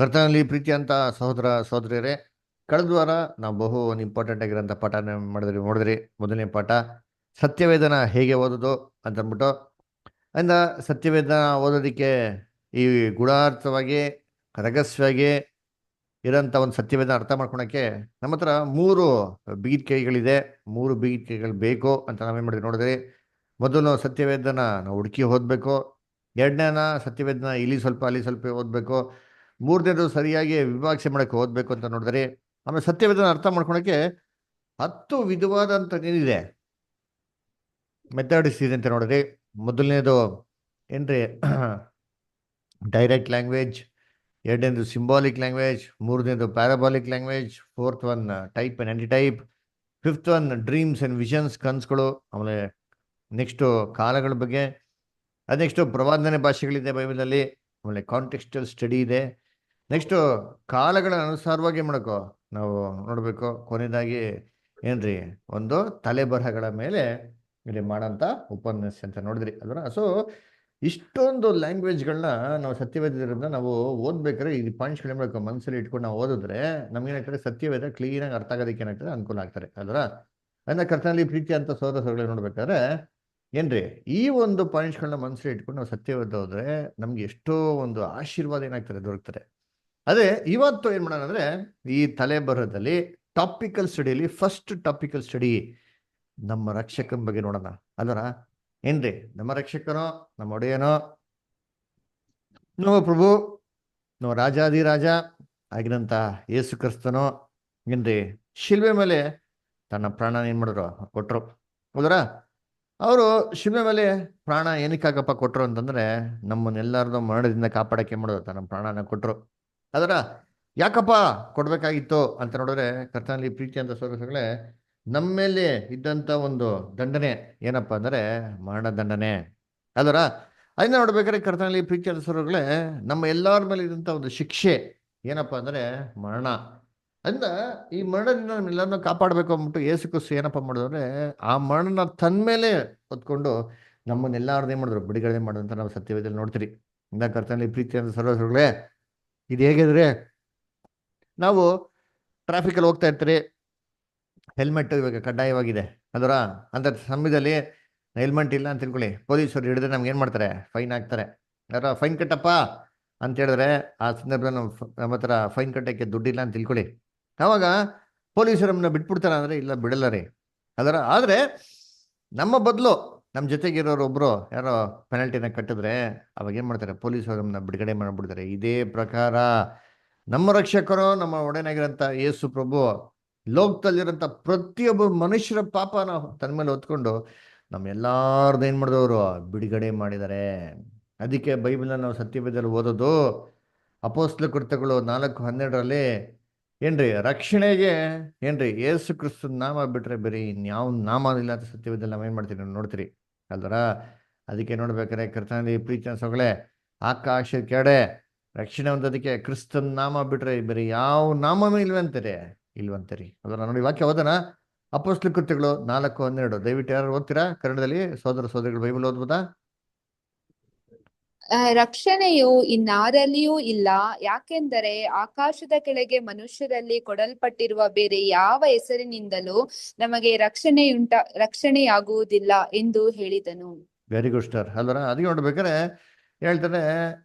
ಕರ್ತನಲ್ಲಿ ಪ್ರೀತಿ ಅಂತ ಸಹೋದರ ಸಹೋದರಿಯರೇ, ಕಳೆದ ವಾರ ನಾವು ಒಂದು ಇಂಪಾರ್ಟೆಂಟ್ ಆಗಿರೋಂಥ ಪಾಠನ ನೋಡಿದ್ರಿ. ಮೊದಲನೇ ಪಾಠ ಸತ್ಯವೇದನ ಹೇಗೆ ಓದೋದು ಅಂತ ಅಂದ್ಬಿಟ್ಟು. ಅಂದ ಸತ್ಯವೇದನ ಓದೋದಕ್ಕೆ ಈ ಗೂಢಾರ್ಥವಾಗಿ ರಹಸ್ಯವಾಗಿ ಇರೋಂಥ ಒಂದು ಸತ್ಯವೇದನ ಅರ್ಥ ಮಾಡ್ಕೊಳಕ್ಕೆ ನಮ್ಮ ಹತ್ರ ಮೂರು ಬೀದ್ ಕೈಗಳಿದೆ. ಮೂರು ಬೀದ್ ಕೈಗಳು ಬೇಕು ಅಂತ ನಾವೇನು ಮಾಡಿದ್ವಿ ನೋಡಿದ್ರಿ. ಮೊದಲು ಸತ್ಯವೇದನ ನಾವು ಹುಡುಕಿ ಓದಬೇಕು. ಎರಡನೇನ ಸತ್ಯವೇದನ ಇಲ್ಲಿ ಸ್ವಲ್ಪ ಅಲ್ಲಿ ಸ್ವಲ್ಪ ಓದಬೇಕು. ಮೂರನೇದು ಸರಿಯಾಗಿ ವಿಭಾಗಿಸಿ ಮಾಡಕ್ಕೆ ಓದಬೇಕು ಅಂತ ನೋಡಿದ್ರಿ. ಆಮೇಲೆ ಸತ್ಯವೇದನ ಅರ್ಥ ಮಾಡ್ಕೊಳಕ್ಕೆ 10 ವಿಧವಾದಂಥ ಏನಿದೆ ಮೆಥಡ್ಸ್ ಇದೆ ಅಂತ ನೋಡಿದ್ರಿ. ಮೊದಲನೇದು ಏನ್ರಿ ಡೈರೆಕ್ಟ್ ಲ್ಯಾಂಗ್ವೇಜ್, ಎರಡನೇದು ಸಿಂಬಾಲಿಕ್ ಲ್ಯಾಂಗ್ವೇಜ್, ಮೂರನೇದು parabolic language, fourth one type and anti type, fifth one dreams and visions, ಕನ್ಸ್ಗಳು. ಆಮೇಲೆ ನೆಕ್ಸ್ಟು ಕಾಲಗಳ ಬಗ್ಗೆ, ಅದು ನೆಕ್ಸ್ಟು ಪ್ರವಾದನೆ ಭಾಷೆಗಳಿದೆ ಬೈಬಲಲ್ಲಿ. ಆಮೇಲೆ ಕಾಂಟೆಕ್ಸ್ಟಲ್ ಸ್ಟಡಿ ಇದೆ. ನೆಕ್ಸ್ಟು ಕಾಲಗಳ ಅನುಸಾರವಾಗಿ ಮಾಡಬೇಕು ನಾವು ನೋಡಬೇಕು. ಕೊನೆಯದಾಗಿ ಏನ್ರಿ ಒಂದು ತಲೆಬರಹಗಳ ಮೇಲೆ ಇಲ್ಲಿ ಮಾಡೋಂಥ ಉಪನ್ಯಾಸ ಅಂತ ನೋಡಿದ್ರಿ ಅಲ್ವಾ. ಸೊ ಇಷ್ಟೊಂದು ಲ್ಯಾಂಗ್ವೇಜ್ಗಳನ್ನ ನಾವು ಸತ್ಯವೇದದಿಂದ ನಾವು ಓದ್ಬೇಕಾದ್ರೆ ಈ ಪಾಯಿಂಟ್ಸ್ಗಳು ಏನ್ಬೇಕು ಮನಸ್ಸಲ್ಲಿ ಇಟ್ಕೊಂಡು ನಾವು ಓದಿದ್ರೆ ನಮ್ಗೇನಾಗ್ತದೆ, ಸತ್ಯವೇದ ಕ್ಲೀನಾಗಿ ಅರ್ಥ ಆಗೋದಕ್ಕೆ ಏನಾಗ್ತದೆ, ಅನುಕೂಲ ಆಗ್ತಾರೆ ಅಲ್ವಾ. ಅದನ್ನ ಕರ್ತನಲ್ಲಿ ಪ್ರೀತಿ ಅಂತ ಸೋದರಗಳು ನೋಡ್ಬೇಕಾದ್ರೆ ಏನ್ರಿ ಈ ಒಂದು ಪಾಯಿಂಟ್ಸ್ಗಳನ್ನ ಮನಸ್ಸಲ್ಲಿ ಇಟ್ಕೊಂಡು ನಾವು ಸತ್ಯವೇದ ಹೋದ್ರೆ ನಮ್ಗೆ ಎಷ್ಟೋ ಒಂದು ಆಶೀರ್ವಾದ ಏನಾಗ್ತದೆ, ದೊರಕ್ತಾರೆ. ಅದೇ ಇವತ್ತು ಏನ್ ಮಾಡೋಣ ಅಂದ್ರೆ ಈ ತಲೆ ಬರಹದಲ್ಲಿ ಟಾಪಿಕಲ್ ಸ್ಟಡಿಯಲ್ಲಿ ಫಸ್ಟ್ ಟಾಪಿಕಲ್ ಸ್ಟಡಿ ನಮ್ಮ ರಕ್ಷಕನ ಬಗ್ಗೆ ನೋಡೋಣ ಅಲ್ವರ. ಏನ್ರಿ ನಮ್ಮ ರಕ್ಷಕನೋ, ನಮ್ಮ ಒಡೆಯನೋ, ನಮ್ಮ ಪ್ರಭು, ನಮ್ಮ ರಾಜಾದಿರಾಜ ಆಗಿರಂತ ಯೇಸು ಕ್ರಿಸ್ತನೋ ಏನ್ರಿ ಶಿಲ್ವೆ ಮೇಲೆ ತನ್ನ ಪ್ರಾಣ ಏನ್ ಮಾಡಿದ್ರು, ಕೊಟ್ರು ಹೌದರ. ಅವರು ಶಿಲ್ವೆ ಮೇಲೆ ಪ್ರಾಣ ಏನಕ್ಕಾಗಪ್ಪ ಕೊಟ್ರು ಅಂತಂದ್ರೆ ನಮ್ಮನ್ನೆಲ್ಲರದು ಮರಣದಿಂದ ಕಾಪಾಡಕ್ಕೆ ಮಾಡೋದು ತನ್ನ ಪ್ರಾಣನ ಕೊಟ್ರು ಅದರ. ಯಾಕಪ್ಪ ಕೊಡ್ಬೇಕಾಗಿತ್ತು ಅಂತ ನೋಡಿದ್ರೆ ಕರ್ತನಲ್ಲಿ ಪ್ರೀತಿ ಅಂತ ಸೋದರಗಳೇ, ನಮ್ಮ ಮೇಲೆ ಇದ್ದಂತ ಒಂದು ದಂಡನೆ ಏನಪ್ಪಾ ಅಂದ್ರೆ ಮರಣ ದಂಡನೆ ಅದರ. ಅದನ್ನ ನೋಡ್ಬೇಕಾದ್ರೆ ಕರ್ತನಲ್ಲಿ ಪ್ರೀತಿ ಅಂತ ಸೋದರಗಳೇ, ನಮ್ಮ ಎಲ್ಲರ ಮೇಲೆ ಇದ್ದಂತ ಒಂದು ಶಿಕ್ಷೆ ಏನಪ್ಪಾ ಅಂದ್ರೆ ಮರಣ. ಅಂದ ಈ ಮರಣದಿಂದ ನಮ್ಮೆಲ್ಲರನ್ನ ಕಾಪಾಡಬೇಕು ಅಂದ್ಬಿಟ್ಟು ಯೇಸು ಕ್ರಿಸ್ತು ಏನಪ್ಪ ಮಾಡಿದ್ರೆ ಆ ಮರಣನ ತನ್ಮೇಲೆ ಹೊತ್ಕೊಂಡು ನಮ್ಮನ್ನೆಲ್ಲಾರ್ದು ಏನ್ ಮಾಡಿದ್ರು, ಬಿಡುಗಡೆ ಮಾಡೋದಂತ ನಾವು ಸತ್ಯವೇದಲ್ಲಿ ನೋಡ್ತೀರಿ. ಇಂದ ಕರ್ತನಲ್ಲಿ ಪ್ರೀತಿ ಅಂತ ಸರೋಸಗಳೇ, ಇದು ಹೇಗಿದ್ರೆ ನಾವು ಟ್ರಾಫಿಕಲ್ಲಿ ಹೋಗ್ತಾ ಇರ್ತೀರಿ, ಹೆಲ್ಮೆಟ್ ಇವಾಗ ಕಡ್ಡಾಯವಾಗಿದೆ ಅದರ. ಅಂತ ಸಮಯದಲ್ಲಿ ಹೆಲ್ಮೆಟ್ ಇಲ್ಲ ಅಂತ ತಿಳ್ಕೊಳ್ಳಿ, ಪೊಲೀಸರು ಹಿಡಿದ್ರೆ ನಮ್ಗೆ ಏನು ಮಾಡ್ತಾರೆ, ಫೈನ್ ಹಾಕ್ತಾರೆ. ಅದರ ಫೈನ್ ಕಟ್ಟಪ್ಪ ಅಂತ ಹೇಳಿದ್ರೆ ಆ ಸಂದರ್ಭದಲ್ಲಿ ನಮ್ಮ ಹತ್ರ ಫೈನ್ ಕಟ್ಟಕ್ಕೆ ದುಡ್ಡಿಲ್ಲ ಅಂತ ತಿಳ್ಕೊಳ್ಳಿ. ಆವಾಗ ಪೊಲೀಸರು ನಮ್ಮನ್ನ ಬಿಟ್ಬಿಡ್ತಾರ ಅಂದ್ರೆ ಇಲ್ಲ, ಬಿಡಲ್ಲ ರೀ ಅದರ. ಆದ್ರೆ ನಮ್ಮ ಬದಲು ನಮ್ಮ ಜೊತೆಗಿರೋರು ಒಬ್ರು ಯಾರೋ ಪೆನಾಲ್ಟಿನ ಕಟ್ಟಿದ್ರೆ ಅವಾಗ ಏನ್ ಮಾಡ್ತಾರೆ, ಪೊಲೀಸರು ನಮ್ಮನ್ನ ಬಿಡುಗಡೆ ಮಾಡ್ಬಿಡ್ತಾರೆ. ಇದೇ ಪ್ರಕಾರ ನಮ್ಮ ರಕ್ಷಕರು, ನಮ್ಮ ಒಡೆಯನಾಗಿರಂತ ಯೇಸು ಪ್ರಭು ಲೋಕದಲ್ಲಿರೋಂಥ ಪ್ರತಿಯೊಬ್ಬ ಮನುಷ್ಯರ ಪಾಪನ ತನ್ನ ಮೇಲೆ ಹೊತ್ಕೊಂಡು ನಮ್ಮ ಎಲ್ಲಾರ್ದು ಏನ್ ಮಾಡಿದವರು, ಬಿಡುಗಡೆ ಮಾಡಿದ್ದಾರೆ. ಅದಕ್ಕೆ ಬೈಬಲ್ನ ನಾವು ಸತ್ಯವೇದದಲ್ಲಿ ಓದೋದು. ಅಪೊಸ್ತಲ ಕೃತ್ಯಗಳು 4:12 ಏನ್ರಿ ರಕ್ಷಣೆಗೆ ಏನ್ರಿ ಯೇಸು ಕ್ರಿಸ್ತನ ನಾಮ ಬಿಟ್ರೆ ಬೇರೆ ಇನ್ಯಾವ ನಾಮ ಇಲ್ಲ ಅಂತ ಸತ್ಯವೇದದಲ್ಲಿ ನಾವೇನ್ ಮಾಡ್ತೀವಿ ನೋಡ್ತೀರಿ ಅಲ್ವರ. ಅದಕ್ಕೆ ನೋಡ್ಬೇಕಾರೆ ಕರ್ತನಲ್ಲಿ ಪ್ರೀತಿ ಅನ್ಸೋಗಳೇ, ಆಕಾಶ ಕೆಡೆ ರಕ್ಷಣೆ ಹೊಂದೋದಕ್ಕೆ ಕ್ರಿಸ್ತನ ನಾಮ ಬಿಟ್ರೆ ಬೇರೆ ಯಾವ ನಾಮನೂ ಇಲ್ವಂತೀರಿ ಅದರ. ನೋಡಿ ವಾಕ್ಯ ಓದೋಣ. ಅಪೊಸ್ತಲ ಕೃತ್ಯಗಳು 4:12 ದಯವಿಟ್ಟು ಯಾರು ಓದ್ತೀರಾ ಕನ್ನಡದಲ್ಲಿ? ಸೋದರ ಸೋದರಿಗಳು ಬೈಬಲ್ ಓದ್ಬೋದಾ? ರಕ್ಷಣೆಯು ಇನ್ನಾರಲ್ಲಿಯೂ ಇಲ್ಲ, ಯಾಕೆಂದರೆ ಆಕಾಶದ ಕೆಳಗೆ ಮನುಷ್ಯರಲ್ಲಿ ಕೊಡಲ್ಪಟ್ಟಿರುವ ಬೇರೆ ಯಾವ ಹೆಸರಿನಿಂದಲೂ ನಮಗೆ ರಕ್ಷಣೆಯಾಗುವುದಿಲ್ಲ ಎಂದು ಹೇಳಿದನು. ವೆರಿ ಗುಡ್ ಸ್ಟಾರ್ ಅಲ್ವರ. ಅದಕ್ಕೆ ನೋಡ್ಬೇಕಾರೆ ಹೇಳ್ತಾರೆ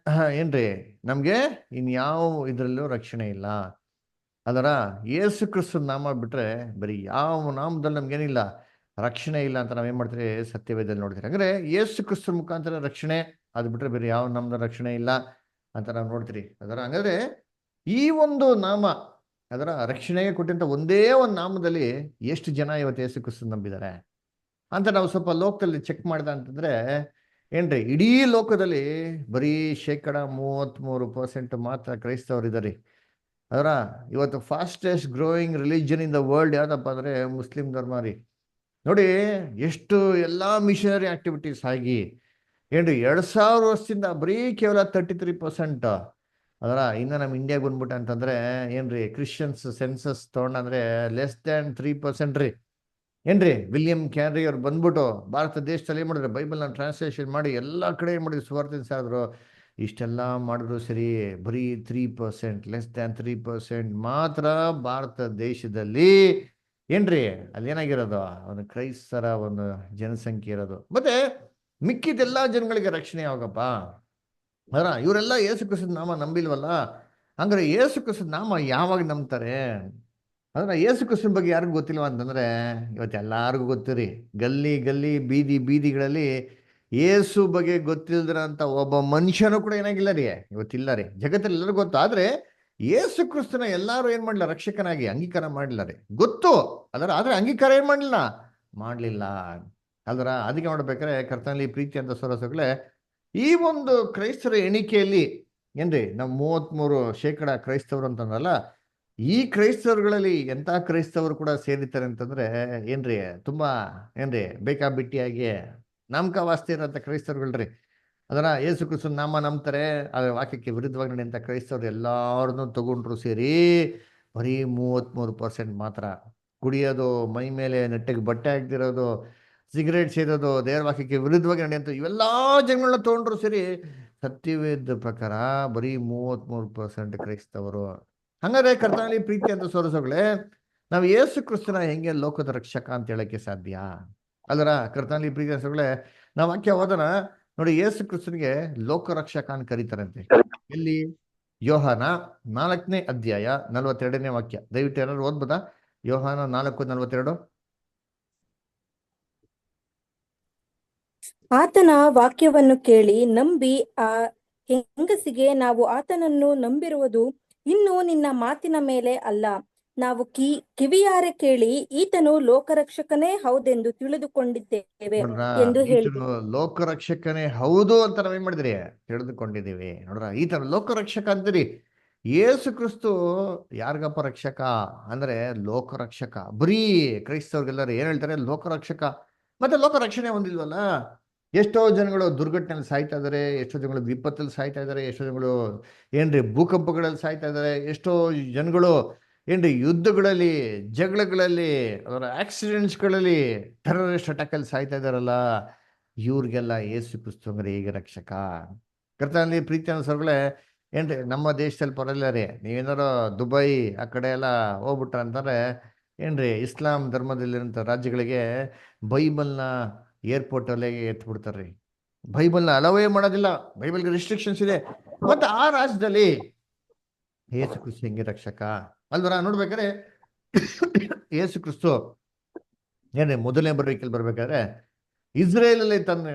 ಏನ್ರಿ ನಮ್ಗೆ ಇನ್ಯಾವ ಇದ್ರಲ್ಲೂ ರಕ್ಷಣೆ ಇಲ್ಲ ಅದರ. ಯೇಸು ಕ್ರಿಸ್ತನ ನಾಮ ಬಿಟ್ರೆ ಬರೀ ಯಾವ ನಾಮದಲ್ಲಿ ನಮ್ಗೇನಿಲ್ಲ, ರಕ್ಷಣೆ ಇಲ್ಲ ಅಂತ ನಾವೇನ್ ಮಾಡ್ತೀರಿ ಸತ್ಯವೇದದಲ್ಲಿ ನೋಡ್ತೀರಿ. ಅಂದ್ರೆ ಯೇಸು ಕ್ರಿಸ್ತನ ಮುಖಾಂತರ ರಕ್ಷಣೆ, ಅದು ಬಿಟ್ರೆ ಬೇರೆ ಯಾವ ನಾಮದ ರಕ್ಷಣೆ ಇಲ್ಲ ಅಂತ ನಾವು ನೋಡ್ತೀರಿ ಅದರ. ಹಂಗಾದ್ರೆ ಈ ಒಂದು ನಾಮ ಅದರ ರಕ್ಷಣೆಗೆ ಕೊಟ್ಟಂತ ಒಂದೇ ಒಂದು ನಾಮದಲ್ಲಿ ಎಷ್ಟು ಜನ ಇವತ್ತು ಯೇಸು ಕ್ರಿಸ್ತನ ನಂಬಿದ್ದಾರೆ ಅಂತ ನಾವು ಸ್ವಲ್ಪ ಲೋಕದಲ್ಲಿ ಚೆಕ್ ಮಾಡಿದ ಅಂತಂದ್ರೆ ಏನ್ರಿ ಇಡೀ ಲೋಕದಲ್ಲಿ ಬರೀ 33% ಮಾತ್ರ ಕ್ರೈಸ್ತವರು ಇದ್ದಾರೆ ಅದರ. ಇವತ್ತು fastest growing religion in the world ಯಾವ್ದಪ್ಪ ಅಂದ್ರೆ ಮುಸ್ಲಿಂ ಧರ್ಮ ರೀ. ನೋಡಿ ಎಷ್ಟು ಎಲ್ಲಾ ಮಿಷನರಿ ಆಕ್ಟಿವಿಟೀಸ್ ಆಗಿ ಏನ್ರಿ 2000 ವರ್ಷದಿಂದ ಬರೀ ಕೇವಲ 33% ಅದರ. ಇನ್ನು ನಮ್ಮ ಇಂಡಿಯಾಗೆ ಬಂದ್ಬಿಟ್ಟ ಅಂತಂದ್ರೆ ಏನ್ರಿ ಕ್ರಿಶ್ಚಿಯನ್ಸ್ ಸೆನ್ಸಸ್ ತಗೊಂಡಂದ್ರೆ <3% ರೀ. ಏನ್ರಿ ವಿಲಿಯಂ ಕ್ಯಾರಿ ಅವ್ರು ಬಂದ್ಬಿಟ್ಟು ಭಾರತ ದೇಶದಲ್ಲಿ ಏನ್ ಮಾಡಿದ್ರೆ ಬೈಬಲ್ನ ಟ್ರಾನ್ಸ್ಲೇಷನ್ ಮಾಡಿ ಎಲ್ಲಾ ಕಡೆ ಏನ್ ಮಾಡಿದ್ರು, ಸುವಾರ್ತೆ ಸಾರಿದ್ರು. ಇಷ್ಟೆಲ್ಲ ಮಾಡಿದ್ರು ಸರಿ, ಬರೀ 3%, ಲೆಸ್ ದ್ಯಾನ್ 3% ಮಾತ್ರ ಭಾರತ ದೇಶದಲ್ಲಿ ಏನ್ರಿ ಅಲ್ಲೇನಾಗಿರೋದು, ಒಂದು ಕ್ರೈಸ್ತರ ಒಂದು ಜನಸಂಖ್ಯೆ ಇರೋದು. ಮತ್ತೆ ಮಿಕ್ಕಿದೆಲ್ಲ ಜನಗಳಿಗೆ ರಕ್ಷಣೆ ಯಾವಾಗಪ್ಪ? ಅದರ ಇವರೆಲ್ಲ ಯೇಸು ಕ್ರಿಸ್ತನ ನಾಮ ನಂಬಿಲ್ವಲ್ಲ, ಹಂಗಾರೆ ಯೇಸು ಕ್ರಿಸ್ತನ ನಾಮ ಯಾವಾಗ ನಂಬ್ತಾರೆ? ಅಂದ್ರೆ ಯೇಸು ಕ್ರಿಸ್ತನ ಬಗ್ಗೆ ಯಾರಿಗೂ ಗೊತ್ತಿಲ್ವ ಅಂತಂದ್ರೆ, ಇವತ್ತು ಎಲ್ಲಾರ್ಗೂ ಗೊತ್ತಿರಿ. ಗಲ್ಲಿ ಗಲ್ಲಿ ಬೀದಿ ಬೀದಿಗಳಲ್ಲಿ ಯೇಸು ಬಗ್ಗೆ ಗೊತ್ತಿಲ್ದಿರ ಅಂತ ಒಬ್ಬ ಮನುಷ್ಯನೂ ಕೂಡ ಏನಾಗಿಲ್ಲ ರೀ, ಇವತ್ತಿಲ್ಲ ರೀ. ಜಗತ್ತಲ್ಲಿ ಎಲ್ಲರಿಗೂ ಗೊತ್ತು, ಆದ್ರೆ ಯೇಸು ಕ್ರಿಸ್ತನ ಎಲ್ಲಾರು ಏನ್ ಮಾಡಲಿಲ್ಲ, ರಕ್ಷಕನಾಗಿ ಅಂಗೀಕಾರ ಮಾಡಲಿಲ್ಲ ರೀ. ಗೊತ್ತು ಆದ್ರೆ ಅಂಗೀಕಾರ ಏನ್ ಮಾಡ್ಲಿಲ್ಲ ಅಲ್ದ್ರ. ಅದಕ್ಕೆ ನೋಡ್ಬೇಕಾದ್ರೆ ಕರ್ತನಲ್ಲಿ ಪ್ರೀತಿ ಅಂತ ಸೊರಸಗಳೇ, ಈ ಒಂದು ಕ್ರೈಸ್ತರ ಎಣಿಕೆಯಲ್ಲಿ ಏನ್ರಿ ನಾವು 33% ಕ್ರೈಸ್ತವರು ಅಂತಂದ್ರಲ್ಲ, ಈ ಕ್ರೈಸ್ತವರುಗಳಲ್ಲಿ ಎಂತ ಕ್ರೈಸ್ತವರು ಕೂಡ ಸೇರಿತಾರೆ ಅಂತಂದ್ರೆ ಏನ್ರಿ, ತುಂಬಾ ಏನ್ರಿ ಬೇಕಾಬಿಟ್ಟಿಯಾಗಿ ನಾಮಕಾವಾಸ್ತಿ ಇರೋಂಥ ಕ್ರೈಸ್ತರುಗಳ್ರಿ. ಅದನ್ನ ಯೇಸು ಕ್ರಿಸ್ತನ ನಾಮ ನಂಬ್ತಾರೆ, ಆ ವಾಕ್ಯಕ್ಕೆ ವಿರುದ್ಧವಾಗಿ ನಡೆಯಂಥ ಕ್ರೈಸ್ತವ್ರು ಎಲ್ಲಾರನ್ನೂ ತಗೊಂಡ್ರು ಸೇರಿ ಬರೀ 33% ಮಾತ್ರ. ಕುಡಿಯೋದು, ಮೈ ಮೇಲೆ ನೆಟ್ಟಿಗೆ ಬಟ್ಟೆ ಹಾಕ್ದಿರೋದು, ಸಿಗರೇಟ್ ಸೇರೋದು, ದೇವರ ವಾಕ್ಯಕ್ಕೆ ವಿರುದ್ಧವಾಗಿ ನಡೆಯಂಥ ಇವೆಲ್ಲಾ ಜನಗಳನ್ನ ತಗೊಂಡ್ರು ಸೇರಿ ಸತ್ಯವೇದ ಪ್ರಕಾರ ಬರೀ 33% ಕ್ರೈಸ್ತವರು. ಹಂಗಾದ್ರೆ ಕರ್ತನಲ್ಲಿ ಪ್ರೀತಿ ಅಂತ ಸೋರಿಸೋಗಳೇ, ನಾವು ಯೇಸು ಕ್ರಿಸ್ತನ ಹೆಂಗೆ ಲೋಕದ ರಕ್ಷಕ ಅಂತ ಹೇಳಕ್ಕೆ ಸಾಧ್ಯ? ಅದರ ಕರ್ತನಲ್ಲಿ ಪ್ರೀತಿ ಅನ್ಸೋಗಳೇ, ನಾವು ವಾಕ್ಯ ಓದೋಣ ನೋಡಿ. ಯೇಸು ಕ್ರಿಸ್ತನಿಗೆ ಲೋಕ ರಕ್ಷಕ ಅಂತ ಕರೀತಾರಂತೆ. ಎಲ್ಲಿ? ಯೋಹಾನ 4ನೇ ಅಧ್ಯಾಯ 42ನೇ ವಾಕ್ಯ. ದಯವಿಟ್ಟು ಯಾರು ಓದ್ಬೋದಾ? ಯೋಹಾನ 4:42. ಆತನ ವಾಕ್ಯವನ್ನು ಕೇಳಿ ನಂಬಿ ಆ ಹೆಂಗಸಿಗೆ, ನಾವು ಆತನನ್ನು ನಂಬಿರುವುದು ಇನ್ನು ನಿನ್ನ ಮಾತಿನ ಮೇಲೆ ಅಲ್ಲ, ನಾವು ಕಿವಿಯಾರೆ ಕೇಳಿ ಈತನು ಲೋಕರಕ್ಷಕನೇ ಹೌದೆಂದು ತಿಳಿದುಕೊಂಡಿದ್ದೇವೆ ಎಂದು ಹೇಳಿದರು. ಈತನು ಲೋಕರಕ್ಷಕನೇ ಹೌದು ಅಂತ ನಾವೇನ್ ಮಾಡಿದ್ರಿ, ತಿಳಿದುಕೊಂಡಿದ್ದೀವಿ. ನೋಡ್ರ, ಈತನ ಲೋಕರಕ್ಷಕ ಅಂತೀರಿ. ಯೇಸು ಕ್ರಿಸ್ತು ಯಾರಿಗಪ್ಪ ರಕ್ಷಕ ಅಂದ್ರೆ ಲೋಕರಕ್ಷಕ. ಬರೀ ಕ್ರೈಸ್ತವ್ರಿಗೆಲ್ಲರೂ ಏನ್ ಹೇಳ್ತಾರೆ, ಲೋಕರಕ್ಷಕ. ಮತ್ತೆ ಲೋಕ ರಕ್ಷಣೆ ಹೊಂದಿಲ್ವಲ್ಲ. ಎಷ್ಟೋ ಜನಗಳು ದುರ್ಘಟನೆಯಲ್ಲಿ ಸಾಯ್ತಾ ಇದಾರೆ, ಎಷ್ಟೋ ಜನಗಳು ವಿಪತ್ತಲ್ಲಿ ಸಾಯ್ತಾ ಇದಾರೆ, ಎಷ್ಟೋ ಜನಗಳು ಏನ್ರಿ ಭೂಕಂಪಗಳಲ್ಲಿ ಸಾಯ್ತಾ ಇದಾರೆ, ಎಷ್ಟೋ ಜನಗಳು ಏನ್ರಿ ಯುದ್ಧಗಳಲ್ಲಿ, ಜಗಳಗಳಲ್ಲಿ, ಅದರ ಆಕ್ಸಿಡೆಂಟ್ಸ್ಗಳಲ್ಲಿ, ಟೆರರಿಸ್ಟ್ ಅಟ್ಯಾಕಲ್ಲಿ ಸಾಯ್ತಾ ಇದಾರಲ್ಲ. ಇವ್ರಿಗೆಲ್ಲ ಯೇಸು ಕ್ರಿಸ್ತು ಅಂದ್ರೆ ಈಗ ರಕ್ಷಕ. ಕರ್ತನಲ್ಲಿ ಪ್ರೀತಿ ಅನ್ಸೋರ್ಗಳೇ, ಏನ್ರಿ ನಮ್ಮ ದೇಶದಲ್ಲಿ ಪರಲ್ಲ ರೀ, ನೀವೇನಾರು ದುಬೈ ಆ ಕಡೆ ಎಲ್ಲ ಹೋಗ್ಬಿಟ್ರ ಅಂತಾರೆ ಏನ್ರಿ, ಇಸ್ಲಾಂ ಧರ್ಮದಲ್ಲಿರೋಂಥ ರಾಜ್ಯಗಳಿಗೆ ಬೈಬಲ್ನ ಏರ್ಪೋರ್ಟಲ್ಲೇ ಎತ್ಬಿಡ್ತಾರ್ರಿ. ಬೈಬಲ್ನ ಅಲವೇ ಮಾಡೋದಿಲ್ಲ, ಬೈಬಲ್ಗೆ ರಿಸ್ಟ್ರಿಕ್ಷನ್ಸ್ ಇದೆ. ಮತ್ತೆ ಆ ರಾಜ್ಯದಲ್ಲಿ ಯೇಸು ಕ್ರಿಸ್ತು ಹೆಂಗೆ ರಕ್ಷಕ ಅಲ್ವರ? ನೋಡ್ಬೇಕಾದ್ರೆ ಯೇಸು ಕ್ರಿಸ್ತು ಏನ್ರಿ ಮೊದಲನೇ ಬರಬೇಕಲ್ಲಿ ಬರ್ಬೇಕಾದ್ರೆ ಇಸ್ರೇಲಲ್ಲಿ ತನ್ನ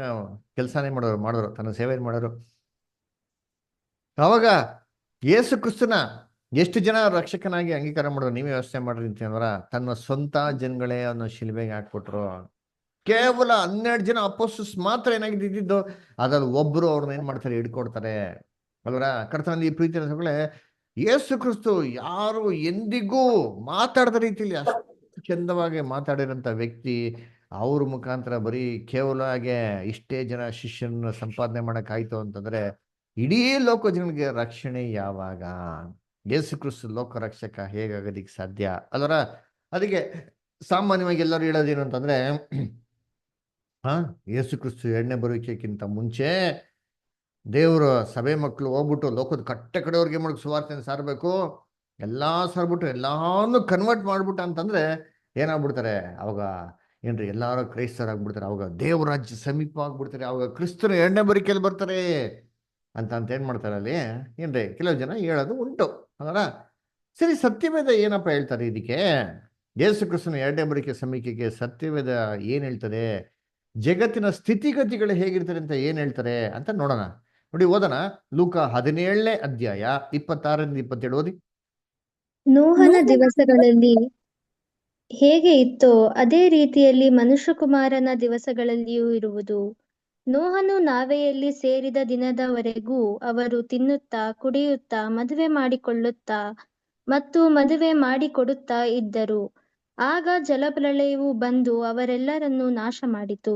ಕೆಲಸನೇ ಮಾಡೋರು, ತನ್ನ ಸೇವೆ ಮಾಡೋರು. ಅವಾಗ ಯೇಸು ಕ್ರಿಸ್ತನ ಎಷ್ಟು ಜನ ರಕ್ಷಕನಾಗಿ ಅಂಗೀಕಾರ ಮಾಡೋರು, ನೀವೇ ವ್ಯವಸ್ಥೆ ಮಾಡ್ರಿ ಅಂತಂದ್ರ ತನ್ನ ಸ್ವಂತ ಜನಗಳೇ ಅವನ್ನ ಶಿಲ್ಬೆಗೆ ಹಾಕ್ಬಿಟ್ರು. ಕೇವಲ 12 ಜನ ಅಪೋಸ್ತಲರು ಮಾತ್ರ ಏನಾಗಿದ್ದು, ಅದ್ರಲ್ಲಿ ಒಬ್ರು ಅವ್ರನ್ನ ಏನ್ ಮಾಡ್ತಾರೆ, ಹಿಡ್ಕೊಡ್ತಾರೆ ಅಲ್ವರ? ಕರ್ತನಲ್ಲಿ ಈ ಪ್ರೀತಿ ರಸಗಳೇ, ಯೇಸು ಕ್ರಿಸ್ತು ಯಾರು ಎಂದಿಗೂ ಮಾತಾಡದ ರೀತಿಯಲ್ಲಿ ಅಷ್ಟು ಚಂದವಾಗಿ ಮಾತಾಡಿರೋಂಥ ವ್ಯಕ್ತಿ. ಅವ್ರ ಮುಖಾಂತರ ಬರೀ ಕೇವಲ ಇಷ್ಟೇ ಜನ ಶಿಷ್ಯನ ಸಂಪಾದನೆ ಮಾಡಕ್ಕಾಯ್ತು ಅಂತಂದ್ರೆ ಇಡೀ ಲೋಕ ಜನಗಳಿಗೆ ರಕ್ಷಣೆ ಯಾವಾಗ? ಯೇಸು ಕ್ರಿಸ್ತು ಲೋಕ ರಕ್ಷಕ ಹೇಗಾಗೋದಿಕ್ ಸಾಧ್ಯ ಅಲ್ವರ? ಅದಕ್ಕೆ ಸಾಮಾನ್ಯವಾಗಿ ಎಲ್ಲರೂ ಹೇಳೋದೇನು ಅಂತಂದ್ರೆ, ಯೇಸು ಕ್ರಿಸ್ತು 2ನೇ ಬರುವಿಕೆಗಿಂತ ಮುಂಚೆ ದೇವರು ಸಭೆ ಮಕ್ಕಳು ಹೋಗ್ಬಿಟ್ಟು ಲೋಕದ ಕಟ್ಟೆ ಕಡೆಯವ್ರಿಗೆ ಮಾಡಕ್ ಸುವಾರ್ತೆನ ಸಾರಬೇಕು, ಎಲ್ಲಾ ಸಾರ್ಬಿಟ್ಟು ಎಲ್ಲಾನು ಕನ್ವರ್ಟ್ ಮಾಡ್ಬಿಟ್ಟ ಅಂತಂದ್ರೆ ಏನಾಗ್ಬಿಡ್ತಾರೆ ಅವಾಗ, ಏನ್ರಿ ಎಲ್ಲಾರು ಕ್ರೈಸ್ತರಾಗ್ಬಿಡ್ತಾರೆ. ಅವಾಗ ದೇವ್ರ ರಾಜ್ಯ ಸಮೀಪ ಆಗ್ಬಿಡ್ತಾರೆ. ಅವಾಗ ಕ್ರಿಸ್ತನ 2ನೇ ಬರುವಿಕೆಯಲ್ಲಿ ಬರ್ತಾರೆ ಅಂತ ಏನ್ ಮಾಡ್ತಾರೆ ಅಲ್ಲಿ, ಏನ್ರಿ ಕೆಲವು ಜನ ಹೇಳೋದು ಉಂಟು ಅಲ್ಲ. ಸರಿ, ಸತ್ಯವೇದ ಏನಪ್ಪ ಹೇಳ್ತಾರೆ ಇದಕ್ಕೆ? ಯೇಸು ಕ್ರಿಸ್ತನ 2ನೇ ಬರುವಿಕೆ ಸಮೀಕ್ಷೆಗೆ ಸತ್ಯವೇದ ಏನ್ ಹೇಳ್ತದೆ, ಜಗತ್ತಿನ ಸ್ಥಿತಿಗತಿಗಳು ಹೇಗಿರ್ತಾರೆ ಅಂತ ಏನ್ ಹೇಳ್ತಾರೆ ಅಂತ ನೋಡೋಣ. ನೋಡಿ, ಓದೋಣ. ಲೂಕ 17ನೇ ಅಧ್ಯಾಯ 26-27 ಓದಿ. ನೋಹನ ದಿವಸಗಳಲ್ಲಿ ಹೇಗೆ ಇತ್ತೋ ಅದೇ ರೀತಿಯಲ್ಲಿ ಮನುಷ್ಯಕುಮಾರನ ದಿವಸಗಳಲ್ಲಿಯೂ ಇರುವುದು. ನೋಹನು ನಾವೆಯಲ್ಲಿ ಸೇರಿದ ದಿನದವರೆಗೂ ಅವರು ತಿನ್ನುತ್ತಾ ಕುಡಿಯುತ್ತಾ ಮದುವೆ ಮಾಡಿಕೊಳ್ಳುತ್ತಾ ಮತ್ತು ಮದುವೆ ಮಾಡಿಕೊಡುತ್ತಾ ಇದ್ದರು. ಆಗ ಜಲಪ್ರಳಯವು ಬಂದು ಅವರೆಲ್ಲರನ್ನೂ ನಾಶ ಮಾಡಿತು.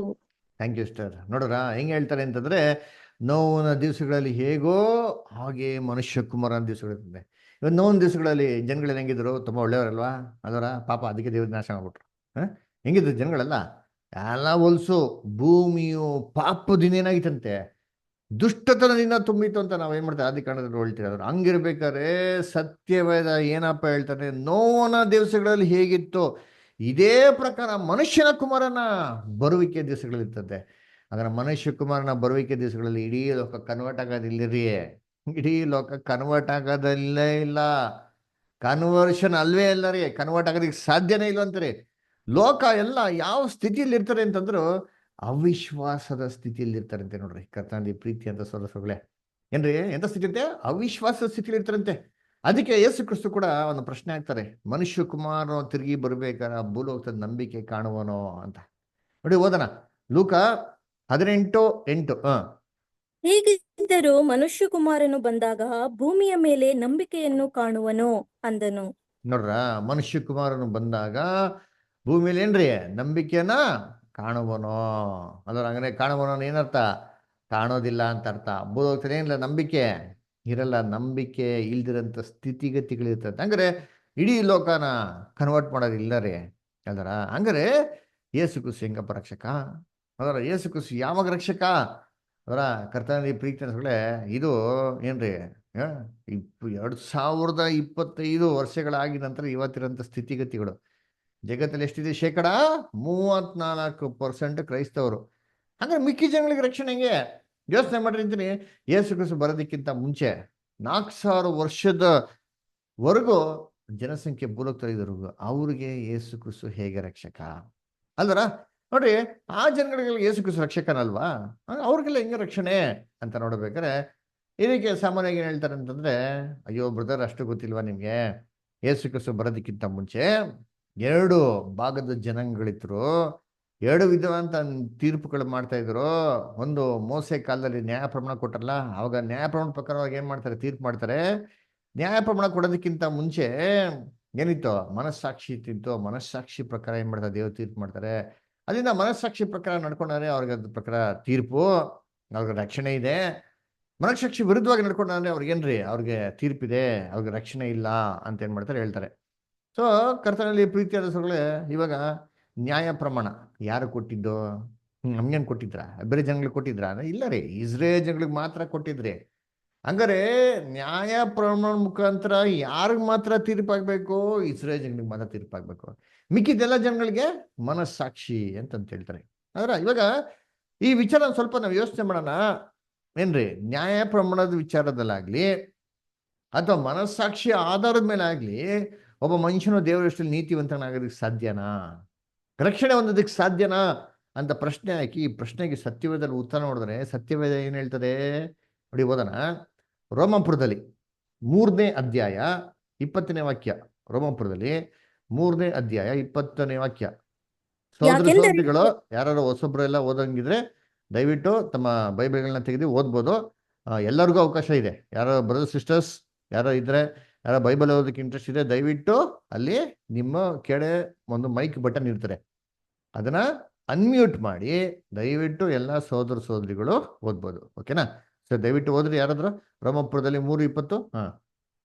Thank you star. ನೋಡ್ರ ಹೆಂಗ್ ಹೇಳ್ತಾರೆ ಅಂತಂದ್ರೆ, ನೋವನ ದಿವಸಗಳಲ್ಲಿ ಹೇಗೋ ಹಾಗೆ ಮನುಷ್ಯ ಕುಮಾರನ ದಿವಸಗಳಿರ್ತದೆ. ಇವತ್ತು ನೋವಿನ ದಿವಸಗಳಲ್ಲಿ ಜನಗಳು ಹೆಂಗಿದ್ರು, ತುಂಬಾ ಒಳ್ಳೆಯವರಲ್ವಾ ಅದರ? ಪಾಪ ಅದಕ್ಕೆ ದೇವ್ರ ನಾಶ ಮಾಡ್ಬಿಟ್ರು. ಹೆಂಗಿದ್ರು ಜನಗಳೆಲ್ಲ ಎಲ್ಲ ಹೊಲ್ಸು. ಭೂಮಿಯು ಪಾಪದಿಂದ ಏನಾಗಿತ್ತಂತೆ, ದುಷ್ಟತನದಿಂದ ತುಂಬಿತ್ತು ಅಂತ ನಾವೇನ್ ಮಾಡ್ತೇವೆ ಆದಿ ಕಾಂಡದಲ್ಲಿ ಹೇಳ್ತೀವಿ. ಅದ್ರ ಹಂಗಿರ್ಬೇಕಾದ್ರೆ ಸತ್ಯವೇದ ಏನಪ್ಪ ಹೇಳ್ತಾರೆ, ನೋವನ ದಿವಸಗಳಲ್ಲಿ ಹೇಗಿತ್ತು ಇದೇ ಪ್ರಕಾರ ಮನುಷ್ಯನ ಕುಮಾರನ ಬರುವಿಕೆ ದಿವಸಗಳಿರ್ತದೆ. ಹಾಗಾದ್ರೆ ಮನುಷ್ಯ ಕುಮಾರನ ಬರುವಿಕೆ ದಿವಸಗಳಲ್ಲಿ ಇಡೀ ಲೋಕ ಕನ್ವರ್ಟ್ ಆಗೋದಿಲ್ಲರಿ. ಇಡೀ ಲೋಕ ಕನ್ವರ್ಟ್ ಆಗೋದಿಲ್ಲೇ ಇಲ್ಲ. ಕನ್ವರ್ಷನ್ ಅಲ್ವೇ ಇಲ್ಲ ರೀ. ಕನ್ವರ್ಟ್ ಆಗೋದಕ್ಕೆ ಸಾಧ್ಯನೇ ಇಲ್ಲ ಅಂತಾರೆ. ಲೋಕ ಎಲ್ಲ ಯಾವ ಸ್ಥಿತಿಯಲ್ಲಿ ಇರ್ತಾರೆ ಅಂತಂದ್ರು ಅವಿಶ್ವಾಸದ ಸ್ಥಿತಿಯಲ್ಲಿ ಇರ್ತಾರಂತೆ. ನೋಡ್ರಿ ಕರ್ತನಲ್ಲಿ ಪ್ರೀತಿ ಅಂತ ಸೊಗಳೆ ಏನ್ರಿ, ಎಂತ ಸ್ಥಿತಿ ಇರುತ್ತೆ? ಅವಿಶ್ವಾಸದ ಸ್ಥಿತಿಯಲ್ಲಿ ಇರ್ತಾರಂತೆ. ಅದಕ್ಕೆ ಯೇಸು ಕ್ರಿಸ್ತು ಕೂಡ ಒಂದು ಪ್ರಶ್ನೆ ಹಾಕ್ತಾರೆ, ಮನುಷ್ಯ ಕುಮಾರನು ತಿರುಗಿ ಬರ್ಬೇಕಾರ ಭೂಲೋಕದ ನಂಬಿಕೆ ಕಾಣುವನೋ ಅಂತ. ನೋಡಿ ಓದನ ಲೂಕ 18:8. ಹೀಗಿದ್ದರೂ ಮನುಷ್ಯಕುಮಾರನು ಬಂದಾಗ ಭೂಮಿಯ ಮೇಲೆ ನಂಬಿಕೆಯನ್ನು ಕಾಣುವನೋ ಅಂದನು. ನೋಡ್ರ, ಮನುಷ್ಯ ಕುಮಾರನು ಬಂದಾಗ ಭೂಮಿಯಲ್ಲಿ ಏನ್ರಿ ನಂಬಿಕೆನ ಕಾಣುವನೋ. ಅದ್ರ ಹಂಗನೆ ಕಾಣುವನೋ ಏನರ್ಥ? ಕಾಣೋದಿಲ್ಲ ಅಂತ ಅರ್ಥ. ಭೂಲೋಕದಲ್ಲಿ ಏನಿಲ್ಲ, ನಂಬಿಕೆ ಇರಲ್ಲ. ನಂಬಿಕೆ ಇಲ್ದಿರಂತ ಸ್ಥಿತಿಗತಿಗಳಿರ್ತದೆ. ಹಂಗಾರೆ ಇಡೀ ಲೋಕನ ಕನ್ವರ್ಟ್ ಮಾಡೋದಿಲ್ಲ ರೀ ಅದರ. ಹಂಗಾರೆ ಯೇಸು ಕ್ರಿಸ್ತು ಹೆಂಗಪ್ಪ ರಕ್ಷಕ? ಅದರ ಯೇಸು ಕ್ರಿಸ್ತು ಯಾವಾಗ ರಕ್ಷಕ? ಅದರ ಕರ್ತನಲ್ಲಿ ಪ್ರೀತಿ ಅನ್ಸ್ಕೊಳ್ಳೆ. ಇದು ಏನ್ರಿ 2025 ವರ್ಷಗಳಾಗಿದ ನಂತರ ಇವತ್ತಿರೋಂಥ ಸ್ಥಿತಿಗತಿಗಳು ಜಗತ್ತಲ್ಲಿ ಎಷ್ಟಿದೆ? 34% ಕ್ರೈಸ್ತವರು. ಹಂಗಾರೆ ಮಿಕ್ಕಿ ಜನಗಳಿಗೆ ರಕ್ಷಣೆ ಹೆಂಗೆ? ಯೋಚನೆ ಮಾಡಿರ್ತೀನಿ. ಯೇಸು ಕ್ರಿಸ್ತು ಬರೋದಕ್ಕಿಂತ ಮುಂಚೆ 4000 ವರ್ಷದವರೆಗೂ ಜನಸಂಖ್ಯೆ ಭೂಲೋಕದಲ್ಲಿರೋರ್ಗು ಅವ್ರಿಗೆ ಯೇಸು ಕ್ರಿಸ್ತು ಹೇಗೆ ರಕ್ಷಕ ಅಲ್ವರ? ನೋಡ್ರಿ, ಆ ಜನಗಳಿಗೆ ಯೇಸು ಕ್ರಿಸ್ತು ರಕ್ಷಕನಲ್ವಾ? ಅವ್ರಿಗೆಲ್ಲ ಹೆಂಗೆ ರಕ್ಷಣೆ ಅಂತ ನೋಡ್ಬೇಕಾರೆ ಇದಕ್ಕೆ ಸಾಮಾನ್ಯವಾಗಿ ಏನ್ ಹೇಳ್ತಾರೆ ಅಂತಂದ್ರೆ, ಅಯ್ಯೋ ಬ್ರದರ್, ಅಷ್ಟು ಗೊತ್ತಿಲ್ವಾ ನಿಮ್ಗೆ? ಯೇಸು ಕ್ರಿಸ್ತು ಬರೋದಕ್ಕಿಂತ ಮುಂಚೆ 2 ಭಾಗದ ಜನಾಂಗಗಳಿದ್ರು, 2 ವಿಧವಾದಂತ ತೀರ್ಪುಗಳು ಮಾಡ್ತಾ ಇದ್ರು. ಒಂದು ಮೋಸೆ ಕಾಲದಲ್ಲಿ ನ್ಯಾಯ ಪ್ರಮಾಣ ಕೊಟ್ಟರಲ್ಲ, ಅವಾಗ ನ್ಯಾಯ ಪ್ರಮಾಣ ಪ್ರಕಾರವಾಗಿ ಏನ್ ಮಾಡ್ತಾರೆ? ತೀರ್ಪು ಮಾಡ್ತಾರೆ. ನ್ಯಾಯ ಪ್ರಮಾಣ ಕೊಡೋದಕ್ಕಿಂತ ಮುಂಚೆ ಏನಿತ್ತು? ಮನಸ್ಸಾಕ್ಷಿ ಇತ್ತು. ಮನಸ್ಸಾಕ್ಷಿ ಪ್ರಕಾರ ಏನ್ ಮಾಡ್ತಾರೆ? ದೇವ್ರು ತೀರ್ಪು ಮಾಡ್ತಾರೆ. ಅದರಿಂದ ಮನಸ್ಸಾಕ್ಷಿ ಪ್ರಕಾರ ನಡ್ಕೊಂಡ್ರೆ ಅವ್ರಿಗೆ ಅದ್ರ ಪ್ರಕಾರ ತೀರ್ಪು, ಅವ್ರಿಗೆ ರಕ್ಷಣೆ ಇದೆ. ಮನಸ್ಸಾಕ್ಷಿ ವಿರುದ್ಧವಾಗಿ ನಡ್ಕೊಂಡ್ರೆ ಅವ್ರಿಗೇನ್ರಿ? ಅವ್ರಿಗೆ ತೀರ್ಪಿದೆ, ಅವ್ರಿಗೆ ರಕ್ಷಣೆ ಇಲ್ಲ ಅಂತ ಏನ್ ಮಾಡ್ತಾರೆ? ಹೇಳ್ತಾರೆ. ಸೊ ಕರ್ತನಲ್ಲಿ ಪ್ರೀತಿಯಾದ ಸೊಗಳೆ, ಇವಾಗ ನ್ಯಾಯ ಪ್ರಮಾಣ ಯಾರು ಕೊಟ್ಟಿದ್ದು? ನಮ್ಗೇನು ಕೊಟ್ಟಿದ್ರ? ಬೇರೆ ಜನಗಳಿಗೆ ಕೊಟ್ಟಿದ್ರ? ಇಲ್ಲ ರೀ, ಇಸ್ರೇಲ್ ಜನಗಳಿಗೆ ಮಾತ್ರ ಕೊಟ್ಟಿದ್ರಿ. ಹಂಗಾರೆ ನ್ಯಾಯ ಪ್ರಮಾಣ ಮುಖಾಂತರ ಯಾರಿಗ್ ಮಾತ್ರ ತೀರ್ಪಾಗ್ಬೇಕು? ಇಸ್ರೇಲ್ ಜನಗಳಿಗೆ ಮಾತ್ರ ತೀರ್ಪಾಗ್ಬೇಕು. ಮಿಕ್ಕಿದ್ದೆಲ್ಲ ಜನಗಳಿಗೆ ಮನಸ್ಸಾಕ್ಷಿ ಅಂತಂತ ಹೇಳ್ತಾರೆ. ಆದ್ರೆ ಇವಾಗ ಈ ವಿಚಾರ ಸ್ವಲ್ಪ ನಾವು ಯೋಚನೆ ಮಾಡೋಣ. ಏನ್ರಿ, ನ್ಯಾಯ ಪ್ರಮಾಣದ ವಿಚಾರದಲ್ಲಾಗ್ಲಿ ಅಥವಾ ಮನಸ್ಸಾಕ್ಷಿ ಆಧಾರದ ಮೇಲೆ ಆಗ್ಲಿ ಒಬ್ಬ ಮನುಷ್ಯನು ದೇವರ ದೃಷ್ಟಿಯಲ್ಲಿ ನೀತಿವಂತನಾಗೋದಕ್ಕೆ ಸಾಧ್ಯನಾ? ರಕ್ಷಣೆ ಹೊಂದೋದಕ್ಕೆ ಸಾಧ್ಯನಾ ಅಂತ ಪ್ರಶ್ನೆ ಹಾಕಿ ಈ ಪ್ರಶ್ನೆಗೆ ಸತ್ಯವೇದದಲ್ಲಿ ಉತ್ತರ ನೋಡಿದ್ರೆ ಸತ್ಯವೇದ ಏನ್ ಹೇಳ್ತದೆ ನೋಡಿ, ಓದೋಣ. ರೋಮಾಪುರದಲ್ಲಿ 3ನೇ ಅಧ್ಯಾಯ 20ನೇ ವಾಕ್ಯ. ರೋಮಾಪುರದಲ್ಲಿ 3ನೇ ಅಧ್ಯಾಯ 20ನೇ ವಾಕ್ಯ. ಸಹೋದರಿಗಳು ಯಾರು ಹೊಸೊಬ್ರು ಎಲ್ಲ ಓದಂಗಿದ್ರೆ ದಯವಿಟ್ಟು ತಮ್ಮ ಬೈಬಲ್ಗಳನ್ನ ತೆಗೆದು ಓದ್ಬೋದು. ಎಲ್ಲರಿಗೂ ಅವಕಾಶ ಇದೆ. ಯಾರೋ ಬ್ರದರ್ ಸಿಸ್ಟರ್ಸ್ ಯಾರೋ ಇದ್ರೆ, ಯಾರೋ ಬೈಬಲ್ ಓದೋದಕ್ಕೆ ಇಂಟ್ರೆಸ್ಟ್ ಇದೆ, ದಯವಿಟ್ಟು ಅಲ್ಲಿ ನಿಮ್ಮ ಕೆಡೆ ಒಂದು ಮೈಕ್ ಬಟನ್ ಇರ್ತಾರೆ, ಅದನ್ನ ಅನ್ಮ್ಯೂಟ್ ಮಾಡಿ ದಯವಿಟ್ಟು ಎಲ್ಲ ಸಹೋದರ ಸಹೋದರಿಗಳು ಓದ್ಬೋದು. ಓಕೆನಾ? ಸರ್ ದಯವಿಟ್ಟು ಓದ್ರಿ. ಯಾರಾದ್ರು ರೋಮಾಪುರದಲ್ಲಿ 3:20.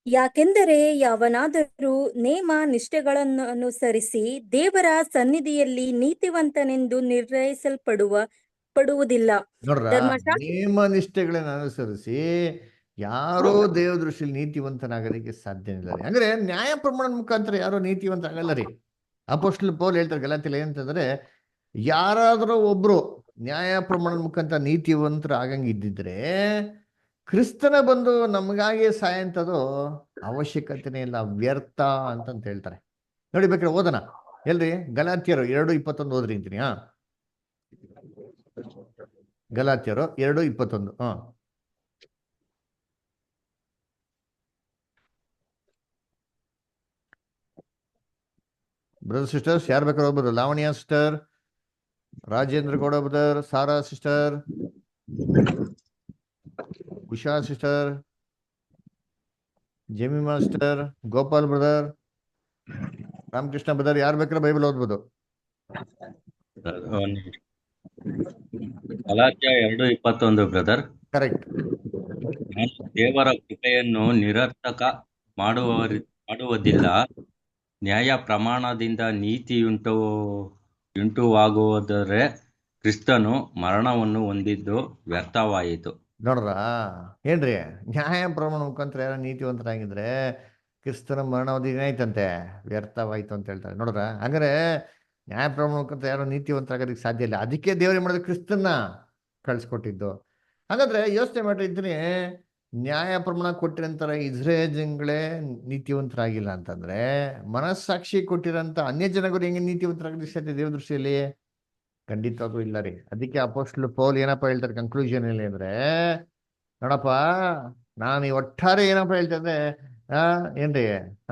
ಯಾಕೆಂದರೆ ಯಾವನಾದರೂ ನೇಮ ನಿಷ್ಠೆಗಳನ್ನು ಅನುಸರಿಸಿ ದೇವರ ಸನ್ನಿಧಿಯಲ್ಲಿ ನೀತಿವಂತನೆಂದು ನಿರ್ಣಯಿಸಲ್ಪಡುವುದಿಲ್ಲ. ನೋಡ್ರ, ನೇಮ ನಿಷ್ಠೆಗಳನ್ನ ಅನುಸರಿಸಿ ಯಾರೋ ದೇವ ದೃಷ್ಟಿಯಲ್ಲಿ ನೀತಿವಂತನಾಗೋದಕ್ಕೆ ಸಾಧ್ಯ ಇಲ್ಲ ರೀ. ಅಂದ್ರೆ ನ್ಯಾಯ ಪ್ರಮಾಣದ ಮುಖಾಂತರ ಯಾರೋ ನೀತಿವಂತ ಆಗಲ್ಲ ರೀ. ಅಪೊಸ್ತಲ ಪೌಲ್ ಹೇಳ್ತಾರೆ ಗಲಾತ್ಯದಲ್ಲಿ ಏನಂತಂದ್ರೆ, ಯಾರಾದ್ರೂ ಒಬ್ರು ನ್ಯಾಯ ಪ್ರಮಾಣದ ಮುಖಾಂತರ ನೀತಿವಂತರ ಆಗಂಗಿದ್ದಿದ್ರೆ ಕ್ರಿಸ್ತನ ಬಂದು ನಮಗಾಗಿ ಸಾಯಂತದು ಅವಶ್ಯಕತೆನೇ ಇಲ್ಲ, ವ್ಯರ್ಥ ಅಂತಂತ ಹೇಳ್ತಾರೆ. ನೋಡಿ ಬೇಕಾದ್ರೆ ಓದೋಣ ಎಲ್ರಿ, ಗಲಾತ್ಯರು 2:21 ಓದ್ರಿ ಅಂತೀನಿ. ಗಲಾತ್ಯರು 2:21. ಬ್ರದರ್ ಸಿಸ್ಟರ್ಸ್ ಯಾರು ಬೇಕಾದ್ರೆ ಹೋಗ್ಬೋದು. Lavanya sister, Rajendra Gowda brother, Sara sister, Usha sister, Jami master, Gopal brother, Ramakrishna brother, ಯಾರು ಬೇಕಾದ್ರೆ ಬೈಬಲ್ ಓದ್ಬೋದು. ಗಲಾತ್ಯ 2:21 ಬ್ರದರ್. ಕರೆಕ್ಟ್. ದೇವರ ಕೃಪೆಯನ್ನು ನಿರರ್ಥಕ ಮಾಡುವುದಿಲ್ಲ. ನ್ಯಾಯ ಪ್ರಮಾಣದಿಂದ ನೀತಿಯುಂಟುವಾಗುವುದರೆ ಕ್ರಿಸ್ತನು ಮರಣವನ್ನು ಹೊಂದಿದ್ದು ವ್ಯರ್ಥವಾಯಿತು. ನೋಡ್ರ ಏನ್ರಿ, ನ್ಯಾಯ ಪ್ರಮಾಣ ಮುಖಾಂತರ ಯಾರೋ ನೀತಿವಂತರಾಗಿದ್ರೆ ಕ್ರಿಸ್ತನ ಮರಣವಾದ ಏನಾಯ್ತಂತೆ, ವ್ಯರ್ಥವಾಯ್ತು ಅಂತ ಹೇಳ್ತಾರೆ. ನೋಡ್ರ ಹಂಗಾರೆ ನ್ಯಾಯ ಪ್ರಮಾಣ ಮುಖಾಂತರ ಯಾರೋ ನೀತಿವಂತರಾಗೋದಕ್ಕೆ ಸಾಧ್ಯ ಇಲ್ಲ. ಅದಕ್ಕೆ ದೇವರೇ ಮಾಡಿದ ಕ್ರಿಸ್ತನ್ನ ಕಳ್ಸಿಕೊಟ್ಟಿದ್ದು. ಹಾಗಾದ್ರೆ ಯೋಚನೆ ಮಾಡಿದ್ದೀನಿ, ನ್ಯಾಯ ಪ್ರಮಾಣ ಕೊಟ್ಟಿರಂತಾರೆ ಇಸ್ರೇಲ್ ಜನಗಳೇ ನೀತಿವಂತರಾಗಿಲ್ಲ ಅಂತಂದ್ರೆ, ಮನಸ್ಸಾಕ್ಷಿ ಕೊಟ್ಟಿರಂತ ಅನ್ಯ ಜನಗಳು ಹೆಂಗೆ ನೀತಿವಂತರಾಗೋದಕ್ಕೆ ಸಾಧ್ಯ ದೇವ್ರ ದೃಷ್ಟಿಯಲ್ಲಿ? ಖಂಡಿತವಾಗೂ ಇಲ್ಲ ರೀ. ಅದಕ್ಕೆ ಅಪೊಸ್ತಲ ಪೌಲ್ ಏನಪ್ಪ ಹೇಳ್ತಾರೆ ಕನ್ಕ್ಲೂಷನ್ ಅಲ್ಲಿ ಅಂದ್ರೆ, ನೋಡಪ್ಪ, ನಾನು ಈ ಒಟ್ಟಾರೆ ಏನಪ್ಪ ಹೇಳ್ತಾ ಇದ್ದೆ, ಆ ಏನ್ರಿ,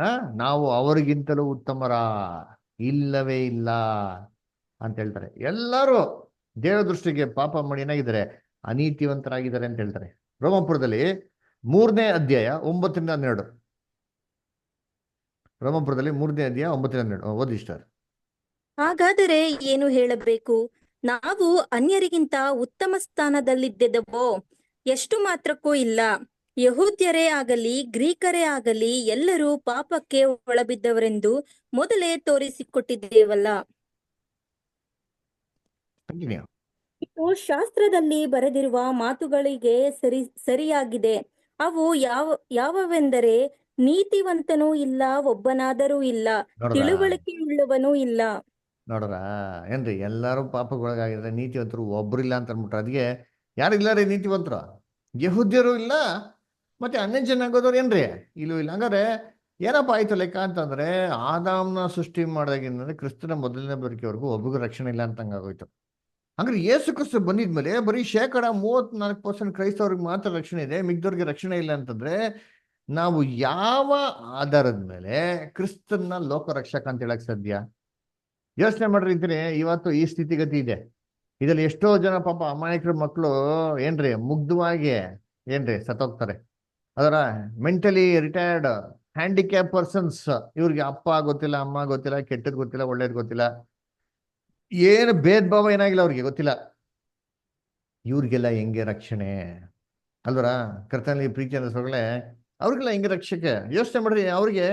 ಆ ನಾವು ಅವರಿಗಿಂತಲೂ ಉತ್ತಮರ ಇಲ್ಲವೇ ಇಲ್ಲ ಅಂತ ಹೇಳ್ತಾರೆ. ಎಲ್ಲರೂ ದೇವ ದೃಷ್ಟಿಗೆ ಪಾಪ ಮಾಡಿ ಏನಾಗಿದ್ದಾರೆ, ಅನೀತಿವಂತರಾಗಿದ್ದಾರೆ ಅಂತ ಹೇಳ್ತಾರೆ. ರೋಮಾಪುರದಲ್ಲಿ 3ನೇ ಅಧ್ಯಾಯ 9-12. ರೋಮಾಪುರದಲ್ಲಿ 3ನೇ ಅಧ್ಯಾಯ 9-12 ಓದಿ ಸ್ಟಾರ್. ಹಾಗಾದರೆ ಏನು ಹೇಳಬೇಕು? ನಾವು ಅನ್ಯರಿಗಿಂತ ಉತ್ತಮ ಸ್ಥಾನದಲ್ಲಿದ್ದೆವೋ? ಎಷ್ಟು ಮಾತ್ರಕ್ಕೂ ಇಲ್ಲ. ಯಹೂದ್ಯರೇ ಆಗಲಿ ಗ್ರೀಕರೇ ಆಗಲಿ ಎಲ್ಲರೂ ಪಾಪಕ್ಕೆ ಒಳಬಿದ್ದವರೆಂದು ಮೊದಲೇ ತೋರಿಸಿಕೊಟ್ಟಿದ್ದೇವಲ್ಲ. ಕಂಟಿನ್ಯೂ. ಇದು ಶಾಸ್ತ್ರದಲ್ಲಿ ಬರೆದಿರುವ ಮಾತುಗಳಿಗೆ ಸರಿಯಾಗಿದೆ. ಅವು ಯಾವವೆಂದರೆ, ನೀತಿವಂತನೂ ಇಲ್ಲ, ಒಬ್ಬನಾದರೂ ಇಲ್ಲ, ನೋಡ್ರ ತಿಳುವಳಿಕೆಯುಳ್ಳವನೂ ಇಲ್ಲ. ನೋಡ್ರ ಏನ್ರಿ, ಎಲ್ಲರೂ ಪಾಪಗೊಳಗಾಗಿದ್ರೆ ನೀತಿವಂತರು ಒಬ್ರಿಲ್ಲ ಅಂತ ಅಂದ್ಬಿಟ್ರೆ, ಅದಕ್ಕೆ ಯಾರಿಲ್ಲ ರೀ ನೀತಿವಂತರು? ಯಹೂದ್ಯರು ಇಲ್ಲ, ಮತ್ತೆ ಅನ್ಯ ಜನ ಆಗೋದವ್ರು ಏನ್ರಿ ಇಲ್ಲೂ ಇಲ್ಲ. ಹಂಗಾರೆ ಏನಪ್ಪ ಆಯ್ತು ಲೆಕ್ಕ ಅಂತಂದ್ರೆ, ಆದಾಮ್ನ ಸೃಷ್ಟಿ ಮಾಡಿದಾಗಿಂದ್ರೆ ಕ್ರಿಸ್ತನ ಮೊದಲನೇ ಬರಿಕೆವರೆಗೂ ಒಬ್ಬರಿಗೂ ರಕ್ಷಣೆ ಇಲ್ಲ ಅಂತ ಹಂಗಾಗೋಯ್ತು. ಹಂಗಾರೆ ಯೇಸು ಕ್ರಿಸ್ತ ಬಂದಿದ್ಮೇಲೆ ಬರೀ 34% ಕ್ರೈಸ್ತವ್ರಿಗೆ ಮಾತ್ರ ರಕ್ಷಣೆ ಇದೆ, ಮಿಗ್ದವ್ರಿಗೆ ರಕ್ಷಣೆ ಇಲ್ಲ ಅಂತಂದ್ರೆ, ನಾವು ಯಾವ ಆಧಾರದ ಮೇಲೆ ಕ್ರಿಸ್ತನ್ನ ಲೋಕ ರಕ್ಷಕ ಅಂತ ಹೇಳಕ್ ಸಾಧ್ಯ? ಯೋಚನೆ ಮಾಡ್ರಿ ಅಂತೀನಿ. ಇವತ್ತು ಈ ಸ್ಥಿತಿಗತಿ ಇದೆ. ಇದ್ರಲ್ಲಿ ಎಷ್ಟೋ ಜನ ಪಾಪ ಅಮಾಯಕರ ಮಕ್ಕಳು ಏನ್ರಿ ಮುಗ್ಧವಾಗಿ ಏನ್ರಿ ಸತ್ತೋಗ್ತಾರೆ. ಅದರ ಮೆಂಟಲಿ ರಿಟೈರ್ಡ್ ಹ್ಯಾಂಡಿಕ್ಯಾಪ್ ಪರ್ಸನ್ಸ್, ಇವ್ರಿಗೆ ಅಪ್ಪ ಗೊತ್ತಿಲ್ಲ, ಅಮ್ಮ ಗೊತ್ತಿಲ್ಲ, ಕೆಟ್ಟದ್ ಗೊತ್ತಿಲ್ಲ, ಒಳ್ಳೇದ್ ಗೊತ್ತಿಲ್ಲ, ಏನು ಭೇದ ಭಾವ ಏನಾಗಿಲ್ಲ ಅವ್ರಿಗೆ ಗೊತ್ತಿಲ್ಲ. ಇವ್ರಿಗೆಲ್ಲ ಹೆಂಗೆ ರಕ್ಷಣೆ ಅಲ್ವರ? ಕರ್ತನಲ್ಲಿ ಪ್ರೀತಿ ಅನ್ನೋ ಸೊಗಳೆ ಅವ್ರಿಗೆಲ್ಲ ಹೆಂಗೆ ರಕ್ಷಕೆ? ಯೋಚನೆ ಮಾಡ್ರಿ. ಅವ್ರಿಗೆ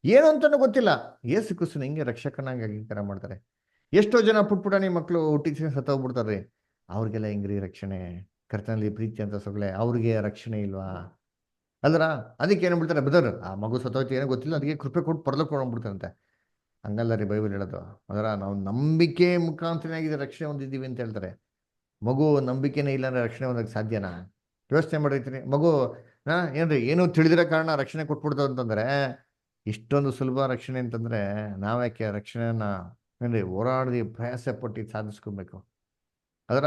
ಏನು ಅಂತಾನು ಗೊತ್ತಿಲ್ಲ, ಯೇಸು ಕ್ರಿಸ್ತನ ಹೆಂಗೆ ರಕ್ಷಕನಾಗಿ ಅಂಗೀಕಾರ ಮಾಡ್ತಾರೆ? ಎಷ್ಟೋ ಜನ ಪುಟ್ಪುಟಾಣಿ ಮಕ್ಕಳು ಹುಟ್ಟಿದ ಸತ್ತೋಗ್ಬಿಡ್ತಾರ್ರಿ, ಅವ್ರಿಗೆಲ್ಲ ಹೆಂಗ್ರಿ ರಕ್ಷಣೆ? ಕರ್ತನಲ್ಲಿ ಪ್ರೀತಿ ಅಂತ ಸೊಗಳೆ ಅವ್ರಿಗೆ ರಕ್ಷಣೆ ಇಲ್ವಾ ಅಲ್ರ? ಅದಕ್ಕೆ ಏನ್ ಬಿಡ್ತಾರೆ, ಬ್ರದರ್ ಆ ಮಗು ಸತ್ತೋಯ್ತು ಏನೋ ಗೊತ್ತಿಲ್ಲ, ಅದಕ್ಕೆ ಕೃಪೆ ಕೊಟ್ಟು ಪರಲೋಕ ಹಂಗಲ್ಲ ರೀ ಬೈಬಲ್ ಹೇಳೋದು. ಅದರ ನಾವು ನಂಬಿಕೆ ಮುಖಾಂತರನಾಗಿದೆ ರಕ್ಷಣೆ ಹೊಂದಿದ್ದೀವಿ ಅಂತ ಹೇಳ್ತಾರೆ. ಮಗು ನಂಬಿಕೆನೇ ಇಲ್ಲ ಅಂದ್ರೆ ರಕ್ಷಣೆ ಹೊಂದಕ್ಕೆ ಸಾಧ್ಯನಾ? ಯೋಚನೆ ಮಾಡಿರ್ತೀನಿ. ಮಗು ಏನ್ರಿ ಏನು ತಿಳಿದಿರೋ ಕಾರಣ ರಕ್ಷಣೆ ಕೊಟ್ಬಿಡ್ತದೆ ಅಂತಂದ್ರೆ, ಇಷ್ಟೊಂದು ಸುಲಭ ರಕ್ಷಣೆ ಅಂತಂದ್ರೆ ನಾವ್ಯಾಕೆ ರಕ್ಷಣೆನ ಏನ್ರಿ ಹೋರಾಡಿ ಪ್ರಯಾಸ ಪಟ್ಟು ಸಾಧಿಸ್ಕೊಬೇಕು? ಅದರ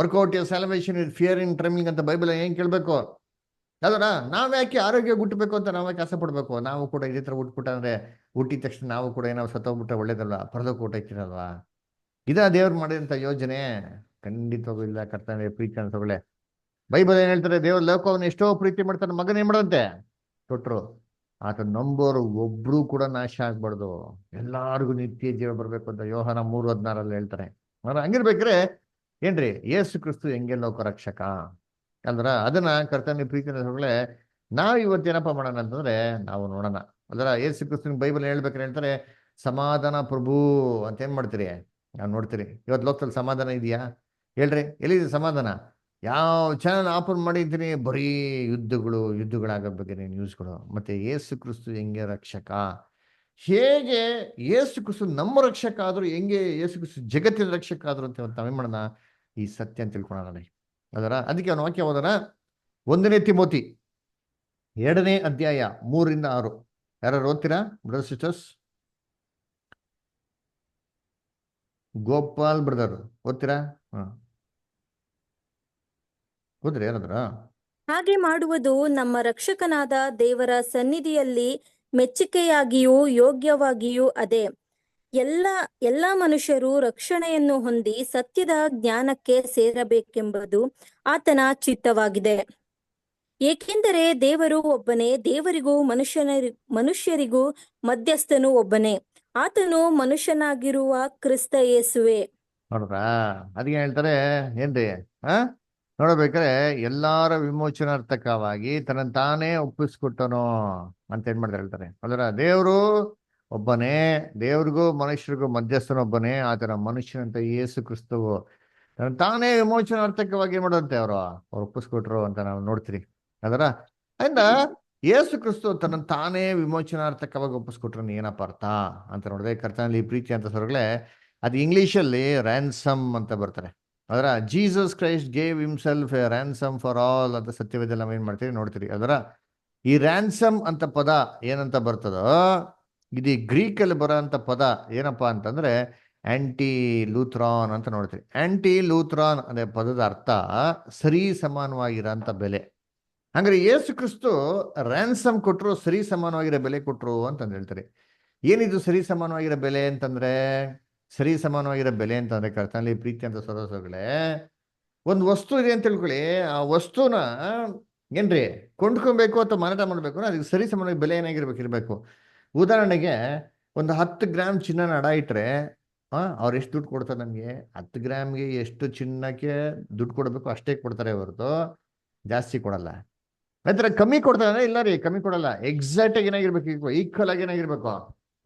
work out your salvation with fear in trembling ಅಂತ ಬೈಬಲ್ ಏನ್ ಕೇಳ್ಬೇಕು? ಅದರ ನಾವ್ಯಾಕೆ ಆರೋಗ್ಯ ಹುಟ್ಟಬೇಕು ಅಂತ ನಾವ್ಯಾಕೆ ಆಸೆ ಪಡ್ಬೇಕು? ನಾವು ಕೂಡ ಇದೇ ತರ ಹುಟ್ಟಿದ ತಕ್ಷಣ ನಾವು ಕೂಡ ಏನೋ ಸತ್ತೋಗ್ಬಿಟ್ರೆ ಒಳ್ಳೇದಲ್ವಾ, ಪರಲೋಕ ಊಟ ಇಟ್ಟಿರಲ್ವಾ? ಇದ ದೇವ್ರು ಮಾಡಿದಂತ ಯೋಜನೆ? ಖಂಡಿತವಾಗೂ ಇಲ್ಲ. ಕರ್ತವ್ಯ ಪ್ರೀತಿ ಅನ್ಸೋಳೆ ಬೈಬಲ್ ಏನ್ ಹೇಳ್ತಾರೆ, ದೇವ್ರ ಲೋಕವನ್ನು ಎಷ್ಟೋ ಪ್ರೀತಿ ಮಾಡ್ತಾರೆ, ಮಗನ ಏನ್ ಮಾಡಂತೆ ಕೊಟ್ರು. ಆತ ನಂಬೋರು ಒಬ್ರು ಕೂಡ ನಾಶ ಆಗ್ಬಾರ್ದು, ಎಲ್ಲಾರ್ಗು ನಿತ್ಯ ಜೀವ ಬರ್ಬೇಕು ಅಂತ ಯೋಹಾನ 3:16 ಹೇಳ್ತಾರೆ. ಹಂಗಿರ್ಬೇಕ್ರೆ ಏನ್ರಿ ಯೇಸು ಕ್ರಿಸ್ತು ಹೆಂಗೆ ಲೋಕ ರಕ್ಷಕ ಅಂದ್ರ ಅದನ್ನ ಕರ್ತವ್ಯ ಪ್ರೀತಿ ಅನ್ನೋಳೆ ನಾವ್ ಇವತ್ತೇನಪ್ಪ ಮಾಡೋಣ ಅಂತಂದ್ರೆ ನಾವು ನೋಡೋಣ. ಅದರ ಯೇಸು ಕ್ರಿಸ್ತನ ಬೈಬಲ್ ಹೇಳ್ಬೇಕಾರೆ ಹೇಳ್ತಾರೆ, ಸಮಾಧಾನ ಪ್ರಭು ಅಂತ ಏನ್ ಮಾಡ್ತೀರಿ ನಾವು ನೋಡ್ತೀರಿ. ಇವತ್ತು ಲೋಕದಲ್ಲಿ ಸಮಾಧಾನ ಇದೆಯಾ ಹೇಳ್ರಿ? ಎಲ್ಲಿದೆ ಸಮಾಧಾನ? ಯಾವ ಚಾನಲ್ ಆಪನ್ ಮಾಡಿದ್ದೀನಿ ಬರೀ ಯುದ್ಧಗಳಾಗೋ ಬಗ್ಗೆ ನ್ಯೂಸ್ಗಳು. ಮತ್ತೆ ಯೇಸು ಕ್ರಿಸ್ತು ಹೆಂಗೆ ರಕ್ಷಕ, ಹೇಗೆ ಯೇಸು ಕ್ರಿಸ್ತು ನಮ್ಮ ರಕ್ಷಕ ಆದ್ರು, ಹೆಂಗೆ ಯೇಸು ಕ್ರಿಸ್ತು ಜಗತ್ತಿನ ರಕ್ಷಕ ಆದ್ರು ಅಂತ ನಾವೇನ್ ಮಾಡೋಣ, ಈ ಸತ್ಯ ಅಂತ ತಿಳ್ಕೊಳ್ಳೋಣ. ಅದರ ಅದಕ್ಕೆ ಅವನ ವಾಕ್ಯ ಹೋದನ 1ನೇ ತಿಮೋತಿ 2ನೇ ಅಧ್ಯಾಯ 3-6. ಯಾರು ಓದ್ತೀರಾ ಬ್ರದರ್ ಸಿಸ್ಟರ್ಸ್? ಗೋಪಾಲ್ ಬ್ರದರ್ ಓದ್ತೀರಾ? ಓದ್ರಿ ಯಾರಾದ್ರ? ಹಾಗೆ ಮಾಡುವುದು ನಮ್ಮ ರಕ್ಷಕನಾದ ದೇವರ ಸನ್ನಿಧಿಯಲ್ಲಿ ಮೆಚ್ಚುಗೆಯಾಗಿಯೂ ಯೋಗ್ಯವಾಗಿಯೂ ಅದೇ. ಎಲ್ಲ ಮನುಷ್ಯರು ರಕ್ಷಣೆಯನ್ನು ಹೊಂದಿ ಸತ್ಯದ ಜ್ಞಾನಕ್ಕೆ ಸೇರಬೇಕೆಂಬುದು ಆತನ ಚಿತ್ತವಾಗಿದೆ. ಏಕೆಂದರೆ ದೇವರು ಒಬ್ಬನೇ, ದೇವರಿಗೂ ಮನುಷ್ಯರಿಗೂ ಮಧ್ಯಸ್ಥನು ಒಬ್ಬನೇ, ಆತನು ಮನುಷ್ಯನಾಗಿರುವ ಕ್ರಿಸ್ತ ಯೇಸುವೆ. ನೋಡ್ರಾ ಅದಕ್ಕೆ ಹೇಳ್ತಾರೆ ಏನ್ರಿ ನೋಡ್ಬೇಕಾರೆ ಎಲ್ಲಾರ ವಿಮೋಚನಾರ್ಥಕವಾಗಿ ತನ್ನ ತಾನೇ ಒಪ್ಪಿಸ್ಕೊಟ್ಟನು ಅಂತ ಏನ್ ಮಾಡ್ತಾರೆ ಹೇಳ್ತಾರೆ. ಅದರ ದೇವರು ಒಬ್ಬನೇ, ದೇವ್ರಿಗೂ ಮನುಷ್ಯರಿಗೂ ಮಧ್ಯಸ್ಥನೊಬ್ಬನೇ, ಆತನ ಮನುಷ್ಯನಂತ ಯೇಸು ಕ್ರಿಸ್ತವು ತಾನೇ ವಿಮೋಚನಾರ್ಥಕವಾಗಿ ಏನ್ ಮಾಡೋದಂತೆ ಅವ್ರು ಒಪ್ಪಿಸ್ಕೊಟ್ರು ಅಂತ ನಾವು ನೋಡ್ತೀರಿ ಅದರ. ಅಂದ ಯೇಸು ಕ್ರಿಸ್ತು ತನ್ನ ತಾನೇ ವಿಮೋಚನಾರ್ಥಕವಾಗಿ ಒಪ್ಪಿಸ್ಕೊಟ್ರು ಏನಪ್ಪ ಅರ್ಥ ಅಂತ ನೋಡಿದ್ರೆ, ಕರ್ತನಲ್ಲಿ ಪ್ರೀತಿ ಅಂತ ಸೊರಗಳೆ ಅದು ಇಂಗ್ಲಿಷಲ್ಲಿ ರ್ಯಾನ್ಸಮ್ ಅಂತ ಬರ್ತಾರೆ. ಅದರ Jesus Christ gave himself A ransom for all ಅಂತ ಸತ್ಯವೇದಲ್ಲಿ ನಾವು ಏನ್ ಮಾಡ್ತೀವಿ ನೋಡ್ತೀರಿ. ಅದರ ಈ ರ್ಯಾನ್ಸಮ್ ಅಂತ ಪದ ಏನಂತ ಬರ್ತದೋ, ಇದು ಗ್ರೀಕಲ್ಲಿ ಬರೋ ಅಂತ ಪದ ಏನಪ್ಪಾ ಅಂತಂದ್ರೆ ಆಂಟಿ ಲೂಥ್ರಾನ್ ಅಂತ ನೋಡ್ತೀವಿ. ಆಂಟಿ ಲೂಥ್ರಾನ್ ಅದೇ ಪದದ ಅರ್ಥ ಸರಿ ಸಮಾನವಾಗಿರೋಂಥ ಬೆಲೆ. ಹಂಗಾರೆ ಯೇಸು ಕ್ರಿಸ್ತು ರ್ಯಾನ್ಸಮ್ ಕೊಟ್ಟರು, ಸರಿ ಸಮಾನವಾಗಿರೋ ಬೆಲೆ ಕೊಟ್ಟರು ಅಂತಂದು ಹೇಳ್ತಾರೆ. ಏನಿದು ಸರಿ ಸಮಾನವಾಗಿರೋ ಬೆಲೆ ಅಂತಂದ್ರೆ, ಸರಿ ಸಮಾನವಾಗಿರೋ ಬೆಲೆ ಅಂತಂದ್ರೆ ಕರ್ತನಲ್ಲಿ ಪ್ರೀತಿ ಅಂತ ಸರೋಸಗಳೇ, ಒಂದು ವಸ್ತು ಇದೆ ಅಂತ ತಿಳ್ಕೊಳ್ಳಿ, ಆ ವಸ್ತುನ ಏನ್ರಿ ಕೊಂಡ್ಕೊಬೇಕು ಅಥವಾ ಮಾರಾಟ ಮಾಡಬೇಕು ಅದಕ್ಕೆ ಸರಿ ಸಮಾನವಾಗಿ ಬೆಲೆ ಇರಬೇಕು. ಉದಾಹರಣೆಗೆ ಒಂದು 10 ಗ್ರಾಮ್ ಚಿನ್ನನ ಅಡ ಇಟ್ರೆ ಅವ್ರು ಎಷ್ಟು ದುಡ್ಡು ಕೊಡ್ತಾರೆ ನಮಗೆ? 10 ಗ್ರಾಮ್ಗೆ ಎಷ್ಟು ಚಿನ್ನಕ್ಕೆ ದುಡ್ಡು ಕೊಡಬೇಕು ಅಷ್ಟೇ ಕೊಡ್ತಾರೆ ಹೊರತು ಜಾಸ್ತಿ ಕೊಡಲ್ಲ. ಆತರ ಕಮ್ಮಿ ಕೊಡ್ತಾರೆ ಇಲ್ಲ ರೀ, ಕಮ್ಮಿ ಕೊಡಲ್ಲ. ಎಕ್ಸಾಕ್ಟ್ ಆಗಿ ಏನಾಗಿರ್ಬೇಕು, ಈಕ್ವಲ್ ಆಗಿ ಏನಾಗಿರ್ಬೇಕು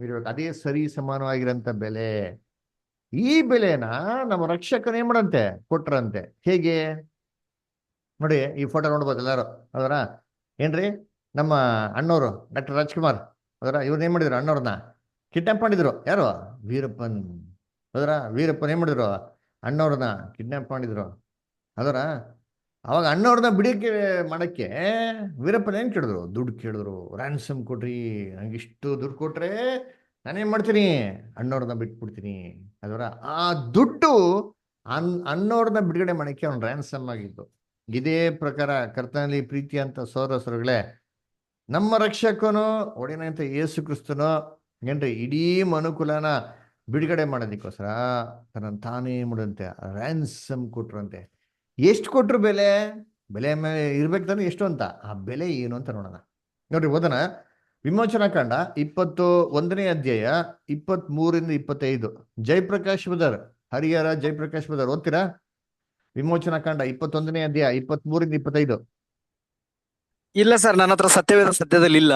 ಇರ್ಬೇಕು. ಅದೇ ಸರಿ ಸಮಾನವಾಗಿರೋಂಥ ಬೆಲೆ. ಈ ಬೆಲೆನ ನಮ್ಮ ರಕ್ಷಕನ ಏನ್ ಮಾಡಂತೆ ಕೊಟ್ರಂತೆ. ಹೇಗೆ ನೋಡಿ, ಈ ಫೋಟೋ ನೋಡ್ಬೋದು ಎಲ್ಲಾರು. ಅದರ ಏನ್ರಿ ನಮ್ಮ ಅಣ್ಣವರು ಡಾಕ್ಟರ್ ರಾಜ್ಕುಮಾರ್ ಅದರ ಇವ್ರನ್ನ ಏನ್ ಮಾಡಿದ್ರು, ಅಣ್ಣವ್ರನ್ನ ಕಿಡ್ನಾಪ್ ಮಾಡಿದ್ರು. ಯಾರು? ವೀರಪ್ಪನ್. ಅದರ ವೀರಪ್ಪನ್ ಏನ್ ಮಾಡಿದ್ರು, ಅಣ್ಣವ್ರನ್ನ ಕಿಡ್ನಾಪ್ ಮಾಡಿದ್ರು. ಅದರ ಅವಾಗ ಅಣ್ಣವ್ರನ್ನ ಬಿಡಿಕೆ ಮಾಡಕ್ಕೆ ವೀರಪ್ಪನ ಏನ್ ಕೇಳಿದ್ರು? ದುಡ್ಡು ಕೇಳಿದ್ರು. ರ್ಯಾನ್ಸಮ್ ಕೊಡ್ರಿ, ನಂಗೆ ಇಷ್ಟು ದುಡ್ಡು ಕೊಟ್ರೆ ನಾನೇನ್ ಮಾಡ್ತೀನಿ, ಅಣ್ಣವ್ರನ್ನ ಬಿಟ್ಬಿಡ್ತೀನಿ. ಅದರ ಆ ದುಡ್ಡು ಅಣ್ಣವ್ರನ್ನ ಬಿಡುಗಡೆ ಮಾಡಕ್ಕೆ ಅವ್ನು ರ್ಯಾನ್ಸಮ್ ಆಗಿದ್ದು. ಇದೇ ಪ್ರಕಾರ ಕರ್ತನಲ್ಲಿ ಪ್ರೀತಿ ಅಂತ ಸೋದರಸರುಗಳೇ, ನಮ್ಮ ರಕ್ಷಕನು ಒಡೆಯನಂತ ಯೇಸು ಕ್ರಿಸ್ತನು ಏನ್ರಿ ಇಡೀ ಮನುಕುಲನ ಬಿಡುಗಡೆ ಮಾಡೋದಕ್ಕೋಸ್ಕರ ತನ್ನ ತಾನೇ ಮುಡಂತೆ ರ್ಯಾನ್ಸಮ್ ಕೊಟ್ರಂತೆ. ಎಷ್ಟು ಕೊಟ್ರು ಬೆಲೆ? ಬೆಲೆ ಮೇಲೆ ಇರ್ಬೇಕು ತಾನೆ ಎಷ್ಟು ಅಂತ, ಆ ಬೆಲೆ ಏನು ಅಂತ ನೋಡೋಣ. ನೋಡ್ರಿ, ಓದೋಣ. ವಿಮೋಚನಾ ಕಾಂಡ 21ನೇ ಅಧ್ಯಾಯ 23-25. ಜಯಪ್ರಕಾಶ್ ಬದರ್, ಹರಿಹರ ಜಯಪ್ರಕಾಶ್ ಬದರ್ ಓದ್ತೀರಾ? ವಿಮೋಚನಾ ಕಾಂಡ 21ನೇ ಅಧ್ಯಾಯ 23-25. ಇಲ್ಲ ಸರ್, ನನ್ನ ಹತ್ರ ಸತ್ಯದಲ್ಲಿ ಇಲ್ಲ,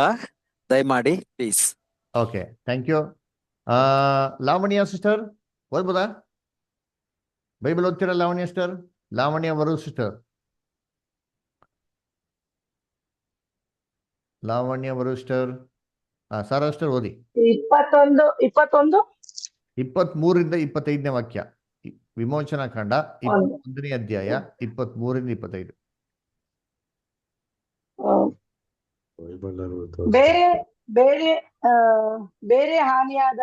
ದಯಮಾಡಿ please. Okay, thank you. Lavanya sister ಓದ್ಬೋದಾ? ಬೈಬಲ್ ಓದ್ತೀರಾ ಲಾವಣ್ಯ ಸಿಸ್ಟರ್? ಲಾವಣ್ಯ ವರು ಸಿಸ್ಟರ್, ಲಾವಣ್ಯ ವರು ಸಿಸ್ಟರ್, ಸಾರಾ ಸಿಸ್ಟರ್ ಓದಿ. 23-25ನೇ ವಾಕ್ಯ, ವಿಮೋಚನಾ ಕಾಂಡ 21ನೇ ಅಧ್ಯಾಯ 23-25. ಬೇರೆ ಹಾನಿಯಾದ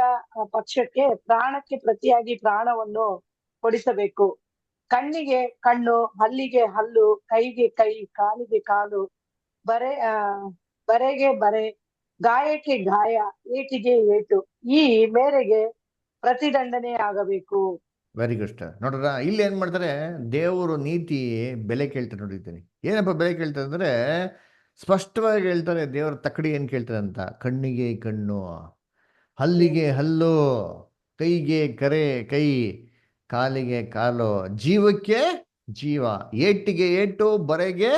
ಪಕ್ಷಕ್ಕೆ ಪ್ರಾಣಕ್ಕೆ ಪ್ರತಿಯಾಗಿ ಪ್ರಾಣವನ್ನು ಕೊಡಿಸಬೇಕು. ಕಣ್ಣಿಗೆ ಕಣ್ಣು, ಹಲ್ಲಿಗೆ ಹಲ್ಲು, ಕೈಗೆ ಕೈ, ಕಾಲಿಗೆ ಕಾಲು, ಬರೆಗೆ ಬರೆ, ಗಾಯಕ್ಕೆ ಗಾಯ, ಏಟಿಗೆ ಏಟು, ಈ ಮೇರೆಗೆ ಪ್ರತಿದಂಡನೆ ಆಗಬೇಕು. Very good star. ನೋಡ್ರ, ಇಲ್ಲಿ ಏನ್ ಮಾಡ್ತಾರೆ, ದೇವರು ನೀತಿ ಬೆಲೆ ಕೇಳ್ತಾರೆ. ನೋಡಿದ್ದೀನಿ ಏನಪ್ಪ ಬೆಲೆ ಕೇಳ್ತಾರೆ ಅಂದ್ರೆ, ಸ್ಪಷ್ಟವಾಗಿ ಹೇಳ್ತಾರೆ ದೇವರ ತಕ್ಕಡಿ ಏನ್ ಕೇಳ್ತಾರೆ ಅಂತ. ಕಣ್ಣಿಗೆ ಕಣ್ಣು, ಹಲ್ಲಿಗೆ ಹಲ್ಲು, ಕೈಗೆ ಕೈ, ಕಾಲಿಗೆ ಕಾಲು, ಜೀವಕ್ಕೆ ಜೀವ, ಏಟಿಗೆ ಏಟು, ಬರೆಗೆ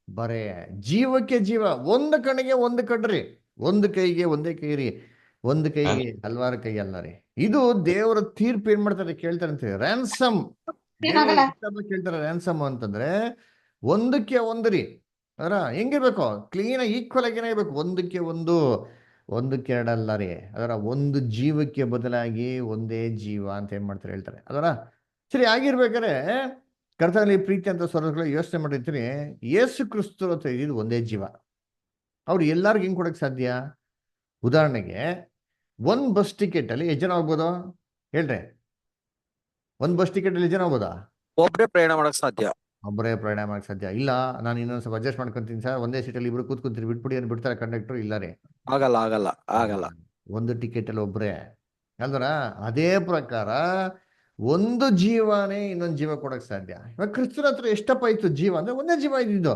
ಬರೆ, ಜೀವಕ್ಕೆ ಜೀವ. ಒಂದು ಕಣ್ಣಿಗೆ ಒಂದು ಕಣ್ರಿ, ಒಂದು ಕೈಗೆ ಒಂದೇ ಕೈ ರೀ, ಒಂದು ಕೈಗೆ ಹಲವಾರು ಕೈ ಅಲ್ಲ ರೀ. ಇದು ದೇವರ ತೀರ್ಪು ಏನ್ ಮಾಡ್ತಾರೆ ಕೇಳ್ತಾರೆ ಅಂತ. ರ್ಯಾನ್ಸಮ್ ಕೇಳ್ತಾರೆ. ರ್ಯಾನ್ಸಮ್ ಅಂತಂದ್ರೆ ಒಂದಕ್ಕೆ ಒಂದು ರೀ. ಅದರ ಹೆಂಗಿರ್ಬೇಕು, ಕ್ಲೀನ್ ಈಕ್ವಲ್ ಆಗಿ ಏನಾಗಿರ್ಬೇಕು, ಒಂದಕ್ಕೆ ಎರಡಲ್ಲ ರೀ. ಅದರ ಒಂದು ಜೀವಕ್ಕೆ ಬದಲಾಗಿ ಒಂದೇ ಜೀವ ಅಂತ ಏನ್ ಮಾಡ್ತಾರೆ ಹೇಳ್ತಾರೆ. ಅದರ ಸರಿ ಆಗಿರ್ಬೇಕಾದ್ರೆ ಕರ್ತನಲ್ಲಿ ಪ್ರೀತಿ ಅಂತ ಸ್ವರಗಳು ಯೋಚನೆ ಮಾಡಿರ್ತೀನಿ. ಯೇಸು ಕ್ರಿಸ್ತು ಅಂತ ಇದು ಒಂದೇ ಜೀವ. ಅವ್ರು ಎಲ್ಲರಿಗೂ ಹೆಂಗ್ ಕೊಡಕ್ ಸಾಧ್ಯ? ಉದಾಹರಣೆಗೆ ಒಂದ್ ಬಸ್ ಟಿಕೆಟ್ ಅಲ್ಲಿ ಎಷ್ಟು ಜನ ಹೋಗ್ಬೋದು ಹೇಳ್ರಿ? ಒಂದ್ ಬಸ್ ಟಿಕೆಟ್ ಅಲ್ಲಿ ಎಷ್ಟು ಜನ ಹೋಗ್ಬೋದಾ? ಒಬ್ಬರೇ ಪ್ರಯಾಣ ಮಾಡಕ್ ಸಾಧ್ಯ. ಒಬ್ಬರೇ ಪ್ರಯಾಣ ಮಾಡಕ್ ಸಾಧ್ಯ ಇಲ್ಲ. ನಾನು ಇನ್ನೊಂದ್ ಸ್ವಲ್ಪ ಅಡ್ಜಸ್ಟ್ ಮಾಡ್ಕೊಂತೀನಿ ಸರ್, ಒಂದೇ ಸೀಟಲ್ಲಿ ಇಬ್ರು ಕೂತ್ಕೊಂತೀರಿ, ಬಿಟ್ಬಿಡಿ ಅಂತ ಬಿಡ್ತಾರೆ ಕಂಡಕ್ಟರ್. ಇಲ್ಲ ರೀ, ಆಗಲ್ಲ. ಒಂದು ಟಿಕೆಟ್ ಅಲ್ಲಿ ಒಬ್ರೇ ಅಲ್ವರ. ಅದೇ ಪ್ರಕಾರ ಒಂದು ಜೀವನೇ ಇನ್ನೊಂದು ಜೀವ ಕೊಡಕ್ ಸಾಧ್ಯ. ಇವಾಗ ಕ್ರಿಸ್ತನ ಹತ್ರ ಎಷ್ಟಪ್ಪ ಇತ್ತು ಜೀವ ಅಂದ್ರೆ ಒಂದೇ ಜೀವ ಇದ್ದಿದ್ದು.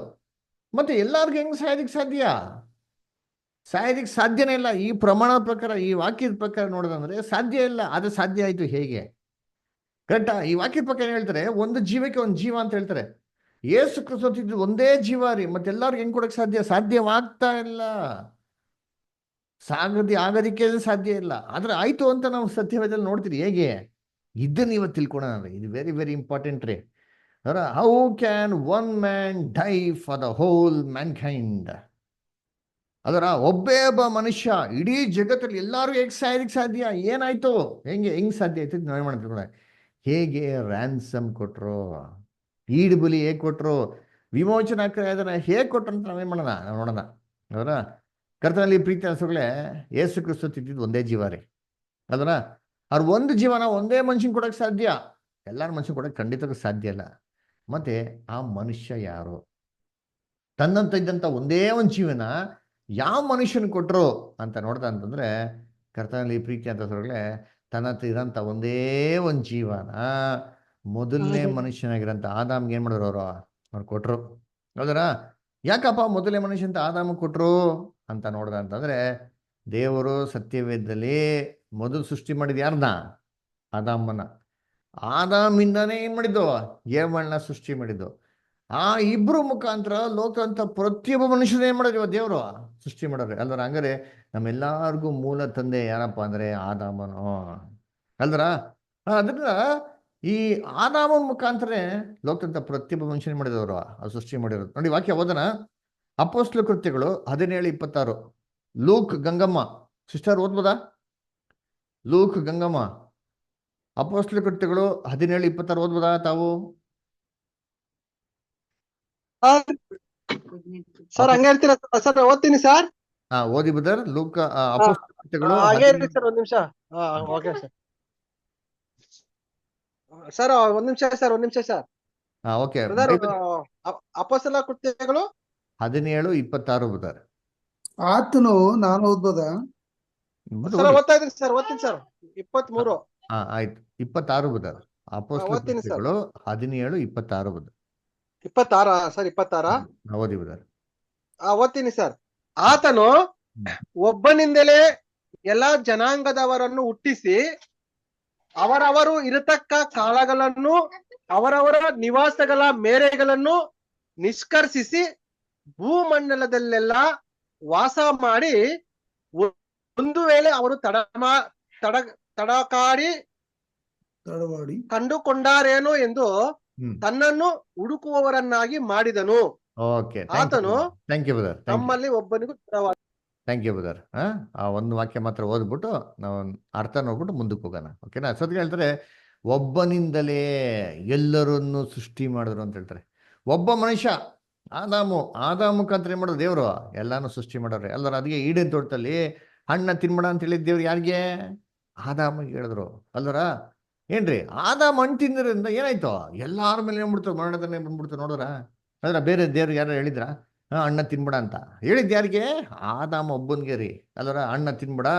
ಮತ್ತೆ ಎಲ್ಲಾರ್ಗು ಹೆಂಗ್ ಸಾಯೋದಿಕ್ ಸಾಧ್ಯ? ಸಾಯೋದಿಕ್ ಸಾಧ್ಯನೇ ಇಲ್ಲ. ಈ ಪ್ರಮಾಣದ ಪ್ರಕಾರ, ಈ ವಾಕ್ಯದ ಪ್ರಕಾರ ನೋಡೋದಂದ್ರೆ ಸಾಧ್ಯ ಇಲ್ಲ. ಅದು ಸಾಧ್ಯ ಆಯ್ತು ಹೇಗೆ? ಕರೆಕ್ಟಾ? ಈ ವಾಕ್ಯದ ಪ್ರಕಾರ ಏನ್ ಹೇಳ್ತಾರೆ? ಒಂದು ಜೀವಕ್ಕೆ ಒಂದು ಜೀವ ಅಂತ ಹೇಳ್ತಾರೆ. ಯೇಸು ಕ್ರಿಸ್ತ ಒಂದೇ ಜೀವ ರೀ, ಮತ್ತೆ ಎಲ್ಲಾರ್ಗು ಹೆಂಗ್ ಕೊಡಕ್ ಸಾಧ್ಯ? ಸಾಧ್ಯವಾಗ್ತಾ ಇಲ್ಲ. ಆಗೋದಿಕ್ಕೆ ಸಾಧ್ಯ ಇಲ್ಲ. ಆದ್ರೆ ಆಯ್ತು ಅಂತ ನಾವು ಸತ್ಯವೇದಲ್ಲಿ ನೋಡ್ತೀರಿ. ಹೇಗೆ? ಇದನ್ನ ಇವತ್ತು ತಿಳ್ಕೊಳೋಣ. ಇದು ವೆರಿ ವೆರಿ ಇಂಪಾರ್ಟೆಂಟ್ ರೀ. ಅದರ how can one man dye for the whole Mankind? ಅದರ ಒಬ್ಬೇ ಒಬ್ಬ ಮನುಷ್ಯ ಇಡೀ ಜಗತ್ತಲ್ಲಿ ಎಲ್ಲರೂ ಹೇಗೆ ಸಾಯೋದಕ್ಕೆ ಸಾಧ್ಯ? ಏನಾಯ್ತು? ಹೆಂಗ್ ಸಾಧ್ಯ ಆಯ್ತು? ನಾವೇ ಮಾಡ್ತೀವಿ. ಹೇಗೆ ರ್ಯಾನ್ಸಮ್ ಕೊಟ್ರು, ಈಡುಬಲಿ ಹೇಗೆ ಕೊಟ್ರು, ವಿಮೋಚನಾ ಕ್ರಯದನ್ನ ಹೇಗೆ ಕೊಟ್ರು ಅಂತ ನಾವೇನ್ ಮಾಡೋಣ, ನಾವು ನೋಡೋಣ. ಅದರ ಕರ್ತನಲ್ಲಿ ಪ್ರೀತಿ ಅನ್ಸೋಗಳೇ, ಯೇಸು ಕ್ರಿಸ್ತು ತಿದ್ದಿದ್ದು ಒಂದೇ ಜೀವ ರೀ. ಅದರ ಅವ್ರ ಒಂದು ಜೀವನ ಒಂದೇ ಮನುಷ್ಯನ್ ಕೊಡಕ್ಕೆ ಸಾಧ್ಯ, ಎಲ್ಲಾರು ಮನುಷ್ಯನ್ ಕೊಡಕ್ಕೆ ಖಂಡಿತಕ್ಕೂ ಸಾಧ್ಯ ಇಲ್ಲ. ಮತ್ತೆ ಆ ಮನುಷ್ಯ ಯಾರು? ತನ್ನಂತ ಇದ್ದಂತ ಒಂದೇ ಒಂದು ಜೀವನ ಯಾವ ಮನುಷ್ಯನ್ ಕೊಟ್ರು ಅಂತ ನೋಡ್ದ ಅಂತಂದ್ರೆ, ಕರ್ತನಲ್ಲಿ ಪ್ರೀತಿ ಅಂತ ಸೊರಗಳೆ ತನ್ನ ಹತ್ರ ಇರೋಂಥ ಒಂದೇ ಒಂದು ಜೀವನ ಮೊದಲನೇ ಮನುಷ್ಯನಾಗಿರೋಂಥ ಆದಾಮ್ಗೆ ಏನ್ ಮಾಡಿದ್ರು ಅವ್ರು ಕೊಟ್ರು. ಹೌದರ? ಯಾಕಪ್ಪ ಮೊದಲನೇ ಮನುಷ್ಯ ಅಂತ ಆದಾಮ ಕೊಟ್ರು ಅಂತ ನೋಡ್ದ ಅಂತಂದ್ರೆ, ದೇವರು ಸತ್ಯವೇದದಲ್ಲಿ ಮೊದಲು ಸೃಷ್ಟಿ ಮಾಡಿದ ಯಾರನ್ನ? ಆದಾಮನ. ಆದಾಮಿಂದಾನೇ ಏನ್ ಮಾಡಿದ್ದು? ಏವಳನ್ನ ಸೃಷ್ಟಿ ಮಾಡಿದ್ದು. ಆ ಇಬ್ರು ಮುಖಾಂತರ ಲೋಕ ಅಂತ ಪ್ರತಿಯೊಬ್ಬ ಮನುಷ್ಯನ ಏನ್ ಮಾಡೋದು ಇವ ದೇವರು ಸೃಷ್ಟಿ ಮಾಡೋರು ಅಲ್ದ್ರ. ಹಂಗಾರೆ ನಮ್ಮೆಲ್ಲರಿಗೂ ಮೂಲ ತಂದೆ ಯಾರಪ್ಪ ಅಂದ್ರೆ ಆದಾಮನು ಅಲ್ದ್ರ. ಅದನ್ನ ಈ ಆದಾಮನ ಮುಖಾಂತರ ಲೋಕದಂತ ಪ್ರತಿಯೊಬ್ಬ ಮನುಷ್ಯನ ಮಾಡಿದವರು ಅದು ಸೃಷ್ಟಿ ಮಾಡಿರೋದು. ನೋಡಿ ವಾಕ್ಯ ಓದನ, ಅಪೊಸ್ತಲ ಕೃತ್ಯಗಳು 17:26. ಲೂಕ್ ಗಂಗಮ್ಮ ಸಿಸ್ಟರ್ ಓದ್ಬೋದಾ? ಲೂಕ್ ಗಂಗಮ್ಮ ಅಪೊಸ್ತಲ ಕೃತ್ಯಗಳು 17:26 ಓದ್ಬೋದಾ ತಾವು? ಸರ್ ಹಂಗೆ ಹೇಳ್ತೀರಾ ಸರ್? ಓದ್ತೀನಿ ಸರ್. ಓದಿ ಬದರ್. ಲೂಕ ಅಪೊಸ್ತಲ ಕೃತ್ಯಗಳು ಹಾಗೆ ಇರ್ಲಿ ಸರ್, ಒಂದ್ ನಿಮಿಷ. Okay sir. ಸರ್ ಒಂದ್ ನಿಮಿಷ ಸರ್, ಒಂದ್ ನಿಮಿಷ ಸರ್. ಓಕೆ. ಅಪೊಸ್ತಲ ಕೃತ್ಯಗಳು 17:26 ಬದರ್. ಆತನು ನಾನು ಓದ್ಬೋದಾ? ಸರ್ ಓದ್ತಾ ಇದ್ದೀನಿ ಸರ್, ಓದ್ತೀನಿ ಸರ್. 23. ಆಯ್ತು. 26 ಬದರ್. ಅಪೊಸ್ತಲ ಓದ್ತೀನಿ ಸರ್. ಕೃತ್ಯಗಳು 17:26 ಬದರ್. 26 ಸರ್, 26. ಓದಿ ಬದರ್. ಓದ್ತೀನಿ ಸರ್. ಆತನು ಒಬ್ಬನಿಂದಲೇ ಎಲ್ಲಾ ಜನಾಂಗದವರನ್ನು ಹುಟ್ಟಿಸಿ ಅವರವರು ಇರತಕ್ಕ ಕಾಲಗಳನ್ನು ಅವರವರ ನಿವಾಸಗಳ ಮೇರೆಗಳನ್ನು ನಿಷ್ಕರ್ಷಿಸಿ ಭೂಮಂಡಲದಲ್ಲೆಲ್ಲ ವಾಸ ಮಾಡಿ, ಒಂದು ವೇಳೆ ಅವರು ತಡಕಾಡಿ ಕಂಡುಕೊಂಡಾರೇನೋ ಎಂದು ತನ್ನನ್ನು ಹುಡುಕುವವರನ್ನಾಗಿ ಮಾಡಿದನು. ಓಕೆ, ಆತನು ಥ್ಯಾಂಕ್ ಯು ಬದರ್. ನಮ್ಮಲ್ಲಿ ಒಬ್ಬನಿಗೂ ಥ್ಯಾಂಕ್ ಯು ಬದರ್. ಆ ಒಂದು ವಾಕ್ಯ ಮಾತ್ರ ಓದ್ಬಿಟ್ಟು ನಾವು ಅರ್ಥ ನೋಡ್ಬಿಟ್ಟು ಮುಂದಕ್ಕೆ ಹೋಗೋಣ. ಓಕೆನಾ? ಸದ್ಯ ಹೇಳ್ತಾರೆ ಒಬ್ಬನಿಂದಲೇ ಎಲ್ಲರನ್ನು ಸೃಷ್ಟಿ ಮಾಡಿದ್ರು ಅಂತ ಹೇಳ್ತಾರೆ. ಒಬ್ಬ ಮನುಷ್ಯ ಆದಾಮ ಮುಖಾಂತರ ಏನ್ ಮಾಡೋದು ದೇವರು ಎಲ್ಲಾನು ಸೃಷ್ಟಿ ಮಾಡೋರು ಎಲ್ಲರ. ಅದಕ್ಕೆ ಈಡೇನ್ ತೋಟದಲ್ಲಿ ಹಣ್ಣ ತಿನ್ಬೇಡ ಅಂತ ಹೇಳಿದ ದೇವ್ರು ಯಾರಿಗೆ? ಆದಾಮಿಗೆ ಹೇಳಿದ್ರು ಅಲ್ಲರ. ಏನ್ರಿ ಆದಾಮ ಹಣ್ಣು ತಿಂದ್ರಿಂದ ಏನಾಯ್ತು? ಎಲ್ಲಾರ ಮೇಲೆ ಏನ್ಬಿಡ್ತು? ಮರಣದನ್ನೇ ಬಂದ್ಬಿಡ್ತು. ನೋಡ್ರ ಅದ್ರ ಬೇರೆ ದೇವ್ರು ಯಾರು ಹೇಳಿದ್ರ ಅಣ್ಣ ತಿನ್ಬೇಡ ಅಂತ? ಹೇಳಿದ್ ಯಾರಿಗೆ? ಆದಾಮ ಒಬ್ಬನ್ಗೆ ರೀ ಅಲ್ಲರ. ಅಣ್ಣ ತಿನ್ಬೇಡ,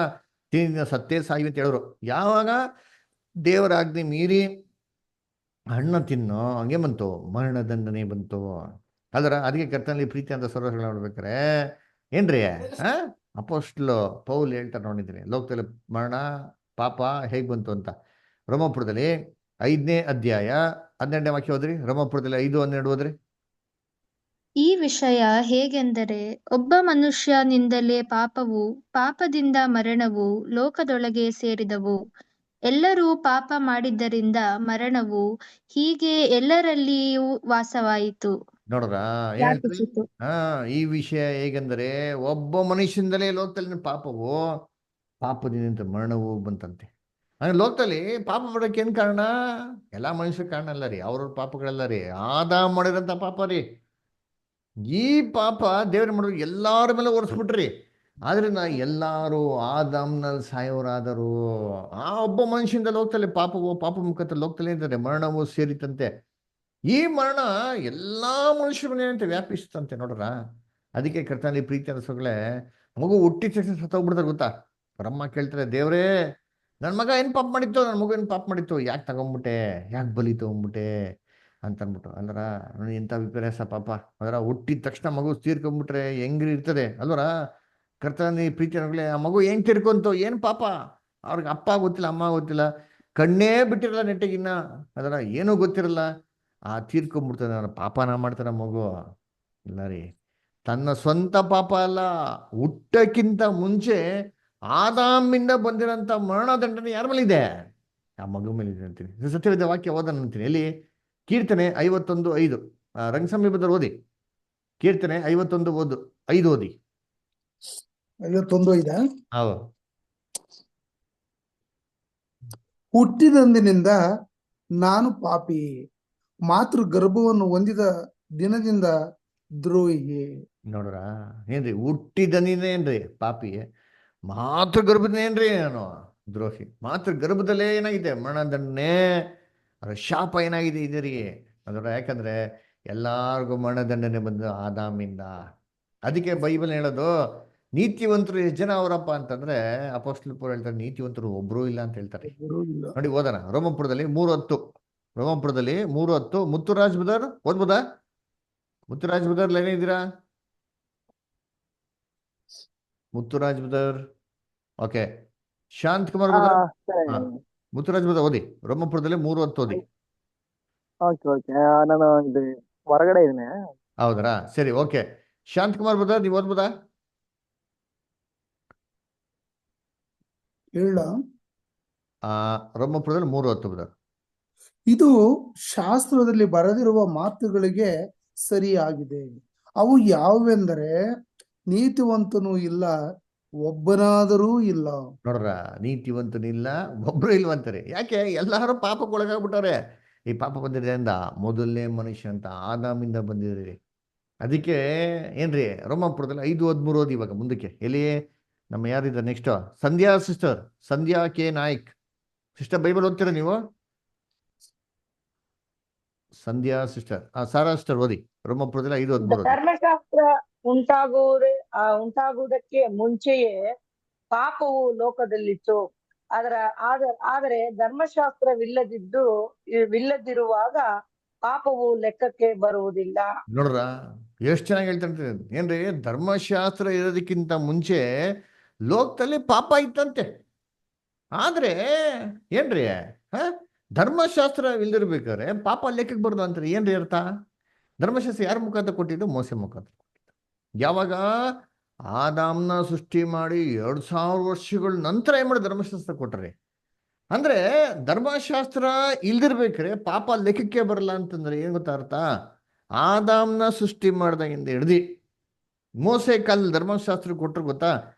ತಿನ್ನ ಸತ್ತೇ ಸಾಯಿ ಅಂತ ಹೇಳಿದ್ರು. ಯಾವಾಗ ದೇವರ ಆಜ್ಞೆ ಮೀರಿ ಹಣ್ಣ ತಿನ್ನೋ ಹಂಗೆ ಬಂತು, ಮರಣದಂಡನೆ ಬಂತು ಅಲ್ಲರ. ಅದಕ್ಕೆ ಕರ್ತನಲ್ಲಿ ಪ್ರೀತಿ ಅಂತ ಸರ್ವಗಳು ನೋಡ್ಬೇಕಾರೆ ಏನ್ರಿ ಅಪೊಸ್ತಲ ಪೌಲ್ ಹೇಳ್ತಾರೆ ನೋಡಿದ್ರಿ, ಲೋಕದಲ್ಲಿ ಮರಣ ಪಾಪ ಹೇಗ್ ಬಂತು ಅಂತ. ರೋಮಾಪುರದಲ್ಲಿ 5ನೇ ಅಧ್ಯಾಯ 12ನೇ ವಾಕ್ಯ ಹೋದ್ರಿ. ರೋಮಾಪುರದಲ್ಲಿ 5:12 ಹೋದ್ರಿ. ಈ ವಿಷಯ ಹೇಗೆಂದರೆ, ಒಬ್ಬ ಮನುಷ್ಯನಿಂದಲೇ ಪಾಪವು, ಪಾಪದಿಂದ ಮರಣವು ಲೋಕದೊಳಗೆ ಸೇರಿದವು. ಎಲ್ಲರೂ ಪಾಪ ಮಾಡಿದ್ದರಿಂದ ಮರಣವು ಹೀಗೆ ಎಲ್ಲರಲ್ಲಿಯೂ ವಾಸವಾಯಿತು. ನೋಡ್ರ ಏನ್ರಿ? ಈ ವಿಷಯ ಹೇಗೆಂದರೆ, ಒಬ್ಬ ಮನುಷ್ಯನಿಂದಲೇ ಲೋಕದಲ್ಲಿ ಪಾಪವು, ಪಾಪದಿಂದ ಮರಣವು ಬಂತಂತೆ. ಅಂದ್ರೆ ಲೋಕದಲ್ಲಿ ಪಾಪ ಮಾಡೋಕೆ ಏನ್ ಕಾರಣ? ಎಲ್ಲಾ ಮನುಷ್ಯರ ಕಾರಣ ಅಲ್ಲ ರೀ, ಅವ್ರವ್ರ ಪಾಪಗಳೆಲ್ಲ ರೀ. ಆದಾಮ ಮಾಡಿರೋಂಥ ಪಾಪ ರೀ. ಈ ಪಾಪ ದೇವ್ರ ಮಾಡೋರು ಎಲ್ಲಾರ ಮೇಲೆ ಒರೆಸ್ಬಿಟ್ರಿ. ಆದ್ರಿಂದ ಎಲ್ಲಾರು ಆದಾಮ್ನಲ್ಲಿ ಸಾಯೋರಾದರು. ಆ ಒಬ್ಬ ಮನುಷ್ಯನಿಂದ ಲೋಕದಲ್ಲಿ ಪಾಪವು, ಪಾಪ ಮುಖಾಂತರ ಲೋಕದಲ್ಲಿ ಇದ್ದಾರೆ ಮರಣವು ಸೇರಿತಂತೆ. ಈ ಮರಣ ಎಲ್ಲಾ ಮನುಷ್ಯರನ್ನೇ ಅಂತ ವ್ಯಾಪಿಸ್ತಂತೆ. ನೋಡ್ರ ಅದಕ್ಕೆ ಕರ್ತನಲ್ಲಿ ಪ್ರೀತಿ ಅನಿಸೋಗಳೇ, ಮಗು ಹುಟ್ಟಿದ ತಕ್ಷಣ ಸತ್ತೋಗ್ಬಿಡ್ತಾರೆ ಗೊತ್ತಾ? ಅವರಮ್ಮ ಕೇಳ್ತಾರೆ, ದೇವ್ರೇ ನನ್ನ ಮಗ ಏನ್ ಪಾಪ ಮಾಡಿತ್ತು, ನನ್ನ ಮಗು ಏನ್ ಪಾಪ ಮಾಡಿತ್ತು, ಯಾಕೆ ತಗೊಂಡ್ಬಿಟ್ಟೆ, ಯಾಕೆ ಬಲಿ ತಗೊಂಡ್ಬಿಟ್ಟೆ ಅಂತ ಅಂದ್ಬಿಟ್ಟು. ಅಲ್ವರ ಎಂಥ ವಿಪರ್ಯಾಸ ಪಾಪ. ಅದರ ಹುಟ್ಟಿದ ತಕ್ಷಣ ಮಗು ತೀರ್ಕೊಂಡ್ಬಿಟ್ರೆ ಹೆಂಗ್ರಿ ಇರ್ತದೆ ಅಲ್ವರ. ಕರ್ತನಲ್ಲಿ ಪ್ರೀತಿ ಅನ್ನೋಗಳೇ, ಆ ಮಗು ಹೆಂಗ್ ತೀರ್ಕೊಂತು, ಏನ್ ಪಾಪ, ಅವ್ರಿಗೆ ಅಪ್ಪ ಗೊತ್ತಿಲ್ಲ, ಅಮ್ಮ ಗೊತ್ತಿಲ್ಲ, ಕಣ್ಣೇ ಬಿಟ್ಟಿರಲ್ಲ ನೆಟ್ಟಿಗಿನ್ನ, ಅದರ ಏನೂ ಗೊತ್ತಿರಲ್ಲ. ತೀರ್ಕೊಂಡ್ಬಿಡ್ತಾನೆ. ಅವನ ಪಾಪನ ಮಾಡ್ತಾನೆ ಮಗು ಇಲ್ಲ ರೀ. ತನ್ನ ಸ್ವಂತ ಪಾಪ ಅಲ್ಲ, ಹುಟ್ಟಕ್ಕಿಂತ ಮುಂಚೆ ಆದಾಮಿಂದ ಬಂದಿರೋಂಥ ಮರಣ ದಂಡನೆ ಯಾರ ಮೇಲೆ ಇದೆ? ಆ ಮಗು ಮೇಲೆ ಇದೆ ಅಂತೀನಿ. ಸತ್ಯವೇದ ವಾಕ್ಯ ಓದೋಣ ಅಂತೀನಿ. ಎಲ್ಲಿ? ಕೀರ್ತನೆ 51:5. ರಂಗಸಮೀಪದಲ್ಲಿ ಓದಿ. ಕೀರ್ತನೆ 51:5 ಓದಿ. 51:5. ಹೌದು. ಹುಟ್ಟಿದಂದಿನಿಂದ ನಾನು ಪಾಪಿ, ಮಾತೃ ಗರ್ಭವನ್ನು ಹೊಂದಿದ ದಿನದಿಂದ ದ್ರೋಹಿ. ನೋಡ್ರ ಏನ್ರಿ? ಹುಟ್ಟಿದನೇನ್ರಿ ಪಾಪಿ, ಮಾತೃ ಗರ್ಭದನೇನ್ರಿ ನಾನು ದ್ರೋಹಿ. ಮಾತೃ ಗರ್ಭದಲ್ಲೇ ಏನಾಗಿದೆ? ಮರಣದಂಡನೆ, ಅದರ ಶಾಪ ಏನಾಗಿದೆ ಇದರಿ ಅದರ. ಯಾಕಂದ್ರೆ ಎಲ್ಲಾರ್ಗು ಮರಣದಂಡನೆ ಬಂದು ಆದಾಮಿಂದ. ಅದಕ್ಕೆ ಬೈಬಲ್ ಹೇಳೋದು ನೀತಿವಂತರು ಎಷ್ಟು ಜನ ಅವರಪ್ಪ ಅಂತಂದ್ರೆ, ಅಪೊಸ್ತಲರು ಪೌಲ ಹೇಳ್ತಾರೆ ನೀತಿವಂತರು ಒಬ್ರು ಇಲ್ಲ ಅಂತ ಹೇಳ್ತಾರೆ. ಬರುವುದಿಲ್ಲ. ನೋಡಿ ಓದೋಣ. ರೋಮಪುರದಲ್ಲಿ 3:10. ರೋಮಪುರದಲ್ಲಿ 3:10. ಮುತ್ತುರಾಜ್ ಬ್ರದರ್ ಓದ್ಬೋದಾ? ಮುತ್ತುರಾಜ್ ಬ್ರದರ್ ಲೈನ್ ಇದ್ದೀರಾ? Muthuraj brother. Okay. Shanth Kumar brother. ಹಾ, ಮುತ್ತುರಾಜ್ ಬ್ರದರ್ ಓದಿ. ರೋಮಪುರದಲ್ಲಿ 3:10 ಓದಿ. ಓಕೆ ನಾನು ಇದು ಹೊರಗಡೆ ಇದ್ದೀನಿ. ಹೌದರಾ? ಸರಿ, ಓಕೆ. ಶಾಂತ್ ಕುಮಾರ್ ಬ್ರದರ್ ನೀವು ಓದ್ಬೋದಾ? ಹೇಳ ರೋಮಪುರದಲ್ಲಿ 3:10 ಬ್ರದರ್. ಇದು ಶಾಸ್ತ್ರದಲ್ಲಿ ಬರೆದಿರುವ ಮಾತುಗಳಿಗೆ ಸರಿಯಾಗಿದೆ. ಅವು ಯಾವುವೆಂದರೆ, ನೀತಿವಂತನೂ ಇಲ್ಲ, ಒಬ್ಬನಾದರೂ ಇಲ್ಲ. ನೋಡ್ರ, ನೀತಿವಂತನಿಲ್ಲ, ಒಬ್ರು ಇಲ್ವಂತಾರೆ. ಯಾಕೆ? ಎಲ್ಲಾರು ಪಾಪಕ್ಕೆ ಒಳಗಾಗ್ಬಿಟ್ಟವ್ರೆ. ಈ ಪಾಪ ಬಂದಿದೆ ಅಂದ ಮೊದಲನೇ ಮನುಷ್ಯ ಅಂತ ಆದಾಮಿಂದ ಬಂದಿದ್ರಿ. ಅದಕ್ಕೆ ಏನ್ರಿ? ರೋಮಾಪುರದಲ್ಲಿ 5:13 ಓದಿ ಇವಾಗ ಮುಂದಕ್ಕೆ. ಎಲ್ಲಿ ನಮ್ಮ ಯಾರಿದ್ದಾರೆ ನೆಕ್ಸ್ಟ್? ಸಂಧ್ಯಾ ಸಿಸ್ಟರ್, ಸಂಧ್ಯಾ ಕೆ ನಾಯ್ಕ್ ಸಿಸ್ಟರ್. ಬೈಬಲ್ ಓದ್ತೀರಾ ನೀವು? ಸಂಧ್ಯಾ ಸಿಸ್ಟರ್. ಸಾರಾ ಸಿಸ್ಟರ್ ಓದಿ. ರೋಮಾಪುರದಲ್ಲಿ 5:13 ಓದಿ. ಧರ್ಮಶಾಸ್ತ್ರ ಉಂಟಾಗುವುದಕ್ಕೆ ಮುಂಚೆಯೇ ಪಾಪವು ಲೋಕದಲ್ಲಿತ್ತು. ಆದರೆ ಧರ್ಮಶಾಸ್ತ್ರವಿಲ್ಲದಿರುವಾಗ ಪಾಪವು ಲೆಕ್ಕಕ್ಕೆ ಬರುವುದಿಲ್ಲ. ನೋಡ್ರ, ಎಷ್ಟು ಚೆನ್ನಾಗಿ ಹೇಳ್ತಾರೆ ಏನ್ರಿ? ಧರ್ಮಶಾಸ್ತ್ರ ಇರೋದಕ್ಕಿಂತ ಮುಂಚೆ ಲೋಕದಲ್ಲಿ ಪಾಪ ಇತ್ತಂತೆ. ಆದ್ರೆ ಏನ್ರಿ? ಧರ್ಮಶಾಸ್ತ್ರ ಇಲ್ದಿರ್ಬೇಕಾದ್ರೆ ಪಾಪ ಲೆಕ್ಕಕ್ಕೆ ಬರೋದು ಅಂತಾರೆ. ಏನ್ರಿ ಅರ್ಥ? ಧರ್ಮಶಾಸ್ತ್ರ ಯಾರ ಮುಖಾಂತರ ಕೊಟ್ಟಿದ್ದು? ಮೋಸೆ ಮುಖಾಂತರ ಕೊಟ್ಟಿದ್ದು. ಯಾವಾಗ? ಆದಾಮ್ನ ಸೃಷ್ಟಿ ಮಾಡಿ 2000 ವರ್ಷಗಳ ನಂತರ ಏನ್ ಮಾಡಿ ಧರ್ಮಶಾಸ್ತ್ರ ಕೊಟ್ರಿ. ಅಂದ್ರೆ ಧರ್ಮಶಾಸ್ತ್ರ ಇಲ್ದಿರ್ಬೇಕ್ರೆ ಪಾಪ ಲೆಕ್ಕಕ್ಕೆ ಬರಲ್ಲ ಅಂತಂದ್ರೆ ಏನ್ ಗೊತ್ತಾ ಅರ್ಥ? ಆದಾಮ್ನ ಸೃಷ್ಟಿ ಮಾಡ್ದಾಗಿಂದ ಹಿಡ್ದು ಮೋಸೆ ಕಾಲ ಧರ್ಮಶಾಸ್ತ್ರ ಕೊಟ್ರು ಗೊತ್ತಾ,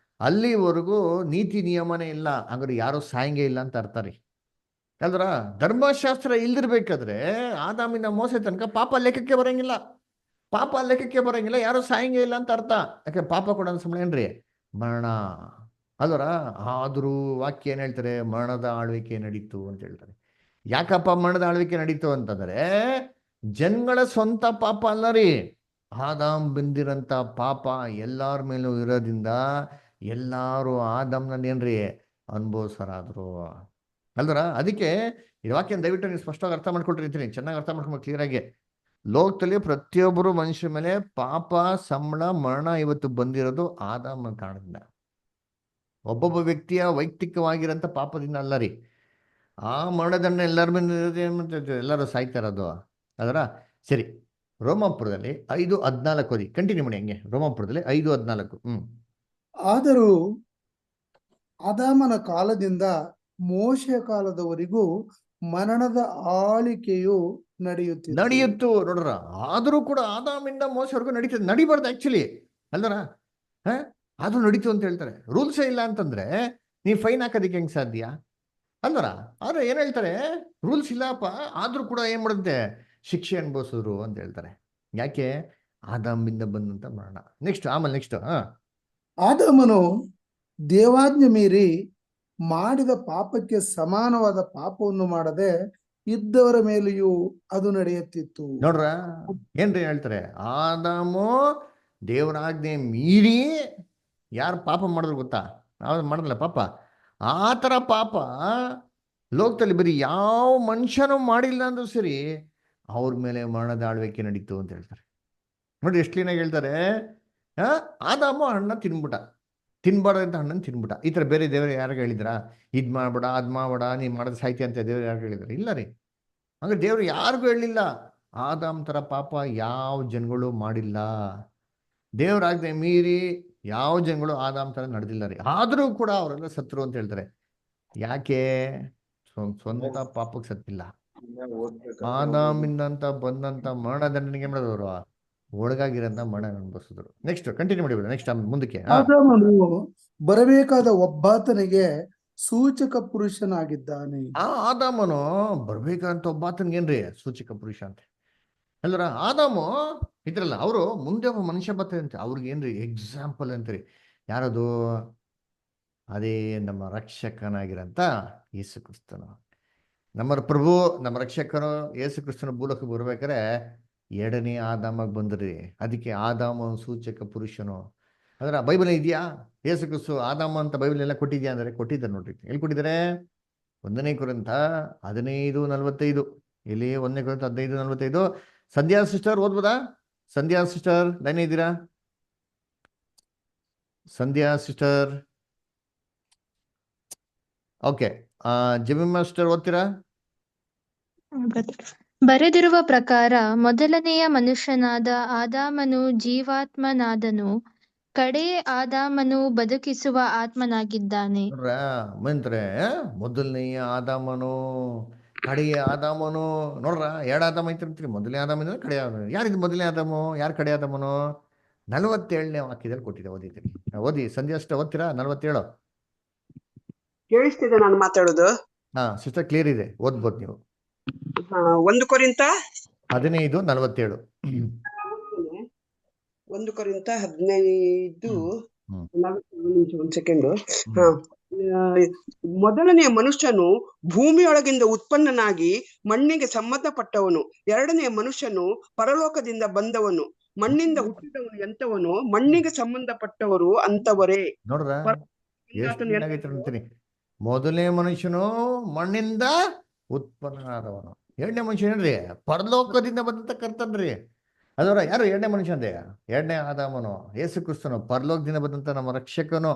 ಅಲ್ಲಿವರೆಗೂ ನೀತಿ ನಿಯಮನೇ ಇಲ್ಲ. ಹಂಗಾರೆ ಯಾರೋ ಸಾಯಂಗೆ ಇಲ್ಲ ಅಂತ ಅರ್ಥ ರೀ. ಅಲ್ದ್ರ? ಧರ್ಮಶಾಸ್ತ್ರ ಇಲ್ದಿರ್ಬೇಕಾದ್ರೆ ಆದಾಮಿನ ಮೋಸೆ ತನಕ ಪಾಪ ಲೆಕ್ಕಕ್ಕೆ ಬರಂಗಿಲ್ಲ. ಪಾಪ ಲೆಕ್ಕಕ್ಕೆ ಬರಂಗಿಲ್ಲ, ಯಾರು ಸಾಯಂಗೆ ಇಲ್ಲ ಅಂತ ಅರ್ಥ. ಯಾಕೆ? ಪಾಪ ಕೊಡೋ ಸಮಯ ಏನ್ರಿ? ಮರಣ. ಅಲ್ವರ? ಆದ್ರೂ ವಾಕ್ಯ ಏನ್ ಹೇಳ್ತಾರೆ? ಮರಣದ ಆಳ್ವಿಕೆ ನಡೀತು ಅಂತ ಹೇಳ್ತಾರೆ. ಯಾಕಪ್ಪ ಮರಣದ ಆಳ್ವಿಕೆ ನಡೀತು ಅಂತಂದ್ರೆ, ಜನಗಳ ಸ್ವಂತ ಪಾಪ ಅಲ್ಲ ರೀ. ಆದಾಮ್ ಬಂದಿರಂತ ಪಾಪ ಎಲ್ಲಾರ ಮೇಲೂ ಇರೋದ್ರಿಂದ ಎಲ್ಲಾರು ಆದಾಮ್ನೇನ್ರಿ ಅನುಭವಿಸರಾದ್ರು. ಅಲ್ವರ? ಅದಕ್ಕೆ ಈ ವಾಕ್ಯ ದಯವಿಟ್ಟು ನೀವು ಸ್ಪಷ್ಟವಾಗಿ ಅರ್ಥ ಮಾಡ್ಕೊಳ್ತಿರ್ತೀನಿ, ಚೆನ್ನಾಗಿ ಅರ್ಥ ಮಾಡ್ಕೊಂಡು ಕ್ಲಿಯರ್ ಆಗಿ. ಲೋಕದಲ್ಲಿ ಪ್ರತಿಯೊಬ್ಬರು ಮನುಷ್ಯರ ಮೇಲೆ ಪಾಪ, ಸಂಬಳ, ಮರಣ ಇವತ್ತು ಬಂದಿರೋದು ಆದಾಮನ ಕಾರಣದಿಂದ. ಒಬ್ಬೊಬ್ಬ ವ್ಯಕ್ತಿಯ ವೈಯಕ್ತಿಕವಾಗಿರೋಂಥ ಪಾಪದಿಂದ ಅಲ್ಲ ರೀ. ಆ ಮರಣದಂಡ ಎಲ್ಲರ ಮೇಲೆ ಎಲ್ಲರೂ ಸಾಯ್ತಾ ಇರೋದು. ಅದರ ಸರಿ. ರೋಮಾಪುರದಲ್ಲಿ 5:14 ಓದಿ. ಕಂಟಿನ್ಯೂ ಮಾಡಿ ಹಂಗೆ. ರೋಮಾಪುರದಲ್ಲಿ 5:14. ಆದರೂ ಆದಾಮನ ಕಾಲದಿಂದ ಮೋಶೆಯ ಕಾಲದವರೆಗೂ ಮರಣದ ಆಳಿಕೆಯು ನಡೆಯುತ್ತು. ನೋಡ್ರ, ಆದರೂ ಕೂಡ ಆದಾಮಿಂದ ಮೋಸವರೆಗೂ ನಡೀತದೆ. ನಡಿಬಾರ್ದು ಆಕ್ಚುಲಿ, ಅಲ್ದರ? ಆದ್ರೂ ನಡೀತು ಅಂತ ಹೇಳ್ತಾರೆ. ರೂಲ್ಸೇ ಇಲ್ಲ ಅಂತಂದ್ರೆ ನೀವು ಫೈನ್ ಹಾಕೋದಿಕ್ಕೆ ಹೆಂಗ್ ಸಾಧ್ಯ? ಅಲ್ದರ? ಆದ್ರೆ ಏನ್ ಹೇಳ್ತಾರೆ? ರೂಲ್ಸ್ ಇಲ್ಲಪ್ಪ, ಆದ್ರೂ ಕೂಡ ಏನ್ ಮಾಡುತ್ತೆ? ಶಿಕ್ಷೆ ಅನುಭವಿಸಿದ್ರು ಅಂತ ಹೇಳ್ತಾರೆ. ಯಾಕೆ? ಆದಾಮಿಂದ ಬಂದಂತ ಮರಣ. ಆಮೇಲೆ ನೆಕ್ಸ್ಟ್ ಆದಾಮನು ದೇವಾಜ್ಞೆ ಮೀರಿ ಮಾಡಿದ ಪಾಪಕ್ಕೆ ಸಮಾನವಾದ ಪಾಪವನ್ನು ಮಾಡದೆ ಇದ್ದವರ ಮೇಲೆಯೂ ಅದು ನಡೆಯುತ್ತಿತ್ತು. ನೋಡ್ರ, ಏನ್ರಿ ಹೇಳ್ತಾರೆ? ಆದಾಮು ದೇವರಾಜ್ಞೆ ಮೀರಿ ಯಾರು ಪಾಪ ಮಾಡಿದ್ರು ಗೊತ್ತಾ? ನಾವು ಮಾಡಿದ್ಲ ಪಾಪ. ಆ ಥರ ಪಾಪ ಲೋಕದಲ್ಲಿ ಬರೀ ಯಾವ ಮನುಷ್ಯನೂ ಮಾಡಿಲ್ಲ ಅಂದ್ರೂ ಸರಿ ಅವ್ರ ಮೇಲೆ ಮರಣದ ಆಳ್ವಿಕೆ ನಡೀತು ಅಂತ ಹೇಳ್ತಾರೆ. ನೋಡಿ ಎಷ್ಟು ಕ್ಲೀನಾಗಿ ಹೇಳ್ತಾರೆ. ಆದಾಮು ಹಣ್ಣ ತಿನ್ಬಾರ್ದಂತ ಹಣ್ಣನ್ನು ತಿನ್ಬಿಟ್ಟ. ಈ ಥರ ಬೇರೆ ದೇವರು ಯಾರು ಹೇಳಿದ್ರ? ಇದ್ ಮಾಡ್ಬೇಡ, ಅದ್ ಮಾಡ್ಬೇಡ, ನೀ ಮಾಡೋದು ಸಾಯ್ತಿ ಅಂತ ದೇವ್ರು ಯಾರು ಹೇಳಿದ್ರ? ಇಲ್ಲ ರೀ. ಹಂಗ ದೇವ್ರು ಯಾರಿಗೂ ಹೇಳಿಲ್ಲ. ಆದಾಮ್ ಥರ ಪಾಪ ಯಾವ ಜನಗಳು ಮಾಡಿಲ್ಲ. ದೇವರಾಜ್ಞೆ ಮೀರಿ ಯಾವ ಜನಗಳು ಆದಾಮ್ ಥರ ನಡೆದಿಲ್ಲ ರೀ. ಆದರೂ ಕೂಡ ಅವರೆಲ್ಲ ಸತ್ರು ಅಂತ ಹೇಳ್ತಾರೆ. ಯಾಕೆ? ಸ್ವಂತ ಪಾಪಕ್ಕೆ ಸತ್ತಿಲ್ಲ. ಆದಾಮಿಂದಂತ ಬಂದಂತ ಮರಣದಂಡನೆಗೆ ಮಾಡಿದವರು ಒಳಗಾಗಿರಂತ ಮರಣ ಅನುಭವಿಸಿದ್ರು. ನೆಕ್ಸ್ಟ್ ಕಂಟಿನ್ಯೂ ಮಾಡಿಬಿಡ. ನೆಕ್ಸ್ಟ್ ಮುಂದಕ್ಕೆ. ಆದಾಮನು ಬರಬೇಕಾದ ಒಬ್ಬಾತನಿಗೆ ಸೂಚಕ ಪುರುಷನಾಗಿದ್ದಾನೆ. ಆದಾಮನು ಬರ್ಬೇಕಂತ ಒಬ್ಬಾತನ್ಗೇನ್ರಿ ಸೂಚಕ ಪುರುಷ ಅಂತ ಅಲ್ರ. ಆದಾಮು ಇದ್ರಲ್ಲ, ಅವರು ಮುಂದೆ ಒಬ್ಬ ಮನುಷ್ಯ ಬರ್ತಾರೆ ಅಂತ, ಅವ್ರಿಗೆ ಏನ್ರಿ ಎಕ್ಸಾಂಪಲ್ ಅಂತೀರಿ. ಯಾರದು? ಅದೇ ನಮ್ಮ ರಕ್ಷಕನಾಗಿರಂತ ಯೇಸು ಕ್ರಿಸ್ತನು, ನಮ್ಮ ಪ್ರಭು, ನಮ್ಮ ರಕ್ಷಕನು ಯೇಸು ಕ್ರಿಸ್ತನ ಮೂಲಕ ಬರ್ಬೇಕಾರೆ ಎರಡನೇ ಆದಾಮಾಗ ಬಂದ್ರಿ. ಅದಕ್ಕೆ ಆದಾಮ ಸೂಚಕ ಪುರುಷನು. ಅಂದ್ರೆ ಬೈಬಲ್ ಇದೆಯಾ ಯೇಸು ಕ್ರಿಸ್ತು ಆದಾಮ ಅಂತ ಬೈಬಲ್ ಎಲ್ಲ ಕೊಟ್ಟಿದ್ಯಾ ಅಂದ್ರೆ ಕೊಟ್ಟಿದ್ದಾರೆ ನೋಡ್ರಿ. ಎಲ್ಲಿ ಕೊಟ್ಟಿದ್ದಾರೆ? 1 ಕೊರಿಂಥ 15:45. ಇಲ್ಲಿ 1 ಕೊರಿಂಥ 15:45. ಸಂಧ್ಯಾ ಸಿಸ್ಟರ್ ಓದ್ಬೋದಾ? ಸಂಧ್ಯಾ ಸಿಸ್ಟರ್ ಲೈನ್ ಇದ್ದೀರಾ? Sandhya sister. Okay, Jemima sister ಓದ್ತೀರಾ? ಬರೆದಿರುವ ಪ್ರಕಾರ ಮೊದಲನೆಯ ಮನುಷ್ಯನಾದ ಆದಾಮನು ಜೀವಾತ್ಮನಾದನು, ಕಡೇ ಆದಾಮನು ಬದುಕಿಸುವ ಆತ್ಮನಾಗಿದ್ದಾನೆ. ಮಂತ್ರೆ ಮೊದಲನೆಯ ಆದಾಮನು, ಕಡೆಯ ಆದಾಮನು. ನೋಡ್ರ, ಎರಡು ಆದಾಮ ಐತಿರ್ತೀರಿ. ಮೊದಲನೇ ಆದಾಮ, ಕಡೆ ಆದಾಮ. ಯಾರಿದು ಮೊದಲನೇ ಆದಾಮು, ಯಾರು ಕಡೆ ಆದಾಮನು? 47ನೇ ವಾಕ್ಯದಲ್ಲಿ ಕೊಟ್ಟಿದೆ, ಓದಿದ್ದೀರಿ. ಓದಿ ಸಂಧ್ಯಾ ಸಿಸ್ಟರ್, ಓದ್ತೀರಾ? 47. ಕೇಳಿಸ್ತಿದೆ ನಾನು ಮಾತಾಡೋದು? ಸಿಸ್ಟರ್ ಕ್ಲಿಯರ್ ಇದೆ, ಓದ್ಬೋದು ನೀವು. 1 ಕೊರಿಂಥ 15:47. 1 ಕೊರಿಂಥ 15 ಒಂದು ಸೆಕೆಂಡ್. ಮೊದಲನೆಯ ಮನುಷ್ಯನು ಭೂಮಿಯೊಳಗಿಂದ ಉತ್ಪನ್ನನಾಗಿ ಮಣ್ಣಿಗೆ ಸಂಬಂಧಪಟ್ಟವನು. ಎರಡನೆಯ ಮನುಷ್ಯನು ಪರಲೋಕದಿಂದ ಬಂದವನು, ಮಣ್ಣಿಂದ ಹುಟ್ಟಿದವನು ಎಂತವನು, ಮಣ್ಣಿಗೆ ಸಂಬಂಧಪಟ್ಟವರು ಅಂತವರೇ. ನೋಡ್ರ, ಮೊದಲನೇ ಮನುಷ್ಯನು ಮಣ್ಣಿಂದ ಉತ್ಪನ್ನನಾದವನು. ಎರಡನೇ ಮನುಷ್ಯ ಏನ್ರಿ? ಪರಲೋಕದಿಂದ ಬಂದಂತ ಕರ್ತನ್ರಿ. ಅದರ ಯಾರು ಎರಡನೇ ಮನುಷ್ಯ ಅಂದೆ? ಎರಡನೇ ಆದಾಮನು, ಯೇಸು ಕ್ರಿಸ್ತನು, ಪರಲೋಕದಿಂದ ಬಂದಂತ ನಮ್ಮ ರಕ್ಷಕನು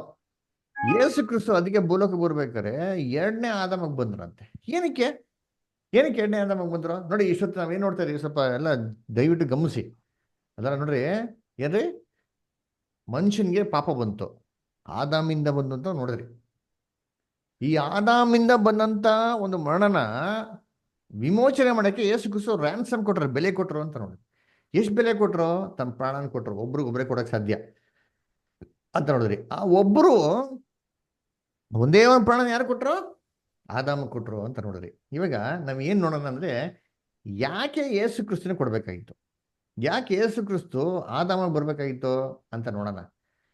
ಯೇಸು ಕ್ರಿಸ್ತು. ಅದಕ್ಕೆ ಭೂಲೋಕ ಬರ್ಬೇಕಾರೆ ಎರಡನೇ ಆದಾಮಕ್ಕೆ ಬಂದ್ರಂತೆ. ಏನಕ್ಕೆ ಎರಡನೇ ಆದಾಮಕ್ಕೆ ಬಂದ್ರು? ನೋಡಿ, ಇಷ್ಟೊತ್ತು ನಾವೇನ್ ನೋಡ್ತಾ ಇದೀವಿ, ಸ್ವಲ್ಪ ಎಲ್ಲ ದಯವಿಟ್ಟು ಗಮನಿಸಿ. ಅದರ ನೋಡ್ರಿ, ಏನ್ರಿ? ಮನುಷ್ಯನ್ಗೆ ಪಾಪ ಬಂತು, ಆದಾಮಿಂದ ಬಂದು ಅಂತ ನೋಡಿದ್ರಿ. ಈ ಆದಾಮಿಂದ ಬಂದಂತ ಒಂದು ಮರಣನ ವಿಮೋಚನೆ ಮಾಡಕ್ಕೆ ಯೇಸು ಕ್ರಿಸ್ತು ರ್ಯಾನ್ಸಮ್ ಕೊಟ್ರು, ಬೆಲೆ ಕೊಟ್ರು ಅಂತ ನೋಡಿ. ಎಷ್ಟು ಬೆಲೆ ಕೊಟ್ರು? ತಮ್ಮ ಪ್ರಾಣನ ಕೊಟ್ರು. ಒಬ್ರಿಗೊಬ್ರೇ ಕೊಡಕ್ ಸಾಧ್ಯ ಅಂತ ನೋಡಿದ್ರಿ. ಆ ಒಬ್ರು ಒಂದೇ ಒಂದು ಪ್ರಾಣ ಯಾರು ಕೊಟ್ರು? ಆದಾಮ ಕೊಟ್ರು ಅಂತ ನೋಡಿದ್ರಿ. ಇವಾಗ ನಾವ್ ಏನ್ ನೋಡೋಣ ಅಂದ್ರೆ, ಯಾಕೆ ಯೇಸು ಕ್ರಿಸ್ತನ ಕೊಡ್ಬೇಕಾಗಿತ್ತು? ಯಾಕೆ ಯೇಸು ಕ್ರಿಸ್ತು ಆದಾಮ ಬರ್ಬೇಕಾಗಿತ್ತು ಅಂತ ನೋಡೋಣ.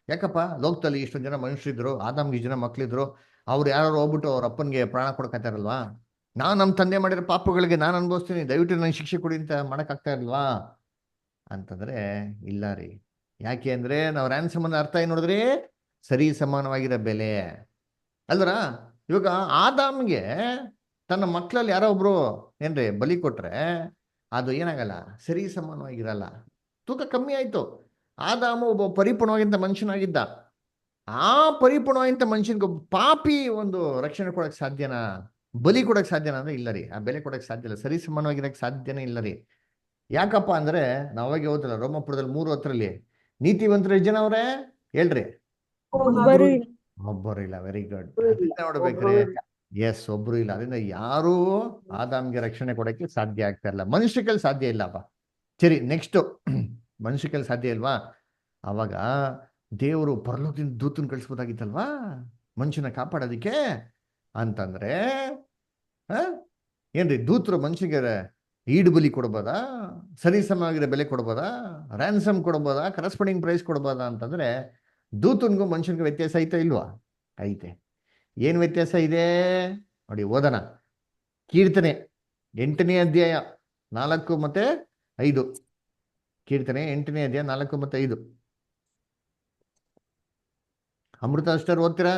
ಯಾಕಪ್ಪ, ಲೋಕದಲ್ಲಿ ಇಷ್ಟೊಂದು ಜನ ಮನುಷ್ಯರಿದ್ರು, ಆದಾಮ್ಗೆ ಇಷ್ಟು ಜನ ಮಕ್ಳಿದ್ರು, ಅವ್ರು ಯಾರು ಹೋಗ್ಬಿಟ್ಟು ಅವ್ರ ಅಪ್ಪನಿಗೆ ಪ್ರಾಣ ಕೊಡಕ್ಕಾಗ್ತಾರಲ್ವಾ? ನಾನು ನಮ್ಮ ತಂದೆ ಮಾಡಿರೋ ಪಾಪಗಳಿಗೆ ನಾನು ಅನುಭವಿಸ್ತೀನಿ, ದಯವಿಟ್ಟು ನನಗೆ ಶಿಕ್ಷೆ ಕೊಡಿ ಅಂತ ಮಾಡಕ್ಕಾಗ್ತಾ ಇರಲ್ವಾ ಅಂತಂದ್ರೆ ಇಲ್ಲ ರೀ. ಯಾಕೆ ಅಂದ್ರೆ ನಾವು ರ್ಯಾನ್ಸಮ್ ಅನ್ನೋ ಅರ್ಥ ಏನ್ ನೋಡಿದ್ರಿ? ಸರಿ ಸಮಾನವಾಗಿರೋ ಬೆಲೆ ಅಲ್ವರ. ಇವಾಗ ಆದಾಮ್ಗೆ ತನ್ನ ಮಕ್ಕಳಲ್ಲಿ ಯಾರೋ ಒಬ್ರು ಏನ್ರಿ ಬಲಿ ಕೊಟ್ರೆ ಅದು ಏನಾಗಲ್ಲ, ಸರಿ ಸಮಾನವಾಗಿರಲ್ಲ, ತೂಕ ಕಮ್ಮಿ ಆಯ್ತು. ಆದಾಮ ಒಬ್ಬ ಪರಿಪೂರ್ಣವಾಗಿಂತ ಮನುಷ್ಯನಾಗಿದ್ದ. ಆ ಪರಿಪೂರ್ಣವಾಗಿಂತ ಮನುಷ್ಯನಿಗೆ ಒಬ್ಬ ಪಾಪಿ ಒಂದು ರಕ್ಷಣೆ ಕೊಡಕ್ ಸಾಧ್ಯನಾ? ಬಲಿ ಕೊಡಕ್ ಸಾಧ್ಯನಾ ಅಂದ್ರೆ ಇಲ್ಲ ರೀ. ಆ ಬೆಲೆ ಕೊಡಕ್ ಸಾಧ್ಯ ಇಲ್ಲ, ಸರಿ ಸಮಾನವಾಗಿರಕ್ ಸಾಧ್ಯನೇ ಇಲ್ಲ ರೀ. ಯಾಕಪ್ಪ ಅಂದ್ರೆ ನಾವಾಗೆ ಹೋದ್ರಲ್ಲ ರೋಮಪುರದಲ್ಲಿ 3:10 ನೀತಿವಂತರು ಎಷ್ಟು ಜನ ಅವ್ರೆ ಹೇಳ್ರಿ? ಒಬ್ಬರು ಇಲ್ಲ. Very good. ನೋಡ್ಬೇಕ್ರಿ, ಎಸ್, ಒಬ್ರು ಇಲ್ಲ. ಅದರಿಂದ ಯಾರೂ ಆದಾಮ್ಗೆ ರಕ್ಷಣೆ ಕೊಡಕ್ಕೆ ಸಾಧ್ಯ ಆಗ್ತಾ ಇಲ್ಲ. ಮನುಷ್ಯ ಕೈಲಿ ಸಾಧ್ಯ ಇಲ್ಲಪ್ಪ. ಸರಿ, ನೆಕ್ಸ್ಟ್ ಮನುಷ್ಯ ಕೈಲಿ ಸಾಧ್ಯ ಇಲ್ವಾ? ಅವಾಗ ದೇವರು ಪರಲೋಕದಿಂದ ದೂತನ್ ಕಳಿಸ್ಬೋದಾಗಿತ್ತಲ್ವಾ ಮನುಷ್ಯನ ಕಾಪಾಡೋದಿಕ್ಕೆ ಅಂತಂದ್ರೆ. ಏನ್ರಿ ದೂತರು ಮನುಷ್ಯಗೆ ಈಡು ಬಲಿ ಕೊಡ್ಬೋದಾ? ಸರಿ ಸಮವಾಗಿರೋ ಬೆಲೆ ಕೊಡ್ಬೋದಾ? ರ್ಯಾನ್ಸಮ್ ಕೊಡ್ಬೋದಾ? ಕರೆಸ್ಪಾಂಡಿಂಗ್ ಪ್ರೈಸ್ ಕೊಡ್ಬೋದಾ ಅಂತಂದ್ರೆ ದೂತನ್ಗೂ ಮನುಷ್ಯನಿಗೂ ವ್ಯತ್ಯಾಸ ಐತೆ ಇಲ್ವಾ? ಐತೆ. ಏನ್ ವ್ಯತ್ಯಾಸ ಇದೆ ನೋಡಿ, ಓದೋಣ. ಕೀರ್ತನೆ 8ನೇ ಅಧ್ಯಾಯ 4 ಮತ್ತೆ 5. ಕೀರ್ತನೆ 8ನೇ ಅಧ್ಯಾಯ 4 ಮತ್ತೆ 5. ಅಮೃತ ಅಷ್ಟರ್ ಓದ್ತೀರಾ?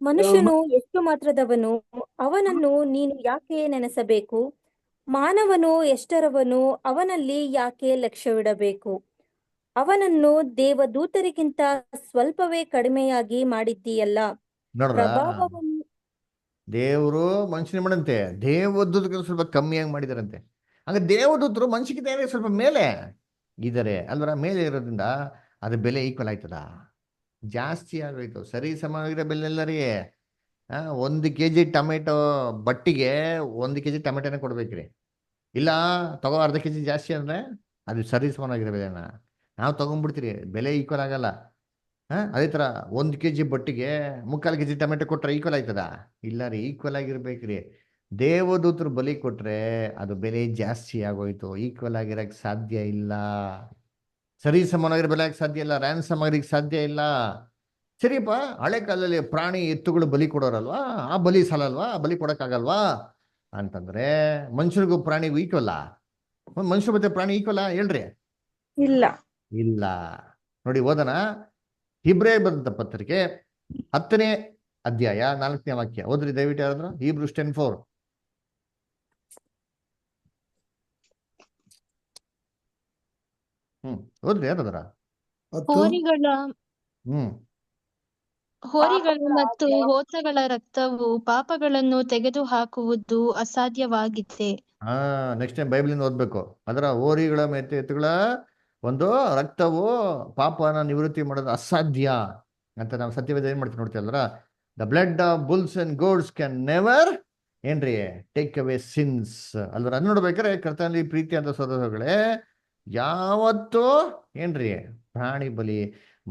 ಮನುಷ್ಯನು ಎಷ್ಟು ಮಾತ್ರದವನು, ಅವನನ್ನು ನೀನು ಯಾಕೆ ನೆನೆಸಬೇಕು? ಮಾನವನು ಎಷ್ಟರವನು, ಅವನಲ್ಲಿ ಯಾಕೆ ಲಕ್ಷ್ಯವಿಡಬೇಕು? ಅವನನ್ನು ದೇವದೂತರಿಗಿಂತ ಸ್ವಲ್ಪವೇ ಕಡಿಮೆಯಾಗಿ ಮಾಡಿದ್ದೀಯಲ್ಲ. ಪ್ರಭಾವವನ್ನು ದೇವರು ಮನುಷ್ಯನ ಮಾಡಂತೆ, ದೇವದೂತರು ಸ್ವಲ್ಪ ಕಮ್ಮಿಯಾಗಿ ಮಾಡಿದಾರಂತೆ. ಹಂಗ ದೇವದೂತರು ಮನುಷ್ಯಗಿಂತ ಸ್ವಲ್ಪ ಮೇಲೆ ಇದ್ದಾರೆ ಅಲ್ವರ. ಮೇಲೆ ಇರೋದ್ರಿಂದ ಅದ್ರ ಬೆಲೆ ಈಕ್ವಲ್ ಆಯ್ತದ? ಜಾಸ್ತಿ ಆಗೋಯ್ತು. ಸರಿ ಸಮಾನವಾಗಿರೋ ಬೆಲೆ ಎಲ್ಲ ರೀ. 1 kg ಟೊಮೆಟೊ ಬಟ್ಟಿಗೆ 1 kg ಟೊಮೆಟೊನೇ ಕೊಡ್ಬೇಕ್ರಿ. ಇಲ್ಲ ತಗೋ ಅರ್ಧ kg ಜಾಸ್ತಿ ಅಂದ್ರೆ ಅದು ಸರಿ ಸಮಾನಾಗಿರೋ ಬೆಲೆನ ನಾವು ತಗೊಂಡ್ಬಿಡ್ತೀರಿ, ಬೆಲೆ ಈಕ್ವಲ್ ಆಗಲ್ಲ. ಅದೇ ಥರ 1 kg ಬಟ್ಟಿಗೆ 3/4 kg ಟೊಮೆಟೊ ಕೊಟ್ರೆ ಈಕ್ವಲ್ ಆಯ್ತದ? ಇಲ್ಲ ರೀ, ಈಕ್ವಲ್ ಆಗಿರ್ಬೇಕ್ರಿ. ದೇವದೂತರು ಬಲಿ ಕೊಟ್ರೆ ಅದು ಬೆಲೆ ಜಾಸ್ತಿ ಆಗೋಯ್ತು, ಈಕ್ವಲ್ ಆಗಿರಕ್ಕೆ ಸಾಧ್ಯ ಇಲ್ಲ. ಸರಿ ಸಮಾನವಾಗಿರೋ ಬೆಲೆ ಆಗಕ್ಕೆ ಸಾಧ್ಯ ಇಲ್ಲ, ರ್ಯಾನ್ಸಮ್ ಆಗಿರಕ್ಕೆ ಸಾಧ್ಯ ಇಲ್ಲ. ಸರಿಯಪ್ಪ, ಹಳೆ ಕಾಲದಲ್ಲಿ ಪ್ರಾಣಿ ಎತ್ತುಗಳು ಬಲಿ ಕೊಡೋರಲ್ವಾ, ಆ ಬಲಿ ಸಾಲಲ್ವಾ, ಬಲಿ ಕೊಡಕ್ಕಾಗಲ್ವಾ ಅಂತಂದ್ರೆ ಮನುಷ್ಯರಿಗೂ ಪ್ರಾಣಿಗೂ ಈಕ್ವಲ್ಲ? ಮನುಷ್ಯ ಮತ್ತೆ ಪ್ರಾಣಿ ಈಕ್ವಲ್ಲ ಹೇಳ್ರಿ? ಇಲ್ಲ. ಇಲ್ಲ. ನೋಡಿ ಓದೋಣ, ಹಿಬ್ರೇ ಬರೆದ ಪತ್ರಿಕೆ 10ನೇ ಅಧ್ಯಾಯ 4ನೇ ವಾಕ್ಯ ಓದ್ರಿ ದಯವಿಟ್ಟು. ಯಾರಾದ್ರು Hebrews 10:4. ಓದ್ರಿ ಯಾರಾದ್ರ? ಹೋರಿಗಳ ಹ್ಮ್ ಹೋರಿಗಳ ಪಾಪಗಳ ಮತ್ತು ಹೋತಗಳ ರಕ್ತವು ಪಾಪಗಳನ್ನು ತೆಗೆದುಹಾಕುವುದು ಅಸಾಧ್ಯವಾಗಿದೆ. ನೆಕ್ಸ್ಟ್ ಟೈಮ್ ಬೈಬಲಿಂದ ಓದ್ಬೇಕು. ಅದರ ಹೋರಿಗಳ ಮತ್ತೆ ಎತ್ತುಗಳ ಒಂದು ರಕ್ತವು ಪಾಪನ ನಿವೃತ್ತಿ ಮಾಡೋದು ಅಸಾಧ್ಯ ಅಂತ ನಾವು ಸತ್ಯವೇದ ಏನ್ ಮಾಡ್ತೀವಿ ನೋಡ್ತೀವಿ ಅಲ್ರ. The blood of bulls and goats can never ಏನ್ರಿ ಟೇಕ್ ಅವೇ ಸಿನ್ಸ್ ಅಲ್ರ. ಅದು ನೋಡ್ಬೇಕಾದ್ರೆ ಕರ್ತನಲ್ಲಿ ಪ್ರೀತಿ ಅಂತ ಸೋದರಗಳೇ, ಯಾವತ್ತೂ ಏನ್ರಿ ಪ್ರಾಣಿ ಬಲಿ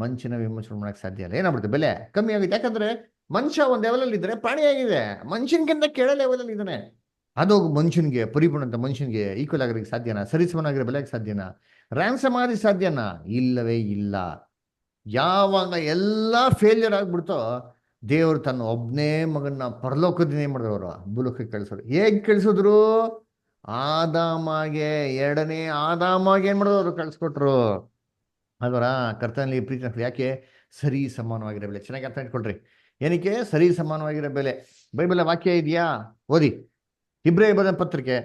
ಮನುಷ್ಯನ ವಿಮೋಚನೆ ಮಾಡಕ್ ಸಾಧ್ಯ ಇಲ್ಲ. ಏನಾಗ್ಬಿಡುತ್ತೆ, ಬೆಲೆ ಕಮ್ಮಿ ಆಗುತ್ತೆ. ಯಾಕಂದ್ರೆ ಮನುಷ್ಯ ಒಂದ್ ಲೆವೆಲಲ್ಲಿ ಇದ್ರೆ ಪ್ರಾಣಿ ಆಗಿದೆ, ಮನುಷ್ಯನ್ಗಿಂತ ಕೆಳ ಲೆವೆಲಲ್ಲಿ ಇದ್ದಾನೆ. ಅದು ಮನುಷ್ಯನ್ಗೆ ಪರಿಪೂರ್ಣ ಅಂತ ಮನುಷ್ಯನ್ಗೆ ಈಕ್ವಲ್ ಆಗಿರಕ್ಕೆ ಸಾಧ್ಯನಾ? ಸರಿಸಮನಾಗಿರೋ ಬೆಲೆಗೆ ಸಾಧ್ಯನಾ? ರ್ಯಾನ್ಸಮ್ ಆಗಿ ಸಾಧ್ಯನಾ? ಇಲ್ಲವೇ ಇಲ್ಲ. ಯಾವಾಗ ಎಲ್ಲ ಫೇಲ್ಯೂರ್ ಆಗ್ಬಿಡ್ತೋ ದೇವರು ತನ್ನ ಒಬ್ಬನೇ ಮಗನ್ನ ಪರಲೋಕದಿಂದ ಏನ್ ಮಾಡಿದ್ರು, ಅವರು ಭೂಲೋಕಕ್ಕೆ ಕಳಿಸೋರು. ಹೇಗ್ ಕಳಿಸಿದ್ರು? ಆದಾಮಗೆ, 2ನೇ ಆದಾಮಗೆ ಏನ್ ಮಾಡಿದ್ರು, ಅವರು ಕಳಿಸ್ಕೊಟ್ರು. ಅದರ ಕರ್ತನಲ್ಲಿ ಪ್ರೀತಿ. ಯಾಕೆ? ಸರಿ ಸಮಾನವಾಗಿರೋ ಬೆಲೆ. ಚೆನ್ನಾಗಿ ಅರ್ಥ ಇಟ್ಕೊಳ್ರಿ. ಏನಕ್ಕೆ ಸರಿ ಸಮಾನವಾಗಿರೋ ಬೆಲೆ? ಬೈಬಲ್ ವಾಕ್ಯ ಇದೆಯಾ? ಓದಿ. ಹಿಬ್ರೇಯ ಬರೆದ ಪತ್ರಿಕೆ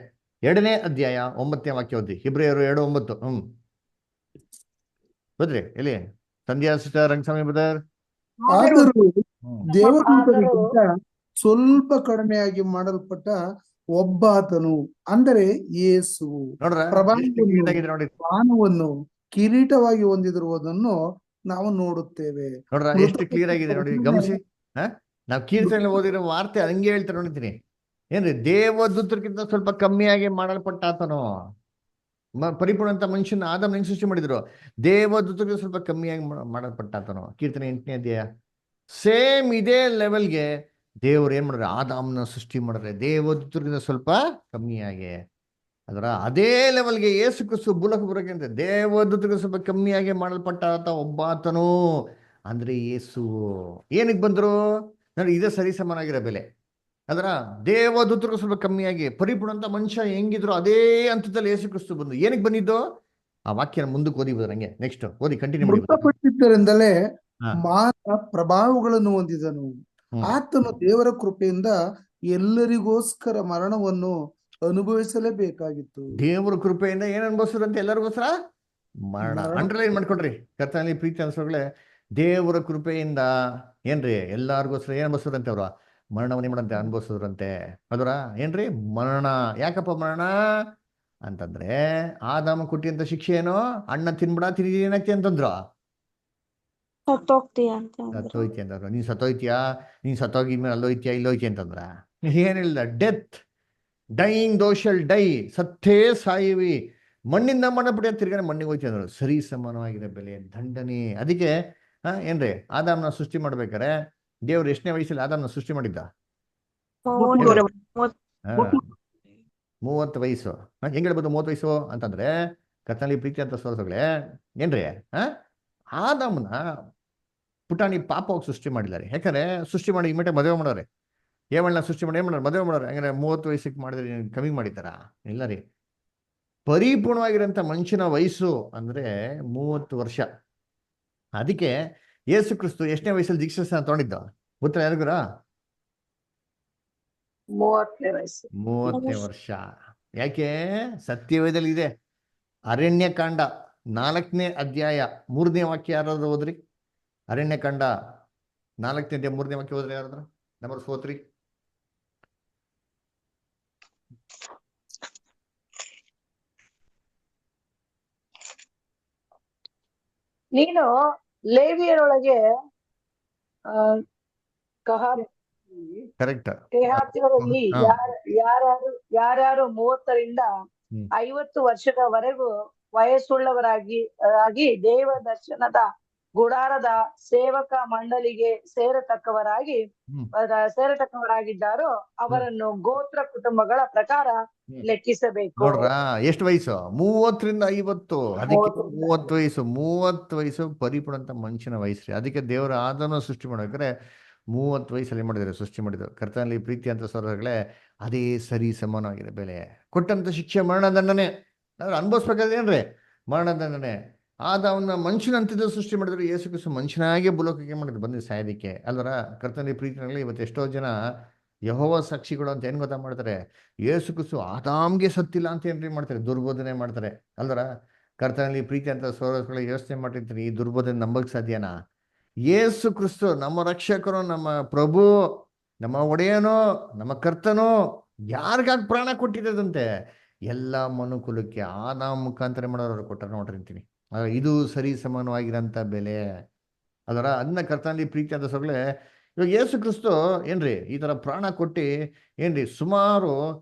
2ನೇ ಅಧ್ಯಾಯ 9ನೇ ವಾಕ್ಯ ಓದಿ. ಹಿಬ್ರೇಯರು 2:9. ಓದ್ರಿ. ಎಲ್ಲಿ? ಸಂಧ್ಯಾ ಸಿಸ್ಟರ್, ರಂಗಸ್ವಾಮಿ ಬ್ರದರ್. ಆದರೂ ದೇವದೂತರಿಗಿಂತ ಸ್ವಲ್ಪ ಕಡಿಮೆಯಾಗಿ ಮಾಡಲ್ಪಟ್ಟ ಒಬ್ಬಾತನು, ಅಂದರೆ ಯೇಸುವು ನೋಡ್ರ ಮಾನವನ್ನು ಕಿರೀಟವಾಗಿ ಹೊಂದಿರುವುದನ್ನು ನಾವು ನೋಡುತ್ತೇವೆ. ನೋಡ್ರ ಎಷ್ಟು ಕ್ಲಿಯರ್ ಆಗಿದೆ ನೋಡಿ, ಗಮನಿಸಿ. ನಾವು ಕೀರ್ತನೆ ಓದಿರೋ ವಾರ್ತೆ ಹಂಗೆ ಹೇಳ್ತಾರೆ ನೋಡಿದ್ದೀನಿ. ಏನ್ರಿ, ದೇವದೂತರಿಗಿಂತ ಸ್ವಲ್ಪ ಕಮ್ಮಿಯಾಗಿ ಮಾಡಲ್ಪಟ್ಟ ಆತನು. ಪರಿಪೂರ್ಣ ಅಂತ ಮನುಷ್ಯನ ಆದಾಮ ಹೆಂಗ್ ಸೃಷ್ಟಿ ಮಾಡಿದ್ರು, ದೇವದೂತರಿಗೆ ಸ್ವಲ್ಪ ಕಮ್ಮಿಯಾಗಿ ಮಾಡಲ್ಪಟ್ಟ ಆತನು. ಕೀರ್ತನೆ 8ನೇ ಅಧ್ಯಾಯ. ಸೇಮ್ ಇದೇ ಲೆವೆಲ್ಗೆ ದೇವ್ರು ಏನ್ ಮಾಡಿದ್ರೆ, ಆದಾಮನ ಸೃಷ್ಟಿ ಮಾಡಿದ್ರೆ ದೇವದೂತರಿಗಿಂತ ಸ್ವಲ್ಪ ಕಮ್ಮಿಯಾಗಿ. ಅದರ ಅದೇ ಲೆವೆಲ್ಗೆ ಯೇಸು ಕ್ರಿಸ್ತು ಭೂಲೋಕ ಬರೋಕೆ ಅಂತ ದೇವದೂತರಿಗೆ ಸ್ವಲ್ಪ ಕಮ್ಮಿಯಾಗಿ ಮಾಡಲ್ಪಟ್ಟ ಆತ ಒಬ್ಬಾತನು, ಅಂದ್ರೆ ಯೇಸು. ಏನಕ್ಕೆ ಬಂದ್ರು ನೋಡಿ, ಇದೇ ಸರಿ ಸಮಾನಾಗಿರೋ ಬೆಲೆ. ಅದರ ದೇವದೂತರಿಗೂ ಸ್ವಲ್ಪ ಕಮ್ಮಿಯಾಗಿ ಪರಿಪೂರ್ಣ ಅಂತ ಮನುಷ್ಯ ಹೆಂಗಿದ್ರು ಅದೇ ಹಂತದಲ್ಲಿ ಯೇಸು ಕ್ರಿಸ್ತು ಬಂದು. ಏನಕ್ಕೆ ಬಂದಿದ್ದು? ಆ ವಾಕ್ಯನ ಮುಂದಕ್ಕೆ ಓದಿಬೋದು. ನಂಗೆ ನೆಕ್ಸ್ಟ್ ಓದಿ, ಕಂಟಿನ್ಯೂ ಮಾಡಿ. ಮೃತಪಟ್ಟಿದ್ದರಿಂದಲೇ ಮಾನ ಪ್ರಭಾವಗಳನ್ನು ಹೊಂದಿದನು. ಆತನು ದೇವರ ಕೃಪೆಯಿಂದ ಎಲ್ಲರಿಗೋಸ್ಕರ ಮರಣವನ್ನು ಅನುಭವಿಸಲೇಬೇಕಾಗಿತ್ತು. ದೇವರ ಕೃಪೆಯಿಂದ ಏನ್ ಅನುಭವಿಸಿದ್ರಂತೆ? ಎಲ್ಲರಿಗೋಸ್ಕರ ಮರಣ. ಅಂಡರ್ಲೈನ್ ಮಾಡ್ಕೊಡ್ರಿ. ಕರ್ತನಲ್ಲಿ ಪ್ರೀತಿ ಅನ್ಸೋಗಳೇ, ದೇವರ ಕೃಪೆಯಿಂದ ಏನ್ರಿ ಎಲ್ಲಾರ್ಗೋಸ್ಕರ ಏನ್ ಅನುಭವಿಸಿದ್ರಂತೆ? ಅವ್ರ ಮರಣವನ್ನೇ ಮಾಡಂತೆ ಅನುಭವಿಸಿದ್ರಂತೆ. ಅದರ ಏನ್ರಿ ಮರಣ. ಯಾಕಪ್ಪ ಮರಣ ಅಂತಂದ್ರೆ, ಆದಾಮ ಕೊಟ್ಟಿಂತ ಶಿಕ್ಷೆ ಏನೋ, ಅಣ್ಣ ತಿನ್ಬಿಡ ತಿನ್ನಕ್ಕೆ ಅಂತಂದ್ರು, ಸತ್ತೋಗ್ತೀಯ ಅಂತ. ಸತ್ತೋಯ್ತಿ ಅಂತಂದ್ರು. ನೀನ್ ಸತ್ತೋಯ್ತಿಯಾ, ನೀನ್ ಸತ್ತೋಗಿದ್ಮೇಲೆ ಅಲ್ಲೋಯ್ತಿಯಾ ಇಲ್ಲೋಯ್ತಿ ಅಂತಂದ್ರ ಏನಿಲ್ಲ. ಡೆತ್, ಡೈಯಿಂಗ್ ದೋ ಶಲ್ ಡೈ, ಸತ್ತೇ ಸಾಯಿವಿ, ಮಣ್ಣಿಂದ ಮಣ್ಣಪುಟ್ಟ ತಿರ್ಗಾನೆ ಮಣ್ಣಿಗೆ ಹೋಯ್ತಿ ಅಂದ್ರು. ಸರಿ ಸಮಾನವಾಗಿರೋ ಬೆಲೆ, ದಂಡನೆ. ಅದಕ್ಕೆ ಏನ್ರಿ ಆದಾಮನ ಸೃಷ್ಟಿ ಮಾಡ್ಬೇಕಾರೆ ದೇವ್ರು ಎಷ್ಟನೇ ವಯಸ್ಸಲ್ಲಿ ಆದಾಮನ ಸೃಷ್ಟಿ ಮಾಡಿದ್ದ? 30 ವಯಸ್ಸು. ಹೆಂಗ್ ಹೇಳ್ಬೋದು 30 ವಯಸ್ಸು ಅಂತಂದ್ರೆ? ಕರ್ತನಲ್ಲಿ ಪ್ರೀತಿ ಅಂತ ಸೋದರಗಳೇ, ಏನ್ರಿ ಆದಾಮನ ಪುಟಾಣಿ ಪಾಪವಾಗಿ ಸೃಷ್ಟಿ ಮಾಡಿದ್ದಾರೆ. ಯಾಕಂದ್ರೆ ಸೃಷ್ಟಿ ಮಾಡಿ ಇಮ್ಮಟೆ ಮದುವೆ ಮಾಡೋರೆ. ಏವಳನ್ನ ಸೃಷ್ಟಿ ಮಾಡಿ ಏನ್ ಮಾಡೋರು? ಮದುವೆ ಮಾಡೋರು. ಹಂಗಾರೆ 30 ವಯಸ್ಸಿಗೆ ಮಾಡಿದ್ರೆ ಕಮ್ಮಿ ಮಾಡಿದಾರ? ಇಲ್ಲ ರೀ. ಪರಿಪೂರ್ಣವಾಗಿರೋಂಥ ಮನುಷ್ಯನ ವಯಸ್ಸು ಅಂದ್ರೆ 30 ವರ್ಷ. ಅದಕ್ಕೆ ಯೇಸು ಕ್ರಿಸ್ತು ಎಷ್ಟನೇ ವಯಸ್ಸಲ್ಲಿ ದೀಕ್ಷಾಸ್ನಾನ ತಗೊಂಡಿದ್ದ ಉತ್ತರ ಯಾರಿಗುರ? 30ನೇ ವಯಸ್ಸು. 30ನೇ ವರ್ಷ. ಯಾಕೆ? ಸತ್ಯವೇದದಲ್ಲಿ ಇದೆ. ಅರಣ್ಯಕಾಂಡ 4ನೇ ಅಧ್ಯಾಯ 3ನೇ ವಾಕ್ಯ ಯಾರಾದ್ರೂ ಓದ್ರಿ. ಅರಣ್ಯಕಾಂಡ 4ನೇ ಅಧ್ಯಾಯ 3ನೇ ವಾಕ್ಯ ಓದ್ರಿ ಯಾರಾದ್ರೂ. ನಂಬರ್ 4. ನೀನು ಲೇವಿಯರೊಳಗೆ ಕರೆಕ್ಟ್. ಕೇಹಾತ್ಯರಲ್ಲಿ ಹಾ. ಯಾರ್ಯಾರು 30ರಿಂದ ಹ್ಮ್. 50 ವರ್ಷದವರೆಗೂ ಆಗಿ ದೇವ ದರ್ಶನದ ಗುಡಾರದ ಸೇವಕ ಮಂಡಳಿಗೆ ಸೇರತಕ್ಕವರಾಗಿದ್ದಾರೋ ಅವರನ್ನು ಗೋತ್ರ ಕುಟುಂಬಗಳ ಪ್ರಕಾರ ಲೆಕ್ಕಿಸಬೇಕು. ನೋಡ್ರ ಎಷ್ಟು ವಯಸ್ಸು? 30ರಿಂದ 50. ಅದಕ್ಕೆ 30 ವಯಸ್ಸು ಪರಿಪೂರ್ಣ ಅಂತ ಮನುಷ್ಯನ ವಯಸ್ಸು. ಅದಕ್ಕೆ ದೇವರ ಆದನ ಸೃಷ್ಟಿ ಮಾಡ್ಬೇಕಾದ್ರೆ 30 ವಯಸ್ಸಲ್ಲಿ ಮಾಡಿದ್ದಾರೆ, ಸೃಷ್ಟಿ ಮಾಡಿದ್ರು. ಕರ್ತನಲ್ಲಿ ಪ್ರೀತಿ ಅಂತ ಸಹೋದರಗಳೇ, ಅದೇ ಸರಿ ಸಮಾನವಾಗಿದೆ ಬೆಲೆ. ಕೊಟ್ಟಂತ ಶಿಕ್ಷೆ ಮರಣದಂಡನೆ. ನಾವು ಅನುಭವಿಸ್ಬೇಕಾದೇನ್ರಿ? ಮರಣದಂಡನೆ. ಅವನ ಮನುಷ್ಯನಂತಿದ್ದು ಸೃಷ್ಟಿ ಮಾಡಿದ್ರು. ಯೇಸು ಕ್ರಿಸ್ತ ಮನುಷ್ಯನಾಗೆ ಭೂಲೋಕಕ್ಕೆ ಮಾಡಿದ್ರು, ಬಂದು ಸಾಯೋದಿಕ್ಕೆ ಅಲ್ವರ. ಕರ್ತನಲ್ಲಿ ಪ್ರೀತಿನಲ್ಲಿ ಇವತ್ತು ಎಷ್ಟೋ ಜನ ಯೆಹೋವ ಸಾಕ್ಷಿಗಳು ಅಂತ ಏನ್ ಗೊತ್ತಾ ಮಾಡ್ತಾರೆ? ಯೇಸು ಕ್ರಿಸ್ತು ಆದಾಮ್ಗೆ ಸತ್ತಿಲ್ಲ ಅಂತ ಏನ್ರಿ ಮಾಡ್ತಾರೆ? ದುರ್ಬೋಧನೆ ಮಾಡ್ತಾರೆ ಅಲ್ವರ. ಕರ್ತನಲ್ಲಿ ಪ್ರೀತಿ ಅಂತ ಸಹೋದರಗಳು ಯೋಚನೆ ಮಾಡಿರ್ತೀರಿ, ಈ ದುರ್ಬೋಧನೆ ನಂಬಕ್ ಸಾಧ್ಯನಾ? ಯೇಸು ಕ್ರಿಸ್ತು ನಮ್ಮ ರಕ್ಷಕರು, ನಮ್ಮ ಪ್ರಭು, ನಮ್ಮ ಒಡೆಯನೋ, ನಮ್ಮ ಕರ್ತನೋ ಯಾರಿಗಾಗಿ ಪ್ರಾಣ ಕೊಟ್ಟಿರೋದಂತೆ? ಎಲ್ಲ ಮನುಕುಲಕ್ಕೆ ಆದಾಮ್ ಮುಖಾಂತರ ಮಾಡೋರು ಕೊಟ್ಟಾರ ನೋಡ್ರಿ ಅಂತೀನಿ. ಇದು ಸರಿ ಸಮಾನವಾಗಿರೋಂಥ ಬೆಲೆ ಅದನ್ನ ಕರ್ತನಲ್ಲಿ ಪ್ರೀತಿ ಅಂತ ಸೊಗಳೆ. ಇವಾಗ ಯೇಸು ಕ್ರಿಸ್ತು ಏನ್ರಿ ಈ ತರ ಪ್ರಾಣ ಕೊಟ್ಟು ಏನ್ರಿ ಸುಮಾರು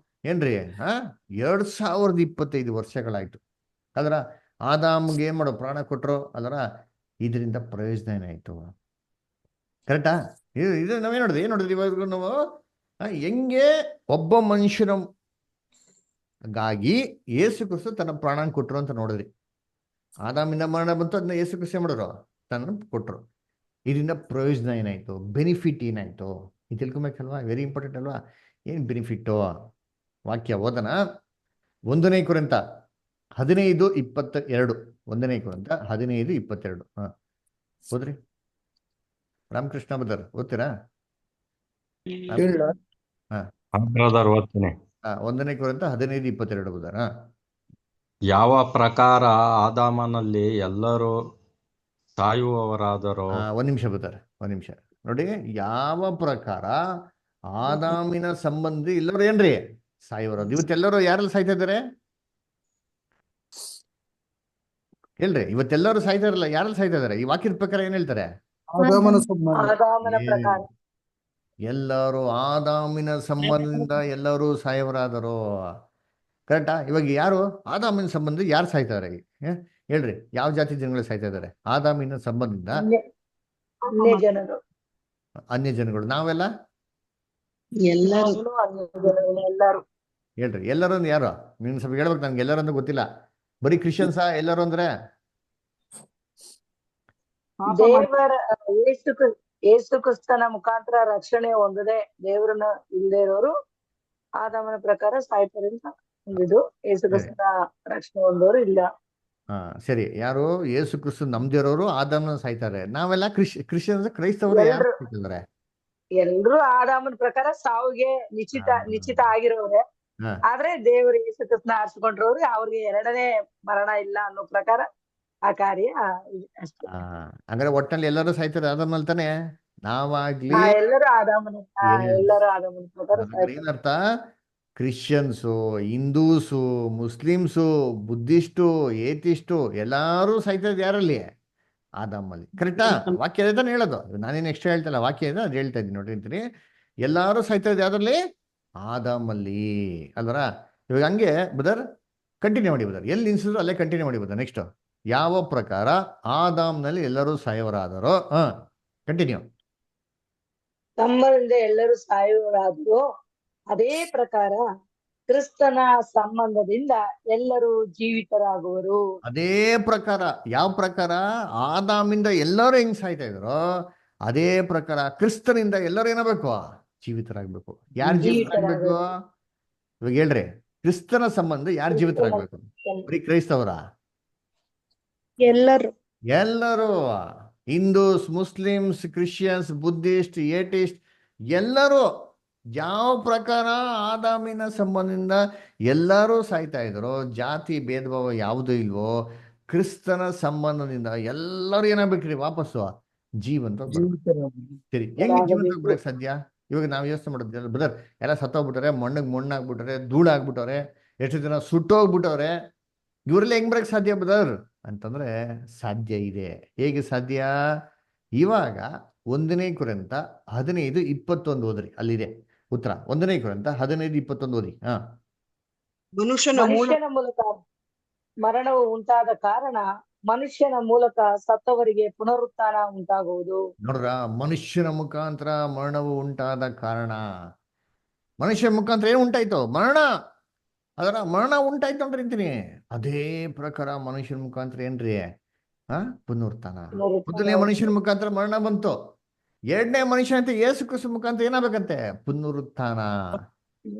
ಏನ್ರಿ 2025 ವರ್ಷಗಳಾಯ್ತು. ಆದಾಮ್ಗೆ ಏನ್ ಮಾಡೋ ಪ್ರಾಣ ಕೊಟ್ರು ಇದರಿಂದ ಪ್ರಯೋಜನ ಏನಾಯ್ತು? ಕರೆಕ್ಟಾ? ಇದು ನಾವೇನ್ ನೋಡಿದ್ವಿ, ಇವಾಗ ನಾವು ಹೆಂಗೆ ಒಬ್ಬ ಮನುಷ್ಯನಿಗಾಗಿ ಯೇಸು ಕ್ರಿಸ್ತು ತನ್ನ ಪ್ರಾಣ ಕೊಟ್ರು ಅಂತ ನೋಡಿದ್ರಿ. ಆದಾಮಿಂದ ಮರಣ ಬಂತು, ಅದನ್ನ ಯೇಸು ಕ್ರಿಸ್ತು ಮಾಡಿದ್ರು, ತನ್ನ ಕೊಟ್ರು. ಇದರಿಂದ ಪ್ರಯೋಜನ ಏನಾಯ್ತು? ಬೆನಿಫಿಟ್ ಏನಾಯ್ತು? ಇದು ತಿಳ್ಕೊಬೇಕಲ್ವಾ? ವೆರಿ ಇಂಪಾರ್ಟೆಂಟ್ ಅಲ್ವಾ? ಏನ್ ಬೆನಿಫಿಟ್ಟು? ವಾಕ್ಯ ಓದನ. 1 ಕೊರಿಂಥ 15:22. 1 ಕೊರಿಂಥ 15:22. ಓದ್ರಿ ರಾಮಕೃಷ್ಣ ಬದರ್, ಓದ್ತೀರಾ? ಬ್ರದರ್ ಓದ್ತೀನಿ. 1 ಕೊರಿಂಥ 15:22 ಬದರ. ಯಾವ ಪ್ರಕಾರ ಆದಾಮನಲ್ಲಿ ಎಲ್ಲರೂ ಸಾಯುವವರಾದರೋ. ಒಂದ್ ನಿಮಿಷ ಬದರ್, ಒಂದ್ ನಿಮಿಷ ನೋಡಿ. ಯಾವ ಪ್ರಕಾರ ಆದಾಮಿನ ಸಂಬಂಧಿ ಎಲ್ಲರೂ ಏನ್ರಿ ಸಾಯುವರಾದ? ಇವತ್ತೆಲ್ಲರೂ ಯಾರಲ್ಲಿ ಸಾಯ್ತಾ ಇದ್ದಾರೆ ಹೇಳ್ರಿ? ಇವತ್ತೆಲ್ಲರೂ ಸಾಯ್ತಾ ಇರಲ್ಲ, ಯಾರಲ್ಲಿ ಸಾಯ್ತಾ ಇದಾರೆ? ಈ ವಾಕ್ಯದ ಪ್ರಕಾರ ಏನ್ ಹೇಳ್ತಾರೆ? ಎಲ್ಲರೂ ಆದಾಮಿನ ಸಂಬಂಧದಿಂದ ಎಲ್ಲರೂ ಸಾಯವರಾದರು. ಕರೆಕ್ಟಾ? ಇವಾಗ ಯಾರು ಆದಾಮಿನ ಸಂಬಂಧ ಯಾರು ಸಾಯ್ತಾರೆ ಹೇಳ್ರಿ? ಯಾವ ಜಾತಿ ಜನಗಳು ಸಾಯ್ತಾ ಇದಾರೆ ಆದಾಮಿನ ಸಂಬಂಧದಿಂದ? ಅನ್ಯ ಜನಗಳು. ನಾವೆಲ್ಲ ಹೇಳ್ರಿ ಎಲ್ಲರೂ ಯಾರು? ನೀನ್ ಸ್ವಲ್ಪ ಹೇಳ್ಬೇಕು, ನನ್ಗೆ ಎಲ್ಲರೂ ಅಂದ್ರೆ ಗೊತ್ತಿಲ್ಲ. ಬರೀ ಕ್ರಿಶ್ಚಿಯನ್ಸ ಎಲ್ಲರೂ ಅಂದ್ರೆ? ದೇವರ ಯೇಸು ಕ್ರಿಸ್ತನ ಮುಖಾಂತರ ರಕ್ಷಣೆ ಹೊಂದದೆ ದೇವರನ್ನ ಇಲ್ಲದೆ ಇರೋರು ಆದಾಮನ ಪ್ರಕಾರ ಸಾಯ್ತಾರೆ ಅಂತ ಹೊಂದಿದ್ದು. ಯೇಸು ಕ್ರಿಸ್ತನ ರಕ್ಷಣೆ ಹೊಂದೋರು ಇಲ್ಲ. ಸರಿ. ಯಾರು ಯೇಸು ಕ್ರಿಸ್ತು ನಂಬ್ದಿರೋರು ಆದಾಮನ ಸಾಯ್ತಾರೆ. ನಾವೆಲ್ಲ ಕ್ರಿಶ್ಚಿಯನ್ಸ್, ಕ್ರೈಸ್ತವರು ಯಾರು ಸಾಯ್ತಿದ್ದಾರೆ? ಎಲ್ರು ಆದಾಮನ ಪ್ರಕಾರ ಸಾವಿಗೆ ನಿಶ್ಚಿತ ಆಗಿರೋರೆ. ಆದ್ರೆ ದೇವರು ಯೇಸು ಕ್ರಿಸ್ತನ ಆರಿಸಿಕೊಂಡ್ರವ್ರು ಅವ್ರಿಗೆ 2ನೇ ಮರಣ ಇಲ್ಲ ಅನ್ನೋ ಪ್ರಕಾರ ಆ ಕಾರ್ಯ ಅಷ್ಟೇ. ಹಂಗಾರೆ ಒಟ್ಟಿನಲ್ಲಿ ಎಲ್ಲರೂ ಸಾಯ್ತಾರೆ ಆದಾಮಲ್ಲಿ ತಾನೆ? ನಾವಾಗ್ಲಿ ಎಲ್ಲರೂ ಆದಾಮನ ಪ್ರಕಾರ ಏನರ್ಥ? ಕ್ರಿಶ್ಚಿಯನ್ಸು, ಹಿಂದೂಸು, ಮುಸ್ಲಿಮ್ಸು, ಬುದ್ಧಿಸ್ಟು, ಏತಿಸ್ಟು ಎಲ್ಲಾರು ಸಾಯ್ತದ ಯಾರಲ್ಲಿ? ಆದಾಮಲ್ಲಿ. ಕರೆಕ್ಟಾ? ವಾಕ್ಯ ತಾನೆ ಹೇಳೋದು. ನಾನೇನು ಎಕ್ಸ್ಟ್ರಾ ಹೇಳ್ತಲ್ಲ, ವಾಕ್ಯ ಇದೆ, ಅದು ಹೇಳ್ತಾ ಇದ್ದೀನಿ ನೋಡ್ರಿ ಅಂತೀನಿ. ಎಲ್ಲಾರು ಸಾಯ್ತದ ಯಾವ್ದ್ರಲ್ಲಿ? ಆದಾಮಲ್ಲಿ ಅಲ್ವರ. ಇವಾಗ ಹಂಗೆ ಬದರ್ ಕಂಟಿನ್ಯೂ ಮಾಡಿ ಬದರ್, ಎಲ್ಲಿ ನಿಲ್ಸಿದ್ರು ಅಲ್ಲೇ ಕಂಟಿನ್ಯೂ ಮಾಡಿ ಬದರ್. ನೆಕ್ಸ್ಟ್ ಯಾವ ಪ್ರಕಾರ ಆದಾಮ್ನಲ್ಲಿ ಎಲ್ಲರೂ ಸಾಯವರಾದರೋ? ಕಂಟಿನ್ಯೂ. ತಮ್ಮರಿಂದ ಎಲ್ಲರೂ ಸಾಯುವರಾದರೋ ಅದೇ ಪ್ರಕಾರ ಕ್ರಿಸ್ತನ ಸಂಬಂಧದಿಂದ ಎಲ್ಲರೂ ಜೀವಿತರಾಗುವರು. ಅದೇ ಪ್ರಕಾರ. ಯಾವ ಪ್ರಕಾರ? ಆದಾಮಿಂದ ಎಲ್ಲರೂ ಹೆಂಗ್ ಸಾಯ್ತಾ ಇದ್ರು ಅದೇ ಪ್ರಕಾರ ಕ್ರಿಸ್ತನಿಂದ ಎಲ್ಲರೂ ಏನಾಗಬೇಕು? ಜೀವಿತರಾಗ್ಬೇಕು. ಯಾರು ಜೀವಿತರಾಗ್ಬೇಕು? ಇವಾಗ ಹೇಳ್ರಿ, ಕ್ರಿಸ್ತನ ಸಂಬಂಧ ಯಾರು ಜೀವಿತರಾಗ್ಬೇಕು? ಬರೀ ಕ್ರೈಸ್ತವರ? ಎಲ್ಲರೂ. ಹಿಂದೂಸ್, ಮುಸ್ಲಿಮ್ಸ್, ಕ್ರಿಶ್ಚಿಯನ್ಸ್, ಬುದ್ಧಿಸ್ಟ್, ಏಟಿಸ್ಟ್ ಎಲ್ಲರೂ. ಯಾವ ಪ್ರಕಾರ ಆದಾಮಿನ ಸಂಬಂಧದಿಂದ ಎಲ್ಲರೂ ಸಾಯ್ತಾ ಇದ್ರು, ಜಾತಿ ಭೇದ ಭಾವ ಯಾವುದೂ ಇಲ್ವೋ, ಕ್ರಿಸ್ತನ ಸಂಬಂಧದಿಂದ ಎಲ್ಲರೂ ಏನಾಗ್ಬೇಕ್ರಿ? ವಾಪಸ್ಸು ಜೀವಂತ. ಸರಿ, ಹೆಂಗೆ ಜೀವಂತ ಬರಕ್ ಸಾಧ್ಯ? ಇವಾಗ ನಾವು ಯೋಚನೆ ಮಾಡೋದು ಬ್ರದರ್, ಎಲ್ಲ ಸತ್ತೋಗ್ಬಿಟ್ಟಾರೆ, ಮಣ್ಣಾಗ್ಬಿಟ್ಟಾರೆ, ಧೂಳಾಗ್ಬಿಟ್ಟವ್ರೆ, ಎಷ್ಟು ಜನ ಸುಟ್ಟೋಗ್ಬಿಟ್ಟವ್ರೆ, ಇವರೆಲ್ಲ ಹೆಂಗ್ ಬರಕ್ ಸಾಧ್ಯ ಬ್ರದರ್ ಅಂತಂದ್ರೆ ಸಾಧ್ಯ ಇದೆ. ಹೇಗೆ ಸಾಧ್ಯ? ಇವಾಗ 1 ಕೊರಿಂಥ 15:21 ಓದ್ರಿ, ಅಲ್ಲಿದೆ ಉತ್ತರ. 1 ಕೊರಿಂಥ 15:21 ಓದಿ. ಮನುಷ್ಯನ ಮೂಲಕ ಮರಣವು ಉಂಟಾದ ಕಾರಣ ಮನುಷ್ಯನ ಮೂಲಕ ಸತ್ತವರಿಗೆ ಪುನರುತ್ಥಾನ ಉಂಟಾಗುವುದು. ನೋಡ್ರ, ಮನುಷ್ಯನ ಮುಖಾಂತರ ಮರಣವು ಉಂಟಾದ ಕಾರಣ. ಮನುಷ್ಯನ ಮುಖಾಂತರ ಏನು ಉಂಟಾಯ್ತು? ಮರಣ. ಅದರ ಮರಣ ಉಂಟಾಯ್ತು ಅಂತ ಅಂತೀನಿ. ಅದೇ ಪ್ರಕಾರ ಮನುಷ್ಯನ ಮುಖಾಂತರ ಏನ್ರಿ? ಪುನರುತ್ಥಾನ. ಮೊದಲನೇ ಮನುಷ್ಯನ ಮುಖಾಂತರ ಮರಣ ಬಂತು. 2ನೇ ಮನುಷ್ಯ ಅಂತ ಯೇಸು ಕ್ರಿಸ್ತ ಮುಖಾಂತರ ಏನಾಗಬೇಕಂತೆ? ಪುನರುತ್ಥಾನ.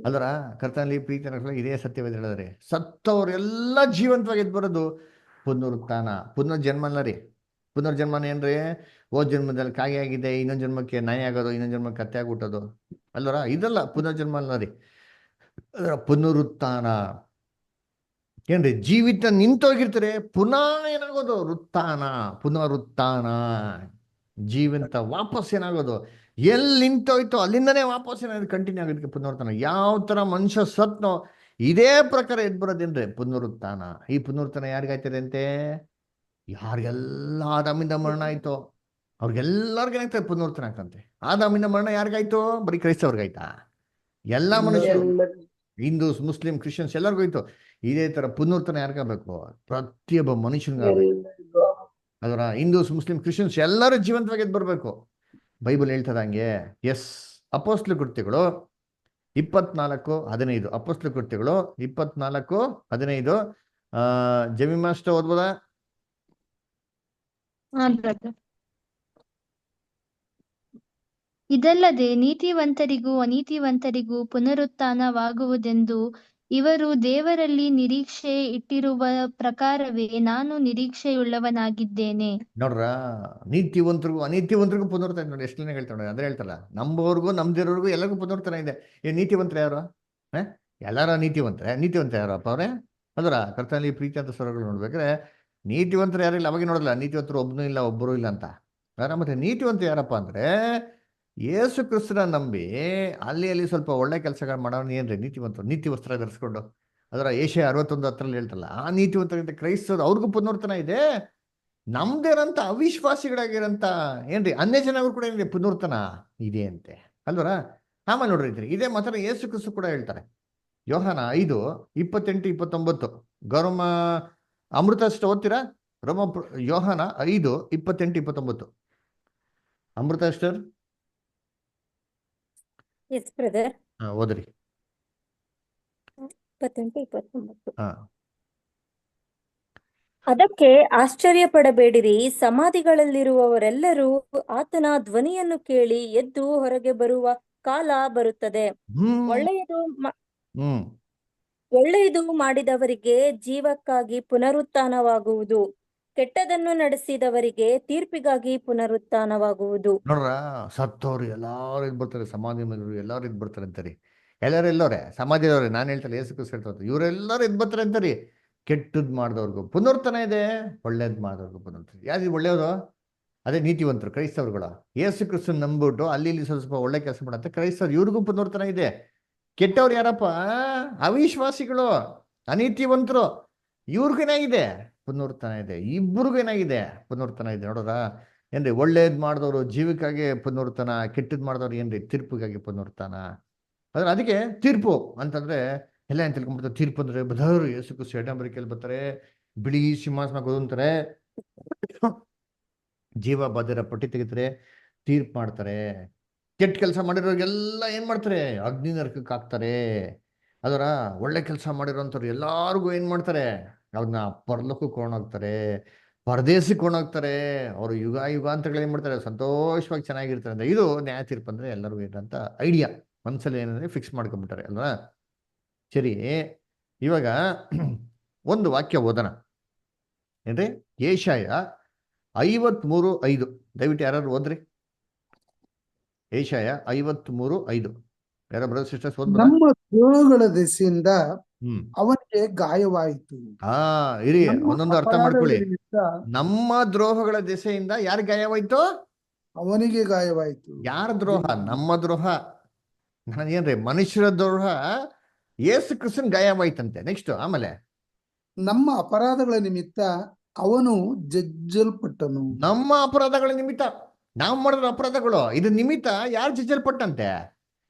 ಅದರ ಕರ್ತನಲ್ಲಿ ಪ್ರೀತಿ ಇದೇ ಸತ್ಯವೇದ ಹೇಳಿದ್ರೆ, ಸತ್ತವರೆಲ್ಲ ಜೀವಂತವಾಗಿ ಎದ್ದು ಬರೋದು ಪುನರುತ್ಥಾನ. ಪುನರ್ಜನ್ಮ ಅಲ್ಲ ರೀ. ಪುನರ್ಜನ್ಮನ ಏನ್ರಿ? ಓದ್ ಜನ್ಮದಲ್ಲಿ ಕಾಗೆ ಆಗಿದೆ, ಇನ್ನೊಂದು ಜನ್ಮಕ್ಕೆ ನಾಯಿ ಆಗೋದು, ಇನ್ನೊಂದು ಜನ್ಮಕ್ಕೆ ಕತ್ತೆ ಆಗ್ಬಿಟ್ಟೋದು ಅಲ್ವರ? ಇದಲ್ಲ ಪುನರ್ಜನ್ಮ ಅಲ್ಲ ರೀ. ಅದರ ಪುನರುತ್ಥಾನ ಏನ್ರಿ? ಜೀವಿತ ನಿಂತೋಗಿರ್ತಾರೆ, ಪುನಃ ಏನಾಗೋದು? ವೃತ್ತಾನ, ಪುನರುತ್ಥಾನ. ಜೀವಂತ ವಾಪಸ್ ಏನಾಗೋದು? ಎಲ್ಲಿ ನಿಂತೋಯ್ತೋ ಅಲ್ಲಿಂದನೇ ವಾಪಸ್ ಏನಾದ್ರು ಕಂಟಿನ್ಯೂ ಆಗೋದಕ್ಕೆ ಪುನರುತ್ಥಾನ. ಯಾವ ತರ ಮನುಷ್ಯ ಸತ್ನೋ ಇದೇ ಪ್ರಕಾರ ಎದ್ದು ಬರೋದೇನ್ರಿ? ಪುನರುತ್ಥಾನ. ಈ ಪುನರುತ್ಥಾನ ಯಾರಿಗಾಯ್ತದೆ ಅಂತೆ? ಯಾರಿಗೆಲ್ಲ ಆದಾಮಿಂದ ಮರಣ ಆಯ್ತೋ ಅವ್ರಿಗೆಲ್ಲರಿಗೂ ಏನಾಗ್ತದೆ? ಪುನರುತ್ಥಾನ ಆಗ್ತಂತೆ. ಆದಾಮಿಂದ ಮರಣ ಯಾರಿಗಾಯ್ತು? ಬರೀ ಕ್ರೈಸ್ತವ್ರಿಗಾಯ್ತಾ? ಎಲ್ಲಾ ಮನುಷ್ಯರು, ಹಿಂದೂಸ್, ಮುಸ್ಲಿಂ, ಕ್ರಿಶ್ಚಿಯನ್ಸ್ ಎಲ್ಲರಿಗೂ ಹೋಯ್ತು. ಇದೇ ತರ ಪುನರುತ್ಥಾನ ಯಾರಿಗಾಗಬೇಕು? ಪ್ರತಿಯೊಬ್ಬ ಮನುಷ್ಯನಿಗಾಗಬೇಕು. ಅದರ ಹಿಂದೂಸ್, ಮುಸ್ಲಿಂ, ಕ್ರಿಶ್ಚಿಯನ್ಸ್ ಎಲ್ಲರೂ ಜೀವಂತವಾಗಿ ಎದ್ದು ಬರಬೇಕು. ಬೈಬಲ್ ಹೇಳ್ತದ ಹಂಗೆ. ಎಸ್. ಅಪೊಸ್ತಲ ಕೃತ್ಯಗಳು 24:15. ಅಪೊಸ್ತಲ ಕೃತ್ಯಗಳು 24:15. ಜಮಿ ಮಾಸ್ಟರ್ ಓದ್ಬೋದಾ? ಇದಲ್ಲದೆ ನೀತಿವಂತರಿಗೂ ಅನೀತಿವಂತರಿಗೂ ಪುನರುತ್ಥಾನವಾಗುವುದೆಂದು ಇವರು ದೇವರಲ್ಲಿ ನಿರೀಕ್ಷೆ ಇಟ್ಟಿರುವ ಪ್ರಕಾರವೇ ನಾನು ನಿರೀಕ್ಷೆಯುಳ್ಳವನಾಗಿದ್ದೇನೆ. ನೋಡ್ರ, ನೀತಿವಂತರಿಗೂ ಅನೀತಿವಂತರಿಗೂ ಪುನರುತ್ಥಾನ. ನೋಡಿ ಎಷ್ಟು ಹೇಳ್ತಾಳೆ, ಅದೇ ಹೇಳ್ತಾರ. ನಂಬೋರ್ಗು ನಮ್ದಿರೋರ್ಗು ಎಲ್ಲರಿಗೂ ಪುನರುತ್ಥಾನ ಇದೆ. ನೀತಿವಂತರ ಯಾರು? ಎಲ್ಲಾರ ನೀತಿವಂತರ ಯಾರಪ್ಪ ಅವ್ರೆ? ಅದರ ಕರ್ತನಲ್ಲಿ ಪ್ರೀತಿ ಅಂತ ಸ್ವರಗಳು ನೋಡ್ಬೇಕ್ರೆ ನೀತಿವಂತರು ಯಾರಿಲ್ಲ. ಅವಾಗ ನೋಡಲ್ಲ ನೀತಿವಂತರು ಒಬ್ಬನೂ ಇಲ್ಲ, ಒಬ್ಬರು ಇಲ್ಲ ಅಂತ. ಮತ್ತೆ ನೀತಿವಂತ ಯಾರಪ್ಪ ಅಂದ್ರೆ ಯೇಸು ಕ್ರಿಸ್ತನ ನಂಬಿ ಅಲ್ಲಿ ಸ್ವಲ್ಪ ಒಳ್ಳೆ ಕೆಲಸಗಳು ಮಾಡೋನು ಏನ್ರಿ? ನೀತಿವಂತರು. ನೀತಿ ವಸ್ತ್ರ ಧರಿಸ್ಕೊಂಡು. ಅದರ ಏಷ್ಯಾ 61:10 ಹೇಳ್ತಲ್ಲ, ಆ ನೀತಿವಂತರಿಂದ ಕ್ರೈಸ್ತರು ಅವ್ರಿಗೂ ಪುನರುತ್ಥಾನ ಇದೆ. ನಮ್ದೇನಂತ ಅವಿಶ್ವಾಸಿಗಳಾಗಿರಂತ ಏನ್ರಿ ಅನ್ಯ ಜನಗಳು ಕೂಡ ಏನ್ರಿ ಪುನರುತ್ಥಾನ ಇದೆ ಅಂತೆ ಅಲ್ವರ? ಆಮೇಲೆ ನೋಡ್ರಿ, ಇದೇ ಮಾತ್ರ ಯೇಸು ಕ್ರಿಸ್ತ ಕೂಡ ಹೇಳ್ತಾರೆ. ಯೋಹಾನ 5:28-29. ಗೌರಮ್ಮ ಅಮೃತ ಅಷ್ಟು ಓದ್ತೀರಾ? ಯೋಹಾನ 5:28-29. ಅಮೃತ ಅಷ್ಟರ್ ಓದ್ರಿ. 28-29. ಅದಕ್ಕೆ ಆಶ್ಚರ್ಯಪಡಬೇಡಿರಿ, ಸಮಾಧಿಗಳಲ್ಲಿರುವವರೆಲ್ಲರೂ ಆತನ ಧ್ವನಿಯನ್ನು ಕೇಳಿ ಎದ್ದು ಹೊರಗೆ ಬರುವ ಕಾಲ ಬರುತ್ತದೆ. ಒಳ್ಳೆಯದು ಮಾಡಿದವರಿಗೆ ಜೀವಕ್ಕಾಗಿ ಪುನರುತ್ಥಾನವಾಗುವುದು, ಕೆಟ್ಟದನ್ನು ನಡೆಸಿದವರಿಗೆ ತೀರ್ಪಿಗಾಗಿ ಪುನರುತ್ಥಾನವಾಗುವುದು. ನೋಡ್ರ, ಸತ್ತವ್ರು ಎಲ್ಲಾರು ಇದ್ ಬರ್ತಾರೆ, ಸಮಾಧಿ ಮೇಲೆ ಎಲ್ಲಾರು ಇದ್ ಬರ್ತಾರೆ ಅಂತಾರಿ. ಎಲ್ಲರೇ ಸಮಾಧಿಯವ್ರೆ. ನಾನು ಹೇಳ್ತಾರೆ ಯೇಸು ಕ್ರಿಸ್ತ ಹೇಳ್ತಾರೆ, ಇವರೆಲ್ಲರೂ ಇದ್ ಬರ್ತಾರೆ ಅಂತಾರಿ. ಕೆಟ್ಟದ್ ಮಾಡಿದವ್ರಿಗೂ ಪುನರುತ್ಥಾನ ಇದೆ, ಒಳ್ಳೇದ್ ಮಾಡಿದವ್ರಿಗೂ ಪುನರುತ್ಥಾನ. ಯಾರು ಒಳ್ಳೆಯವರು? ಅದೇ ನೀತಿವಂತರು, ಕ್ರೈಸ್ತವ್ರುಗಳು. ಯೇಸು ಕ್ರಿಸ್ತನ್ ನಂಬಿಟ್ಟು ಅಲ್ಲಿ ಸ್ವಲ್ಪ ಒಳ್ಳೆ ಕೆಲಸ ಮಾಡಂತ ಕ್ರೈಸ್ತವ್ರು, ಇವ್ರಿಗೂ ಪುನರುತ್ಥಾನ ಇದೆ. ಕೆಟ್ಟವ್ರು ಯಾರಪ್ಪ? ಅವಿಶ್ವಾಸಿಗಳು, ಅನೀತಿವಂತರು. ಇವ್ರಿಗೂ ಏನಾಗಿದೆ? ಪುನರುತ್ಥಾನ ಇದೆ. ಇಬ್ಬರಿಗೂ ಏನಾಗಿದೆ? ಪುನರುತ್ಥಾನ ಇದೆ. ನೋಡೋರ ಏನ್ರಿ? ಒಳ್ಳೇದ್ ಮಾಡಿದವರು ಜೀವಕ್ಕಾಗಿ ಪುನರುತ್ಥಾನ, ಕೆಟ್ಟದ್ ಮಾಡಿದವ್ರು ಏನ್ರಿ? ತೀರ್ಪಿಗಾಗಿ ಪುನರುತ್ಥಾನ. ಅದಕ್ಕೆ ತೀರ್ಪು ಅಂತಂದ್ರೆ ಎಲ್ಲ ಏನ್ ತಿಳ್ಕೊಂಡ್ಬಿಡ್ತಾರೆ. ತೀರ್ಪು ಅಂದ್ರೆ ಬದವರು ಯೇಸು ಕ್ರಿಸ್ತ ಎಡಂಬರಿಕೆಯಲ್ಲಿ ಬರ್ತಾರೆ, ಬಿಳಿ ಸಿಂಹಾಸನ ಕೂತ್ಕೊಂತಾರೆ, ಜೀವ ಬಾಧ್ಯರ ಪಟ್ಟಿ ತೆಗಿತಾರೆ, ತೀರ್ಪು ಮಾಡ್ತಾರೆ. ಕೆಟ್ಟ ಕೆಲಸ ಮಾಡಿರೋರಿಗೆಲ್ಲ ಏನ್ ಮಾಡ್ತಾರೆ? ಅಗ್ನಿ ನರಕಕ್ಕೆ ಹಾಕ್ತಾರೆ. ಅದರ ಒಳ್ಳೆ ಕೆಲಸ ಮಾಡಿರೋಂಥವ್ರು ಎಲ್ಲಾರ್ಗು ಏನ್ ಮಾಡ್ತಾರೆ? ಅವ್ರನ್ನ ಪರಲೋಕಕ್ಕೆ ಕೊಂಡೋಗ್ತಾರೆ, ಪರದೇಶಕ್ಕೆ ಕೊಂಡೋಗ್ತಾರೆ. ಅವರು ಯುಗಾಂತಗಳು ಏನ್ ಮಾಡ್ತಾರೆ? ಸಂತೋಷವಾಗಿ ಚೆನ್ನಾಗಿರ್ತಾರೆ ಅಂತ. ಇದು ನ್ಯಾಯ ತೀರ್ಪು ಅಂದ್ರೆ ಎಲ್ಲರಿಗೂ ಇರೋಂಥ ಐಡಿಯಾ. ಮನ್ಸಲ್ಲಿ ಏನಂದ್ರೆ ಫಿಕ್ಸ್ ಮಾಡ್ಕೊಂಡ್ಬಿಟ್ಟಾರೆ ಅಲ್ವಾ? ಸರಿ, ಇವಾಗ ಒಂದು ವಾಕ್ಯ ಓದೋಣ ಏನ್ರಿ? ಏಷಾಯ 53:5. ದಯವಿಟ್ಟು ಯಾರು ಓದ್ರಿ. ಏಷಾಯ 53:5. ಯಾರ ಬ್ರದರ್ ಸಿಸ್ಟರ್ಸ್ ಓದ್ಬೋದಾ? ನಮ್ಮ ದ್ರೋಹಗಳ ದೆಸೆಯಿಂದ ಅವನಿಗೆ ಗಾಯವಾಯಿತು. ಇರಿ, ಒಂದೊಂದು ಅರ್ಥ ಮಾಡ್ಕೊಳ್ಳಿ. ನಮ್ಮ ದ್ರೋಹಗಳ ದೆಸೆಯಿಂದ ಯಾರು ಗಾಯವಾಯ್ತು? ಅವನಿಗೆ ಗಾಯವಾಯಿತು. ಯಾರ ದ್ರೋಹ? ನಮ್ಮ ದ್ರೋಹ. ಏನ್ರಿ? ಮನುಷ್ಯರ ದ್ರೋಹ ಯೇಸು ಕ್ರಿಸ್ತನ್ ಗಾಯವಾಯ್ತಂತೆ. ನೆಕ್ಸ್ಟ್ ಆಮೇಲೆ ನಮ್ಮ ಅಪರಾಧಗಳ ನಿಮಿತ್ತ ಅವನು ಜಜ್ಜಲ್ಪಟ್ಟನು. ನಮ್ಮ ಅಪರಾಧಗಳ ನಿಮಿತ್ತ ನಾವು ಮಾಡಿರೋ ಅಪರಾಧಗಳು ಇದು ನಿಮಿತ್ತ ಯಾರು ಜಜ್ಜಲ್ಪಟ್ಟಂತೆ?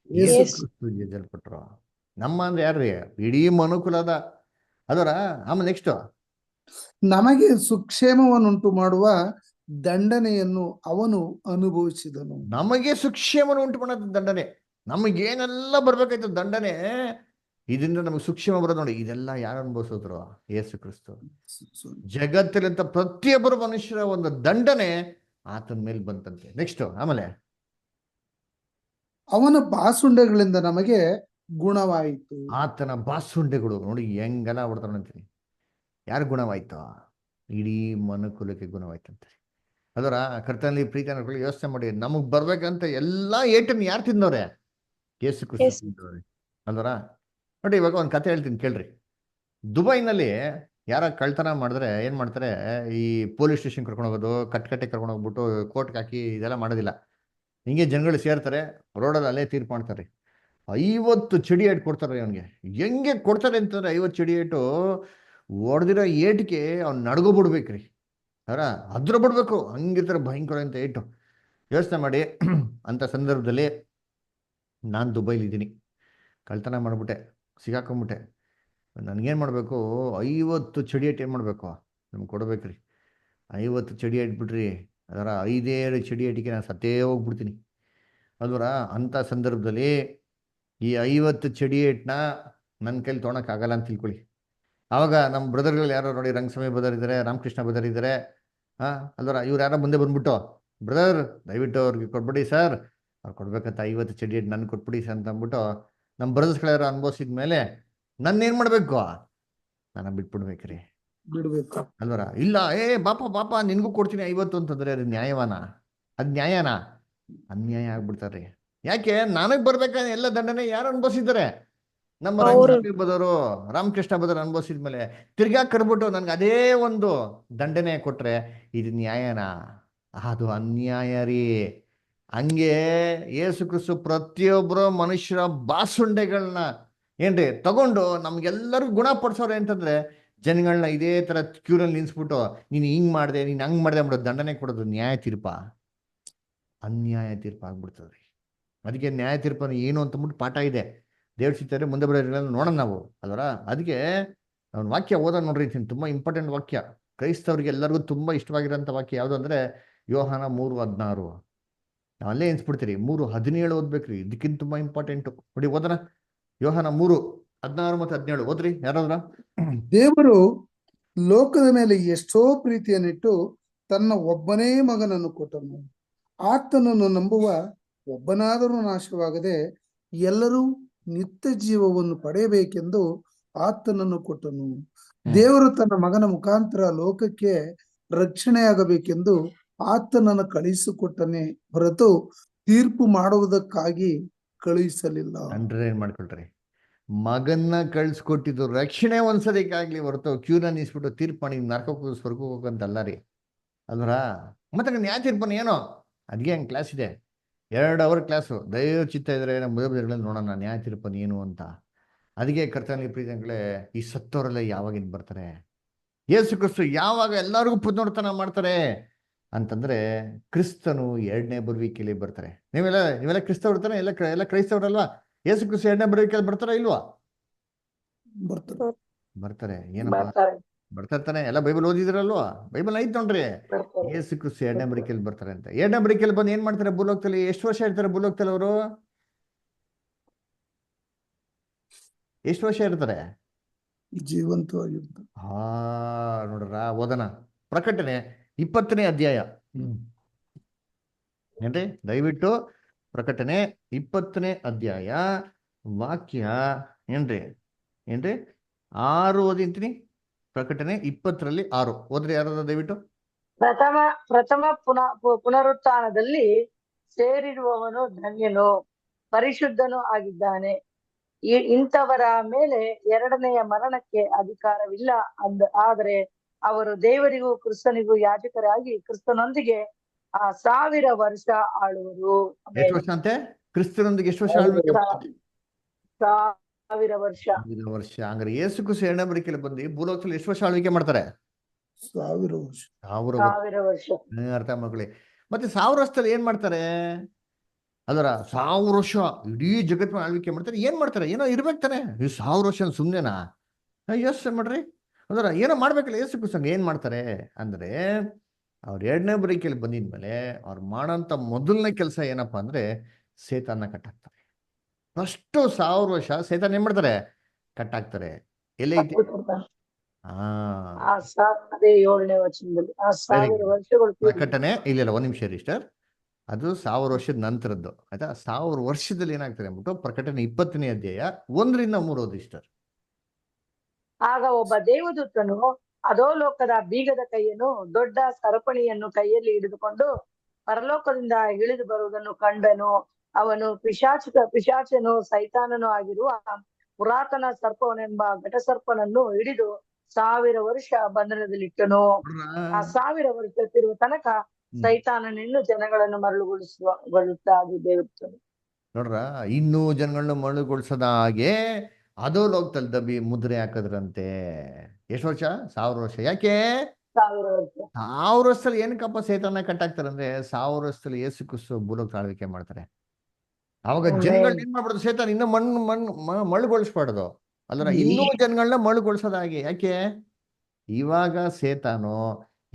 ಯೇಸು ಯೇಸು ಕ್ರಿಸ್ತು ಜಜ್ಜಲ್ಪಟ್ರು. ನಮ್ಮ ಅಂದ್ರೆ ಯಾರ್ರಿ? ಇಡೀ ಮನುಕುಲದ. ಅದರ ಆಮೇಲೆ ನೆಕ್ಸ್ಟ್, ನಮಗೆ ಸುಕ್ಷೇಮವನ್ನುಂಟು ಮಾಡುವ ದಂಡನೆಯನ್ನು ಅವನು ಅನುಭವಿಸಿದನು. ನಮಗೆ ಸುಕ್ಷೇಮವನ್ನು ಉಂಟು ಮಾಡೋದು ದಂಡನೆ. ನಮಗೇನೆಲ್ಲ ಬರ್ಬೇಕಾಯ್ತು ದಂಡನೆ, ಇದರಿಂದ ನಮಗೆ ಸುಕ್ಷೇಮ ಬರೋದು ನೋಡಿ. ಇದೆಲ್ಲ ಯಾರು ಅನುಭವಿಸಿದ್ರು? ಯೇಸು ಕ್ರಿಸ್ತು. ಜಗತ್ತಿನಂತ ಪ್ರತಿಯೊಬ್ಬರು ಮನುಷ್ಯರ ಒಂದು ದಂಡನೆ ಆತನ ಮೇಲೆ ಬಂತಂತೆ. ನೆಕ್ಸ್ಟ್ ಆಮೇಲೆ, ಅವನ ಬಾಸುಂಡೆಗಳಿಂದ ನಮಗೆ ಗುಣವಾಯಿತು. ಆತನ ಬಾಸುಂಡೆಗಳು ನೋಡಿ ಹೆಂಗೆಲ್ಲ ಹೊಡ್ತಾನೆ ಅಂತೀನಿ. ಯಾರು ಗುಣವಾಯ್ತು? ಇಡೀ ಮನುಕುಲಕ್ಕೆ ಗುಣವಾಯ್ತಂತೆ. ಅದರ ಕರ್ತನಲ್ಲಿ ಪ್ರೀತಿ ಅನ್ನೋಗಳು ಯೋಚನೆ ಮಾಡಿ, ನಮಗ್ ಬರ್ಬೇಕಂತ ಎಲ್ಲಾ ಏಟನ್ನು ಯಾರು ತಿಂದವ್ರೆ? ಯೇಸು ಕ್ರಿಸ್ತು ತಿಂದವ್ರೆ. ಅಲ್ವರ ನೋಡಿ, ಇವಾಗ ಒಂದು ಕತೆ ಹೇಳ್ತೀನಿ ಕೇಳ್ರಿ. ದುಬೈನಲ್ಲಿ ಯಾರ ಕಳ್ತನ ಮಾಡಿದ್ರೆ ಏನ್ ಮಾಡ್ತಾರೆ? ಈ ಪೊಲೀಸ್ ಸ್ಟೇಷನ್ ಕರ್ಕೊಂಡು ಹೋಗೋದು, ಕಟ್ಟೆ ಕರ್ಕೊಂಡು ಹೋಗ್ಬಿಟ್ಟು ಕೋರ್ಟ್ಗೆ ಹಾಕಿ ಇದೆಲ್ಲ ಮಾಡೋದಿಲ್ಲ. ಹಿಂಗೆ ಜನಗಳು ಸೇರ್ತಾರೆ, ರೋಡಲ್ಲಿ ಅಲ್ಲೇ ತೀರ್ಪು ಮಾಡ್ತಾರೆ. 50 ಚಡಿ ಏಟು ಕೊಡ್ತಾರೆ ಅವನಿಗೆ. ಹೆಂಗೆ ಕೊಡ್ತಾರೆ ಅಂತಂದ್ರೆ 50 ಚಡಿ ಏಟು ಹೊಡೆದಿರೋ ಏಟಿಗೆ ಅವ್ನು ನಡ್ಗೋಬಿಡ್ಬೇಕ್ರಿ. ಅದ್ರ ಬಿಡ್ಬೇಕು, ಹಂಗಿರ್ತಾರೆ ಭಯಂಕರ ಅಂತ ಏಟು. ಯೋಚನೆ ಮಾಡಿ. ಅಂತ ಸಂದರ್ಭದಲ್ಲಿ ನಾನು ದುಬೈಲಿದ್ದೀನಿ, ಕಳ್ತನ ಮಾಡ್ಬಿಟ್ಟೆ, ಸಿಗಾಕೊಂಬಿಟ್ಟೆ. ನನಗೇನು ಮಾಡಬೇಕು? 50 ಚಡಿ ಏಟು ಏನು ಮಾಡಬೇಕು? ನಮ್ಗೆ ಕೊಡ್ಬೇಕ್ರಿ. 50 ಚಡಿ ಏಟ್ಬಿಟ್ರಿ, ಅದರ 5 ಚಡಿ ಏಟಿಗೆ ನಾನು ಸತ್ತೇ ಹೋಗ್ಬಿಡ್ತೀನಿ ಅಲ್ವರ. ಅಂಥ ಸಂದರ್ಭದಲ್ಲಿ ಈ 50 ಚಡಿ ಏಟ್ನ ನನ್ನ ಕೈಲಿ ತೊಗೊಳಕ್ಕಾಗಲ್ಲ ಅಂತ ತಿಳ್ಕೊಳ್ಳಿ. ಆವಾಗ ನಮ್ಮ ಬ್ರದರ್ಗಳು ಯಾರೋ ನೋಡಿ, ರಂಗಸ್ವಾಮಿ ಬ್ರದರ್ ಇದ್ದಾರೆ, ರಾಮಕೃಷ್ಣ ಬ್ರದರ್ ಇದ್ದಾರೆ, ಅಲ್ವರ. ಇವ್ರು ಯಾರೋ ಮುಂದೆ ಬಂದ್ಬಿಟ್ಟು, ಬ್ರದರ್ ದಯವಿಟ್ಟು ಅವ್ರಿಗೆ ಕೊಟ್ಬಿಡಿ ಸರ್, ಅವ್ರು ಕೊಡ್ಬೇಕಂತ 50 ಚಡಿ ಏಟು ನನ್ಗೆ ಕೊಟ್ಬಿಡಿ ಸರ್ ಅಂತ ಅಂದ್ಬಿಟ್ಟು ನಮ್ಮ ಬ್ರದರ್ಸ್ಗಳ್ಯಾರೋ ಅನುಭವಿಸಿದ ಮೇಲೆ ನನ್ನೇನು ಮಾಡಬೇಕು? ನಾನು ಬಿಟ್ಬಿಡ್ಬೇಕ್ರಿ, ಬಿಡ್ಬೇಕು ಅಲ್ವರ. ಇಲ್ಲ, ಬಾಪ ನಿನ್ಗೂ ಕೊಡ್ತೀನಿ 50 ಅಂತಂದ್ರೆ ಅದು ನ್ಯಾಯವಾನ? ಅದು ನ್ಯಾಯನ? ಅನ್ಯಾಯ ಆಗ್ಬಿಡ್ತಾರೆ. ಯಾಕೆ? ನನಗ್ ಬರ್ಬೇಕಾದ್ರೆ ಎಲ್ಲ ದಂಡನೆ ಯಾರು ಅನುಭವಿಸಿದ್ದಾರೆ? ನಮ್ಮ ರಂಗಸ್ವಾಮಿ ಬದವರು, ರಾಮಕೃಷ್ಣ ಬದವರು ಅನುಭವಿಸಿದ್ಮೇಲೆ ತಿರ್ಗಾ ಕರ್ಬಿಟ್ಟು ನನ್ಗೆ ಅದೇ ಒಂದು ದಂಡನೆ ಕೊಟ್ರೆ ಇದು ನ್ಯಾಯನ? ಅದು ಅನ್ಯಾಯ ರೀ. ಹಂಗೆ ಯೇಸು ಕ್ರಿಸ್ತು ಪ್ರತಿಯೊಬ್ಬರು ಮನುಷ್ಯರ ಬಾಸುಂಡೆಗಳನ್ನ ಏನ್ರಿ ತಗೊಂಡು ನಮ್ಗೆಲ್ಲರಿಗೂ ಗುಣಪಡಿಸೋರೆ ಅಂತಂದ್ರೆ, ಜನಗಳನ್ನ ಇದೇ ತರ ಕ್ಯೂರಲ್ಲಿ ನಿಲ್ಸ್ಬಿಟ್ಟು ನೀನು ಹಿಂಗ್ ಮಾಡಿದೆ, ನೀನು ಹಂಗ್ ಮಾಡಿದೆ ಅಂದ್ಬಿಟ್ಟು ದಂಡನೆ ಕೊಡೋದು ನ್ಯಾಯ ತೀರ್ಪ? ಅನ್ಯಾಯ ತೀರ್ಪ ಆಗ್ಬಿಡ್ತದೆ. ಅದಕ್ಕೆ ನ್ಯಾಯ ತೀರ್ಪನ್ನು ಏನು ಅಂತಂದ್ಬಿಟ್ಟು ಪಾಠ ಇದೆ. ದೇವ್ರ ಸಿಗ್ತಾರೆ ಮುಂದೆ ಬರೋದ್ರೆಲ್ಲ ನೋಡೋಣ ನಾವು ಅಲ್ವರ. ಅದಕ್ಕೆ ಅವ್ನ ವಾಕ್ಯ ಓದೋಣ ನೋಡ್ರಿ. ತುಂಬಾ ಇಂಪಾರ್ಟೆಂಟ್ ವಾಕ್ಯ, ಕ್ರೈಸ್ತವ್ರಿಗೆ ಎಲ್ಲರಿಗೂ ತುಂಬಾ ಇಷ್ಟವಾಗಿರೋಂಥ ವಾಕ್ಯ ಯಾವುದು ಅಂದ್ರೆ ಯೋಹಾನ 3:16. ನಾವು ಅಲ್ಲೇ ಎನ್ಸ್ಬಿಡ್ತೀರಿ. 3:17 ಓದ್ಬೇಕ್ರಿ, ಇದಕ್ಕಿಂತ ತುಂಬಾ ಇಂಪಾರ್ಟೆಂಟು. ನೋಡಿ ಓದೋಣ. ಯೋಹಾನ 3:16 ಮತ್ತು 17 ಓದ್ರಿ ಯಾರಾದ್ರ. ದೇವರು ಲೋಕದ ಮೇಲೆ ಎಷ್ಟೋ ಪ್ರೀತಿಯನ್ನಿಟ್ಟು ತನ್ನ ಒಬ್ಬನೇ ಮಗನನ್ನು ಕೊಟ್ಟನು. ಆತನನ್ನು ನಂಬುವ ಒಬ್ಬನಾದರೂ ನಾಶವಾಗದೆ ಎಲ್ಲರೂ ನಿತ್ಯ ಜೀವವನ್ನು ಪಡೆಯಬೇಕೆಂದು ಆತನನ್ನು ಕೊಟ್ಟನು. ದೇವರು ತನ್ನ ಮಗನ ಮುಖಾಂತರ ಲೋಕಕ್ಕೆ ರಕ್ಷಣೆಯಾಗಬೇಕೆಂದು ಆತನನ್ನು ಕಳುಹಿಸಿಕೊಟ್ಟನೆ ಹೊರತು ತೀರ್ಪು ಮಾಡುವುದಕ್ಕಾಗಿ ಕಳುಹಿಸಲಿಲ್ಲ. ಅಂಡರ್ಲೈನ್ ಮಾಡ್ಕೊಳ್ರಿ. ಮಗನ್ನ ಕಳ್ಸಿಕೊಟ್ಟಿದ್ದು ರಕ್ಷಣೆ ಒಂದ್ಸದಕ್ಕಾಗ್ಲಿ ಹೊರತು ಕ್ಯೂನ ನಿಸ್ಬಿಟ್ಟು ತೀರ್ಪು ಮಾಡಿ ನರಕಕ್ಕೆ ಸ್ವರ್ಗಕ್ಕೆ ಹೋಗಂತಲ್ಲ ರೀ ಅಲ್ವರ. ಮತ್ತೆ ನ್ಯಾಯ ತೀರ್ಪನ್ನು ಏನೋ ಅದಕ್ಕೆ ಹಂಗೆ ಕ್ಲಾಸ್ ಇದೆ, 2 ಅವರ್ ಕ್ಲಾಸು. ದೈವ ಚಿತ್ತ ಇದ್ರೆ ನಮ್ಮ ನೋಡೋಣ ನ್ಯಾಯ ತೀರ್ಪನ್ನು ಏನು ಅಂತ. ಅದಕ್ಕೆ ಕರ್ತನಲ್ಲಿ ಪ್ರೀತಿಗಳೇ, ಈ ಸತ್ತವರೆಲ್ಲ ಯಾವಾಗಿಂದ ಬರ್ತಾರೆ? ಯೇಸು ಕ್ರಿಸ್ತು ಯಾವಾಗ ಎಲ್ಲರಿಗೂ ಪುನರುತ್ಥಾನ ಮಾಡ್ತಾರೆ ಅಂತಂದ್ರೆ ಕ್ರಿಸ್ತನು 2ನೇ ಬರುವಿಕೆಯಲ್ಲಿ ಬರ್ತಾರೆ. ನೀವೆಲ್ಲ ಕ್ರಿಸ್ತವ್ರು ತಾನೆ? ಎಲ್ಲ ಕ್ರೈಸ್ತವ್ರಲ್ವಾ? ಯೇಸು ಕ್ರಿಸ್ತು 2ನೇ ಬರುವಿಕೆಯಲ್ಲಿ ಬರ್ತಾರ ಇಲ್ವಾ? ಬರ್ತಾರೆ. ಏನಪ್ಪ ಬರ್ತಾನೆ? ಎಲ್ಲ ಬೈಬಲ್ ಓದಿದ್ರಲ್ವಾ? ಬೈಬಲ್ ಐತ್ ನೋಡ್ರಿ. ಯೇಸು ಕ್ರಿಸ್ತು 2ನೇ ಬರುವಿಕೆಯಲ್ಲಿ ಬರ್ತಾರೆ ಅಂತ. 2ನೇ ಬರುವಿಕೆಯಲ್ಲಿ ಬಂದು ಏನ್ ಮಾಡ್ತಾರೆ? ಭೂಲೋಕದಲ್ಲಿ ಎಷ್ಟು ವರ್ಷ ಇರ್ತಾರೆ? ಭೂಲೋಕದಲ್ಲಿ ಅವರು ಎಷ್ಟು ವರ್ಷ ಇರ್ತಾರೆ? ಜೀವಂತವಾಗಿರ್ತಾರೆ. ನೋಡ್ರ ಓದನ ಪ್ರಕಟಣೆ 20ನೇ ಅಧ್ಯಾಯ ಏನ್ರಿ? ದಯವಿಟ್ಟು ಪ್ರಕಟಣೆ 20ನೇ ಅಧ್ಯಾಯ ವಾಕ್ಯ ಏನ್ರಿ 6 ಓದಿಂತೀನಿ. ಪ್ರಕಟಣೆ 20:6 ಓದ್ರಿ ಯಾರಾದ್ರೂ ದಯವಿಟ್ಟು. ಪ್ರಥಮ ಪುನರುತ್ಥಾನದಲ್ಲಿ ಸೇರಿರುವವನು ಧನ್ಯನು, ಪರಿಶುದ್ಧನು ಆಗಿದ್ದಾನೆ. ಇಂಥವರ ಮೇಲೆ 2ನೆಯ ಮರಣಕ್ಕೆ ಅಧಿಕಾರವಿಲ್ಲ. ಆದರೆ ಅವರು ದೇವರಿಗೂ ಕ್ರಿಸ್ತನಿಗೂ ಯಾಜಕರಾಗಿ ಕ್ರಿಸ್ತನೊಂದಿಗೆ 1000 ವರ್ಷ ಆಳುವರು. ಎಷ್ಟು ವರ್ಷ ಅಂತೆ? ಕ್ರಿಸ್ತನೊಂದಿಗೆ ಎಷ್ಟು ವರ್ಷ ಆಳ್ವಿಕೆ? 1000 ವರ್ಷ. ಹಂಗಾರೆ ಯೇಸು ಕ್ರಿಸ್ತು 2ನೇ ಬರುವಿಕೆಯಲ್ಲಿ ಬಂದು ಭೂಲೋಕದಲ್ಲಿ ಎಷ್ಟು ವರ್ಷ ಆಳ್ವಿಕೆ ಮಾಡ್ತಾರೆ? 1000 ವರ್ಷ. 1000 ವರ್ಷ. ಅರ್ಥ ಮಾಡ್ಕೊಳ್ಳಿ. ಮತ್ತೆ 1000 ವರ್ಷದಲ್ಲಿ ಏನ್ ಮಾಡ್ತಾರೆ? ಅದರ 1000 ವರ್ಷ ಇಡೀ ಜಗತ್ತಿನ ಆಳ್ವಿಕೆ ಮಾಡ್ತಾರೆ. ಏನ್ ಮಾಡ್ತಾರೆ? ಏನೋ ಇರ್ಬೇಕು ತಾನೆ. ಈ 1000 ವರ್ಷ ಸುಮ್ನೆನಾ? ಎಸ್ ಮಾಡ್ರಿ. ಅದರ ಏನೋ ಮಾಡ್ಬೇಕಲ್ಲ. ಯೇಸು ಕ್ರಿಸ್ತನ್ ಏನ್ ಮಾಡ್ತಾರೆ ಅಂದ್ರೆ, ಅವ್ರ 2ನೇ ಬರಿಕೆಯಲ್ಲಿ ಬಂದಿದ್ಮೇಲೆ ಅವ್ರು ಮಾಡೋಂಥ ಮೊದಲನೇ ಕೆಲಸ ಏನಪ್ಪಾ ಅಂದ್ರೆ, ಸೇತಾನ ಕಟ್ಟಾಕ್ತಾರೆ. ಫಸ್ಟ್ 1000 ವರ್ಷ ಸೇತಾನ ಏನ್ ಮಾಡ್ತಾರೆ? ಕಟ್ಟಾಕ್ತಾರೆ. ಎಲ್ಲೈತಿ? ಹಾ, ಅದೇ 7ನೇ ವಚನದಲ್ಲಿ ಆ ವೆರಿ 1000 ಗುಡ್. ವರ್ಷಗಳು ತೀರಿ ಕಟ್ಟನೆ ಇಲ್ಲ, ಒಂದ್ ನಿಮಿಷ ರಿಜಿಸ್ಟರ್. ಅದು 1000 ವರ್ಷದ ನಂತರದ್ದು ಆಯ್ತಾ. 1000 ವರ್ಷದಲ್ಲಿ ಏನಾಗ್ತಾರೆ ಅಂದ್ಬಿಟ್ಟು ಪ್ರಕಟಣೆ 20ನೇ ಅಧ್ಯಾಯ 1ರಿಂದ 3 ರಿಜಿಸ್ಟರ್. ಆಗ ಒಬ್ಬ ದೇವದೂತನು ಅಧೋಲೋಕದ ಬೀಗದ ಕೈಯನ್ನು ದೊಡ್ಡ ಸರಪಣಿಯನ್ನು ಕೈಯಲ್ಲಿ ಹಿಡಿದುಕೊಂಡು ಪರಲೋಕದಿಂದ ಇಳಿದು ಬರುವುದನ್ನು ಕಂಡನು. ಅವನು ಪಿಶಾಚನು ಸೈತಾನನು ಆಗಿರುವ ಪುರಾತನ ಸರ್ಪವನೆಂಬ ಘಟಸರ್ಪನನ್ನು ಹಿಡಿದು 1000 ವರ್ಷ ಬಂಧನದಲ್ಲಿಟ್ಟನು. ಆ 1000 ವರ್ಷ ತಿರುವ ತನಕ ಸೈತಾನನಿನ್ನು ಜನಗಳನ್ನು ಮರಳುಗೊಳಿಸುತ್ತಾ ದೇವದೂತನು. ನೋಡ್ರ, ಇನ್ನೂ ಜನಗಳನ್ನ ಮರಳುಗೊಳಿಸದ ಹಾಗೆ ಅದೋ ಲೋಕದಲ್ಲಿ ದಬ್ಬಿ ಮುದ್ರೆ ಹಾಕದ್ರಂತೆ. ಎಷ್ಟು ವರ್ಷ? 1000 ವರ್ಷ. ಯಾಕೆ 1000 ವರ್ಷ? 1000 ವರ್ಷದಲ್ಲಿ ಏನಕ್ಕಪ್ಪ ಸೇತಾನ ಕಟ್ಟಾಕ್ತಾರೆ ಅಂದ್ರೆ, 1000 ವರ್ಷದಲ್ಲಿ ಯೇಸು ಕ್ರಿಸ್ತ ಭೂಲೋಕ ಆಳ್ವಿಕೆ ಮಾಡ್ತಾರೆ. ಅವಾಗ ಜನಗಳನ್ನ ಏನ್ ಮಾಡ್ಬಾರ್ದು? ಸೇತಾನ ಇನ್ನೂ ಮರಳುಗೊಳಿಸ್ಬಾರ್ದು. ಅಲ್ಲರ ಇನ್ನೂ ಜನಗಳನ್ನ ಮರಳುಗೊಳಿಸೋದ ಹಾಗೆ. ಯಾಕೆ? ಇವಾಗ ಸೇತಾನು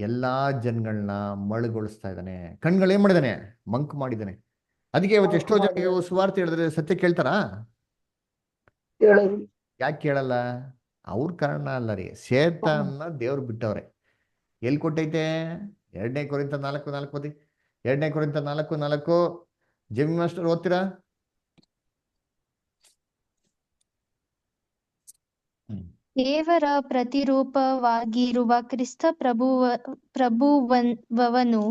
ಎಲ್ಲಾ ಜನಗಳನ್ನ ಮರಳುಗೊಳಿಸ್ತಾ ಇದ್ದಾನೆ. ಕಣ್ಗಳು ಏನ್ ಮಾಡಿದಾನೆ? ಮಂಕ್ ಮಾಡಿದಾನೆ. ಅದಕ್ಕೆ ಇವತ್ತು ಎಷ್ಟೋ ಜನ ಸುವಾರ್ತೆ ಹೇಳಿದ್ರೆ ಸತ್ಯ ಕೇಳ್ತಾರಾ? ಯಾಕೆ ಕೇಳಲ್ಲ? ಅವ್ರ ಕಾರಣ ಅಲ್ಲ ರೀ, ಸೇತಾನ ದೇವ್ರು ಬಿಟ್ಟವ್ರೆ. ಎಲ್ಲಿ ಕೊಟ್ಟೈತೆ? 2ನೇ ಕೊರಿಂಥ 4:4 ಓದಿ. 2ನೇ ಕೊರಿಂಥ 4:4 ಜಮಿ ಮಾಸ್ಟರ್ ಓದ್ತೀರಾ? ದೇವರ ಪ್ರತಿರೂಪವಾಗಿರುವ ಕ್ರಿಸ್ತ ಪ್ರಭುವನು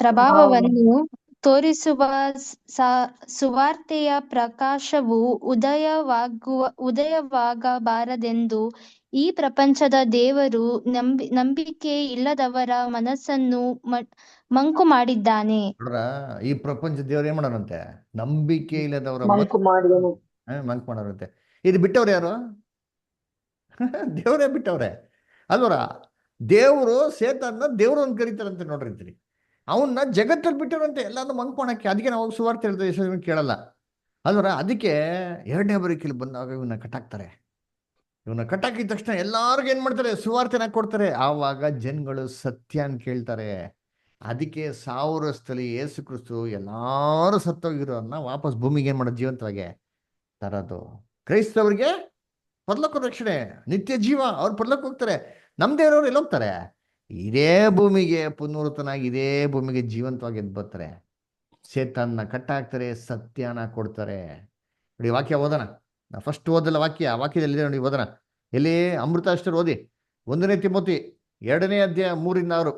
ಪ್ರಭಾವವನ್ನು ತೋರಿಸುವ ಸುವಾರ್ತೆಯ ಪ್ರಕಾಶವು ಉದಯವಾಗಬಾರದೆಂದು ಈ ಪ್ರಪಂಚದ ದೇವರು ನಂಬಿಕೆ ಇಲ್ಲದವರ ಮನಸ್ಸನ್ನು ಮಂಕು ಮಾಡಿದ್ದಾನೆ. ಈ ಪ್ರಪಂಚ ದೇವ್ರು ಏನ್ ಮಾಡೋರಂತೆ? ನಂಬಿಕೆ ಇಲ್ಲದವರ ಮಂಕು ಮಾಡೋರಂತೆ. ಇದು ಬಿಟ್ಟವ್ರು ಯಾರು? ದೇವರೇ ಬಿಟ್ಟವ್ರೆ ಅಲ್ವರ. ದೇವರು ಸೇತಾನ ದೇವ್ರು ಅಂತ ಕರೀತಾರಂತೆ. ನೋಡ್ರಿ, ಅವನ್ನ ಜಗತ್ತಲ್ಲಿ ಬಿಟ್ಟವ್ರಂತೆ ಎಲ್ಲಾನು ಮಂಕ್ ಮಾಡಕ್ಕೆ. ಅದಕ್ಕೆ ನಾವು ಸುವಾರ್ತೆ ಹೇಳಿದ್ರೆ ಎಷ್ಟು ಕೇಳಲ್ಲ ಅಲ್ವರ. ಅದಕ್ಕೆ 2ನೇ ಬರಿಕೆಯಲ್ಲಿ ಬಂದಾಗ ಇವನ್ನ ಕಟ್ಟಾಕ್ತಾರೆ. ಇವನ್ನ ಕಟ್ಟಾಕಿದ ತಕ್ಷಣ ಎಲ್ಲಾರ್ಗು ಏನ್ ಮಾಡ್ತಾರೆ? ಸುವಾರ್ತೆನ ಕೊಡ್ತಾರೆ. ಆವಾಗ ಜನಗಳು ಸತ್ಯ ಅಂತ ಕೇಳ್ತಾರೆ. ಅದಕ್ಕೆ 1000 ವರ್ಷದಲ್ಲಿ ಯೇಸು ಕ್ರಿಸ್ತು ಎಲ್ಲಾರು ಸತ್ತೋಗಿರೋನ್ನ ವಾಪಸ್ ಭೂಮಿಗೆ ಏನ್ ಮಾಡೋದು? ಜೀವಂತವಾಗಿ ತರೋದು. ಕ್ರೈಸ್ತವರಿಗೆ ಪರಲೋಕ ರಕ್ಷಣೆ, ನಿತ್ಯ ಜೀವ. ಅವ್ರು ಪರಲೋಕ ಹೋಗ್ತಾರೆ. ನಮ್ಮ ದೇವರವ್ರು ಎಲ್ಲಿ ಹೋಗ್ತಾರೆ? ಇದೇ ಭೂಮಿಗೆ ಪುನರುತ್ತನಾಗಿ ಇದೇ ಭೂಮಿಗೆ ಜೀವಂತವಾಗಿ ಎದ್ದು ಬರ್ತಾರೆ. ಸೇತಾನ್ನ ಕಟ್ಟಾಕ್ತಾರೆ, ಸತ್ಯನ ಕೊಡ್ತಾರೆ. ನೋಡಿ, ವಾಕ್ಯ ಓದೋಣ. ನಾ ಫಸ್ಟ್ ಓದಲ್ಲ ವಾಕ್ಯದಲ್ಲಿ ನೋಡಿ ಓದೋಣ. ಎಲ್ಲಿ? ಅಮೃತ ಅಷ್ಟರು ಓದಿ. 1ನೇ ತಿಮೋತಿ 2ನೇ ಅಧ್ಯಾಯ 3ರಿಂದ 6.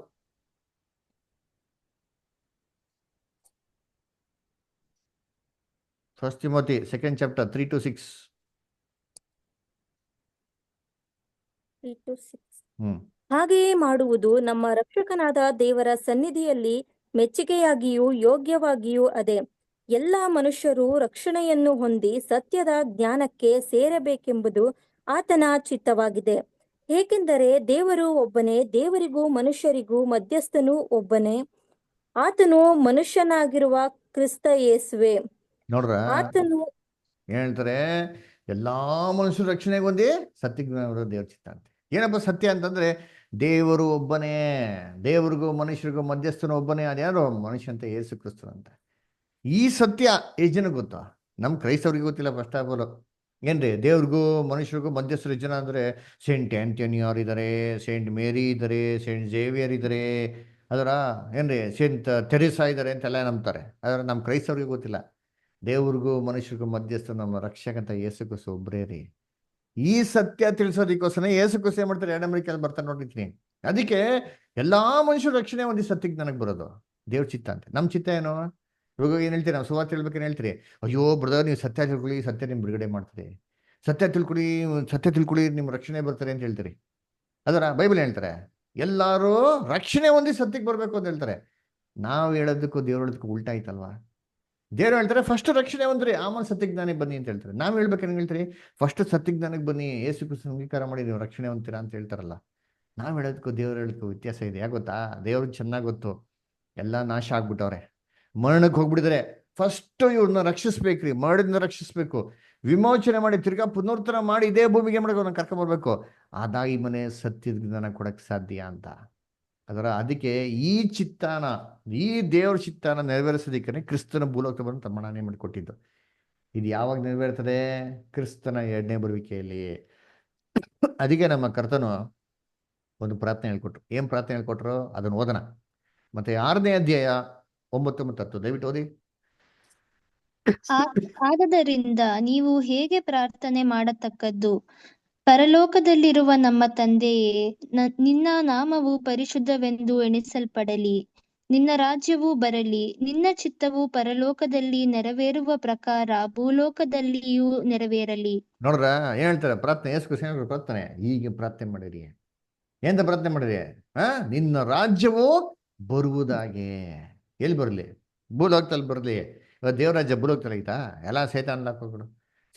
First Timothy 2nd chapter 3-6. ಹಾಗೆಯೇ ಮಾಡುವುದು ನಮ್ಮ ರಕ್ಷಕನಾದ ದೇವರ ಸನ್ನಿಧಿಯಲ್ಲಿ ಮೆಚ್ಚುಗೆಯಾಗಿಯೂ ಯೋಗ್ಯವಾಗಿಯೂ ಅದೇ. ಎಲ್ಲ ಮನುಷ್ಯರು ರಕ್ಷಣೆಯನ್ನು ಹೊಂದಿ ಸತ್ಯದ ಜ್ಞಾನಕ್ಕೆ ಸೇರಬೇಕೆಂಬುದು ಆತನ ಚಿತ್ತವಾಗಿದೆ. ಏಕೆಂದರೆ ದೇವರು ಒಬ್ಬನೇ, ದೇವರಿಗೂ ಮನುಷ್ಯರಿಗೂ ಮಧ್ಯಸ್ಥನೂ ಒಬ್ಬನೇ, ಆತನು ಮನುಷ್ಯನಾಗಿರುವ ಕ್ರಿಸ್ತ ಯೇಸುವೆ. ನೋಡ್ರ, ಆತನು ಹೇಳ್ತಾರೆ ಎಲ್ಲಾ ಮನುಷ್ಯರು ರಕ್ಷಣೆಗೆ ಹೊಂದಿ ಸತ್ಯಜ್ಞಾನ ದೇವ್ರ ಚಿತ್ತ ಅಂತೆ. ಏನಪ್ಪ ಸತ್ಯ ಅಂತಂದ್ರೆ, ದೇವರು ಒಬ್ಬನೇ, ದೇವರಿಗೂ ಮನುಷ್ಯರಿಗೂ ಮಧ್ಯಸ್ಥನು ಒಬ್ಬನೇ. ಅದ್ಯಾರು? ಮನುಷ್ಯ ಅಂತ ಯೇಸು ಕ್ರಿಸ್ತನು ಅಂತ. ಈ ಸತ್ಯ ಎಷ್ಟು ಜನ ಗೊತ್ತಾ? ನಮ್ಮ ಕ್ರೈಸ್ತವ್ರಿಗೆ ಗೊತ್ತಿಲ್ಲ. ಫಸ್ಟ್ ಆಫ್ ಆಲ್ ಏನ್ರಿ, ದೇವ್ರಿಗೂ ಮನುಷ್ಯರಿಗೂ ಮಧ್ಯಸ್ಥರು ಎಷ್ಟು ಜನ ಅಂದ್ರೆ, ಸೇಂಟ್ ಆಂಟೋನಿಯರ್ ಇದ್ದಾರೆ, ಸೇಂಟ್ ಮೇರಿ ಇದ್ದಾರೆ, ಸೇಂಟ್ ಜೇವಿಯರ್ ಇದ್ದಾರೆ, ಅದರ ಏನ್ರಿ ಸೇಂಟ್ ತೆರಿಸಾ ಇದ್ದಾರೆ ಅಂತೆಲ್ಲ ನಂಬ್ತಾರೆ. ಆದ್ರೆ ನಮ್ಮ ಕ್ರೈಸ್ತವ್ರಿಗೆ ಗೊತ್ತಿಲ್ಲ. ದೇವ್ರಿಗೂ ಮನುಷ್ಯರಿಗೂ ಮಧ್ಯಸ್ಥ ನಮ್ಮ ರಕ್ಷಕಂತ ಯೇಸು ಕ್ರಿಸ್ತ ಒಬ್ಬರೇ ರೀ. ಈ ಸತ್ಯ ತಿಳಿಸೋದಕ್ಕೋಸ್ಕರ ಯೇಸು ಕ್ರಿಸ್ತ ಏನ್ ಮಾಡ್ತಾರೆ? 2ನೇ ಬರಿಕೆಯಲ್ಲಿ ಬರ್ತಾರೆ ನೋಡಿರ್ತೀನಿ. ಅದಕ್ಕೆ ಎಲ್ಲಾ ಮನುಷ್ಯರು ರಕ್ಷಣೆ ಒಂದು ಸತ್ಯಕ್ಕೆ ನನಗೆ ಬರೋದು ದೇವ್ರ ಚಿತ್ತ ಅಂತ. ನಮ್ಮ ಚಿತ್ತ ಏನು? ಇವಾಗ ಏನ್ ಹೇಳ್ತೀರಿ? ನಾವು ಸುವಾರ್ತೆ ಹೇಳ್ಬೇಕೇನು ಹೇಳ್ತೀರಿ? ಅಯ್ಯೋ ಬ್ರದರ್, ನೀವು ಸತ್ಯ ತಿಳ್ಕೊಳ್ಳಿ, ಸತ್ಯ ನಿಮ್ ಬಿಡುಗಡೆ ಮಾಡ್ತಾರೆ. ಸತ್ಯ ತಿಳ್ಕೊಳ್ಳಿ ನಿಮ್ ರಕ್ಷಣೆ ಬರ್ತಾರೆ ಅಂತ ಹೇಳ್ತೀರಿ. ಅದರ ಬೈಬಲ್ ಹೇಳ್ತಾರೆ ಎಲ್ಲಾರು ರಕ್ಷಣೆ ಹೊಂದಿ ಸತ್ಯಕ್ಕೆ ಬರ್ಬೇಕು ಅಂತ ಹೇಳ್ತಾರೆ. ನಾವು ಹೇಳೋದಕ್ಕೂ ದೇವ್ರ ಹೇಳೋದಕ್ಕೂ ಉಲ್ಟಾ ಆಯ್ತಲ್ವಾ? ದೇವ್ರು ಹೇಳ್ತಾರೆ ಫಸ್ಟ್ ರಕ್ಷಣೆ ಹೊಂದ್ರಿ, ಆಮೇಲೆ ಸತ್ಯಜ್ಞಾನಕ್ಕೆ ಬನ್ನಿ ಅಂತ ಹೇಳ್ತಾರೆ. ನಾವ್ ಹೇಳ್ಬೇಕೇನು ಹೇಳ್ತೀರಿ? ಫಸ್ಟ್ ಸತ್ಯಜ್ಞಾನಕ್ಕೆ ಬನ್ನಿ, ಯೇಸು ಕ್ರಿಸ್ತನ ಅಂಗೀಕಾರ ಮಾಡಿ ನೀವು ರಕ್ಷಣೆ ಹೊಂದ್ತೀರಾ ಅಂತ ಹೇಳ್ತಾರಲ್ಲ. ನಾವ್ ಹೇಳೋದಕ್ಕೂ ದೇವ್ರು ಹೇಳೋದಕ್ಕೂ ವ್ಯತ್ಯಾಸ ಇದೆ. ಯಾಕೆ ಗೊತ್ತಾ? ದೇವ್ರಿಗೆ ಚೆನ್ನಾಗಿ ಗೊತ್ತು. ಎಲ್ಲ ನಾಶ ಆಗ್ಬಿಟ್ಟವ್ರೆ, ಮರಣಕ್ಕೆ ಹೋಗ್ಬಿಟ್ಟಿದ್ರೆ. ಫಸ್ಟ್ ಇವ್ರನ್ನ ರಕ್ಷಿಸ್ಬೇಕ್ರಿ, ಮರಣದಿಂದ ರಕ್ಷಿಸ್ಬೇಕು, ವಿಮೋಚನೆ ಮಾಡಿ ತಿರ್ಗಾ ಪುನರ್ತನ ಮಾಡಿ ಇದೇ ಭೂಮಿಗೆ ಮಾಡಬೇಕು, ಅವ್ರನ್ನ ಕರ್ಕೊಂಬರ್ಬೇಕು. ಆದಾಗ ಈ ಮನೆ ಸತ್ಯದ ಜ್ಞಾನ ಕೊಡಕ್ ಸಾಧ್ಯ ಅಂತ. ಅದಕ್ಕೆ ಈ ಚಿತ್ತಾನ, ಈ ದೇವ್ರ ಚಿತ್ತಾನ ನೆರವೇರಿಸೋದಕ್ಕೆ ಕ್ರಿಸ್ತನ ಭೂಲೋಕ ಬಂದು ತಮ್ಮಣ್ಣನೇ ಮಾಡಿಕೊಟ್ಟಿದ್ದು. ಇದು ಯಾವಾಗ ನೆರವೇರ್ತದೆ? ಕ್ರಿಸ್ತನ 2ನೇ ಬರುವಿಕೆಯಲ್ಲಿ. ಅದಕ್ಕೆ ನಮ್ಮ ಕರ್ತನು ಒಂದು ಪ್ರಾರ್ಥನೆ ಹೇಳ್ಕೊಟ್ರು. ಏನ್ ಪ್ರಾರ್ಥನೆ ಹೇಳ್ಕೊಟ್ರು ಅದನ್ನು ಓದೋಣ. ಮತ್ತೆ 6ನೇ ಅಧ್ಯಾಯ 9 ಮತ್ತು 10 ದಯವಿಟ್ಟು ಓದಿ. ಆದದರಿಂದ ನೀವು ಹೇಗೆ ಪ್ರಾರ್ಥನೆ ಮಾಡತಕ್ಕದ್ದು: ಪರಲೋಕದಲ್ಲಿರುವ ನಮ್ಮ ತಂದೆಯೇ, ನಿನ್ನ ನಾಮವು ಪರಿಶುದ್ಧವೆಂದು ಎಣಿಸಲ್ಪಡಲಿ, ನಿನ್ನ ರಾಜ್ಯವು ಬರಲಿ, ನಿನ್ನ ಚಿತ್ತವು ಪರಲೋಕದಲ್ಲಿ ನೆರವೇರುವ ಪ್ರಕಾರ ಭೂಲೋಕದಲ್ಲಿಯೂ ನೆರವೇರಲಿ. ನೋಡ್ರ ಏನ್ ಹೇಳ್ತಾರೆ ಪ್ರಾರ್ಥನೆ? ಯೇಸು ಕ್ರಿಸ್ತನ ಪ್ರಾರ್ಥನೆ ಹೀಗೆ ಪ್ರಾರ್ಥನೆ ಮಾಡಿರಿ. ಎಂತ ಪ್ರಾರ್ಥನೆ ಮಾಡಿರಿ? ನಿನ್ನ ರಾಜ್ಯವು ಬರುವುದಾಗೆ. ಎಲ್ಲಿ ಬರಲಿ? ಭೂಲೋಕದಲ್ಲಿ ಬರಲಿ. ಇವತ್ತು ದೇವ್ರ ರಾಜ್ಯ ಭೂಲೋಕದಲ್ಲಿ ಐತಾ? ಎಲ್ಲ ಸೈತಾನ್ ಹಾಕೋಗಳು,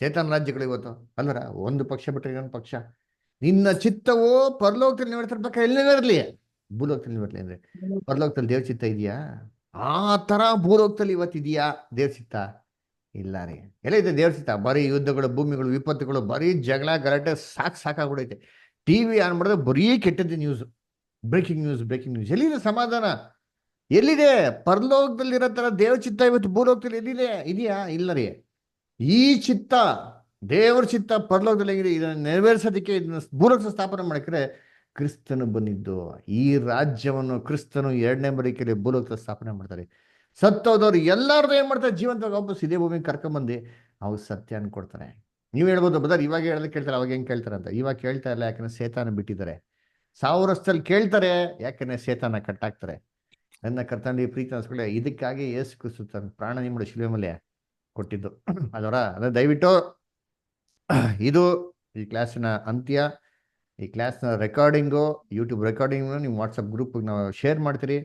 ಸೈತಾನ್ ರಾಜ್ಯಗಳು ಇವತ್ತು ಅಲ್ವರ. ಒಂದು ಪಕ್ಷ ಬಿಟ್ಟರೆ ಇನ್ನೊಂದು ಪಕ್ಷ. ನಿನ್ನ ಚಿತ್ತವು ಪರಲೋಕದಲ್ಲಿ ನೆರವೇರ್ತಿರ್ಬೇಕಾ? ಎಲ್ಲಿ ನೆರವೇರಲಿ? ಭೂಲೋಕದಲ್ಲಿ ನೆರವೇರಲಿ. ಅಂದ್ರೆ ಪರಲೋಕದಲ್ಲಿ ದೇವ್ರ ಚಿತ್ತ ಇದೆಯಾ? ಆ ತರ ಭೂಲೋಕದಲ್ಲಿ ಇವತ್ತಿದೆಯಾ ದೇವ್ರ ಚಿತ್ತ? ಇಲ್ಲ ರೀ. ಎಲ್ಲ ಇದೆ ದೇವ್ರ ಚಿತ್ತ? ಬರೀ ಯುದ್ಧಗಳು, ಭೂಮಿಗಳು, ವಿಪತ್ತುಗಳು, ಬರೀ ಜಗಳ ಗಲಾಟೆ ಸಾಕಾಗ್ಬಿಡೈತೆ. ಟಿವಿ ಆನ್ ಮಾಡಿದ್ರೆ ಬರೀ ಕೆಟ್ಟದ್ದು news, breaking news, breaking news. ಎಲ್ಲಿದೆ ಸಮಾಧಾನ? ಎಲ್ಲಿದೆ? ಪರಲೋಕದಲ್ಲಿ ಇರೋ ತರ ದೇವ್ರ ಚಿತ್ತ ಇವತ್ತು ಭೂಲೋಕದಲ್ಲಿ ಎಲ್ಲಿದೆ? ಇದೆಯಾ? ಇಲ್ಲ ರೀ. ಈ ಚಿತ್ತ, ದೇವರ ಚಿತ್ತ ಪರಲೋಕದಲ್ಲಿ ಹೆಂಗಿದೆ, ಇದನ್ನು ನೆರವೇರಿಸೋದಕ್ಕೆ, ಇದನ್ನ ಭೂಲೋಕ ಸ್ಥಾಪನೆ ಮಾಡಕ್ಕೆ ಕ್ರಿಸ್ತನು ಬಂದಿದ್ದು. ಈ ರಾಜ್ಯವನ್ನು ಕ್ರಿಸ್ತನು 2ನೇ ಬರಿಕೆಯಲ್ಲಿ ಭೂಲೋಕ ಸ್ಥಾಪನೆ ಮಾಡ್ತಾರೆ. ಸತ್ತೋದವ್ರು ಎಲ್ಲಾರ್ದು ಏನ್ ಮಾಡ್ತಾರೆ? ಜೀವಂತವಾಗಿ ವಾಪಸ್ ಇದೇ ಭೂಮಿಗೆ ಕರ್ಕೊಂಬಂದು ಅವ್ರು ಸತ್ಯ ಅನ್ಕೊಡ್ತಾರೆ. ನೀವು ಹೇಳ್ಬೋದು ಬದರ್ ಇವಾಗ ಹೇಳೋದಕ್ಕೆ ಕೇಳ್ತಾರೆ, ಅವಾಗ ಹೆಂಗ್ ಕೇಳ್ತಾರೆ ಅಂತ. ಇವಾಗ ಕೇಳ್ತಾ ಇಲ್ಲ, ಯಾಕಂದ್ರೆ ಸೇತಾನ ಬಿಟ್ಟಿದ್ದಾರೆ. 1000 ವರ್ಷದಲ್ಲಿ ಕೇಳ್ತಾರೆ, ಯಾಕಂದ್ರೆ ಸೇತಾನ ಕಟ್ಟಾಕ್ತಾರೆ. ನನ್ನ ಕರ್ತಂಡಿ ಪ್ರೀತಿ ಅನ್ಸ್ಕೊಳ್ಳಿ. ಇದಕ್ಕಾಗಿ ಯೇಸು ಕ್ರಿಸ್ತ ತನ್ನ ಪ್ರಾಣ ನಿಮ್ಮಡ ಶಿಲುಬೆ ಮೇಲೆ ಕೊಟ್ಟಿದ್ದು. ಅಂದ್ರೆ ದಯವಿಟ್ಟು ಇದು ಈ ಕ್ಲಾಸಿನ ಅಂತ್ಯ. ಈ ಕ್ಲಾಸ್ನ ರೆಕಾರ್ಡಿಂಗು, ಯೂಟ್ಯೂಬ್ ರೆಕಾರ್ಡಿಂಗು ನೀವು ವಾಟ್ಸಪ್ ಗ್ರೂಪ್ಗೆ ನಾವು ಶೇರ್ ಮಾಡ್ತೀರಿ.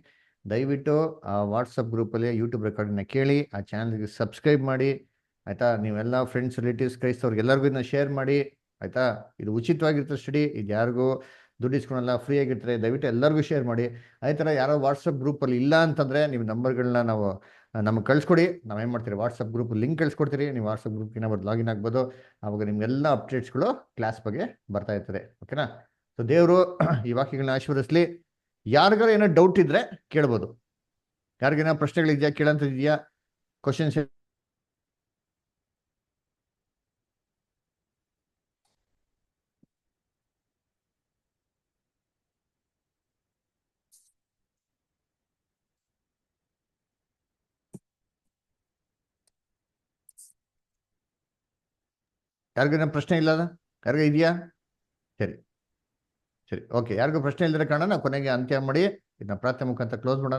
ದಯವಿಟ್ಟು ಆ ವಾಟ್ಸಪ್ ಗ್ರೂಪಲ್ಲಿ ಯೂಟ್ಯೂಬ್ ರೆಕಾರ್ಡಿಂಗ್ನ ಕೇಳಿ, ಆ ಚಾನಲ್ಗೆ ಸಬ್ಸ್ಕ್ರೈಬ್ ಮಾಡಿ ಆಯಿತಾ. ನೀವೆಲ್ಲ ಫ್ರೆಂಡ್ಸ್, ರಿಲೇಟಿವ್ಸ್, ಕ್ರೈಸ್ತವ್ರಿಗೆ ಎಲ್ಲರಿಗೂ ಇದನ್ನ ಶೇರ್ ಮಾಡಿ ಆಯಿತಾ. ಇದು ಉಚಿತವಾಗಿರ್ತದೆ ಸ್ಟಡಿ, ಇದು ಯಾರಿಗೂ ದುಡ್ಡು ಇಸ್ಕೊಳಲ್ಲ, ಫ್ರೀ ಆಗಿರ್ತಾರೆ. ದಯವಿಟ್ಟು ಎಲ್ಲರಿಗೂ ಶೇರ್ ಮಾಡಿ. ಅದೇ ಥರ ಯಾರೋ ವಾಟ್ಸಪ್ ಗ್ರೂಪಲ್ಲಿ ಇಲ್ಲ ಅಂತಂದರೆ ನಿಮ್ಮ ನಂಬರ್ಗಳನ್ನ ನಮಗೆ ಕಳಿಸ್ಕೊಡಿ. ನಾವೇನು ಮಾಡ್ತೀರಿ, ವಾಟ್ಸಪ್ ಗ್ರೂಪ್ ಲಿಂಕ್ ಕಳಿಸ್ಕೊಡ್ತೀರಿ. ನೀವು ವಾಟ್ಸಪ್ ಗ್ರೂಪ್ಗೆ ಏನಾದ್ರು ಲಾಗಿನ್ ಆಗ್ಬೋದು. ಆವಾಗ ನಿಮಗೆಲ್ಲ ಅಪ್ಡೇಟ್ಸ್ಗಳು ಕ್ಲಾಸ್ ಬಗ್ಗೆ ಬರ್ತಾ ಇರ್ತದೆ. ಓಕೆನಾ? ಸೊ ದೇವರು ಈ ವಾಕ್ಯಗಳನ್ನ ಆಶೀರ್ವದಿಸಲಿ. ಯಾರಿಗಾರು ಏನೋ ಡೌಟ್ ಇದ್ರೆ ಕೇಳ್ಬೋದು. ಯಾರಿಗೇನೋ ಪ್ರಶ್ನೆಗಳಿದೆಯಾ, ಕೇಳೋಂಥದ್ದಿದೆಯಾ, ಕ್ವಶನ್ಸ್? ಯಾರಿಗೇನೋ ಪ್ರಶ್ನೆ ಇಲ್ಲ? ಯಾರಿಗ ಇದೆಯಾ? ಸರಿ, ಓಕೆ. ಯಾರಿಗೂ ಪ್ರಶ್ನೆ ಇಲ್ಲದ ಕಾರಣ ನಾವು ಕೊನೆಗೆ ಅಂತ್ಯ ಮಾಡಿ ಇದನ್ನ ಪ್ರಾರ್ಥನೆ ಮುಖಾಂತರ ಕ್ಲೋಸ್ ಮಾಡೋಣ.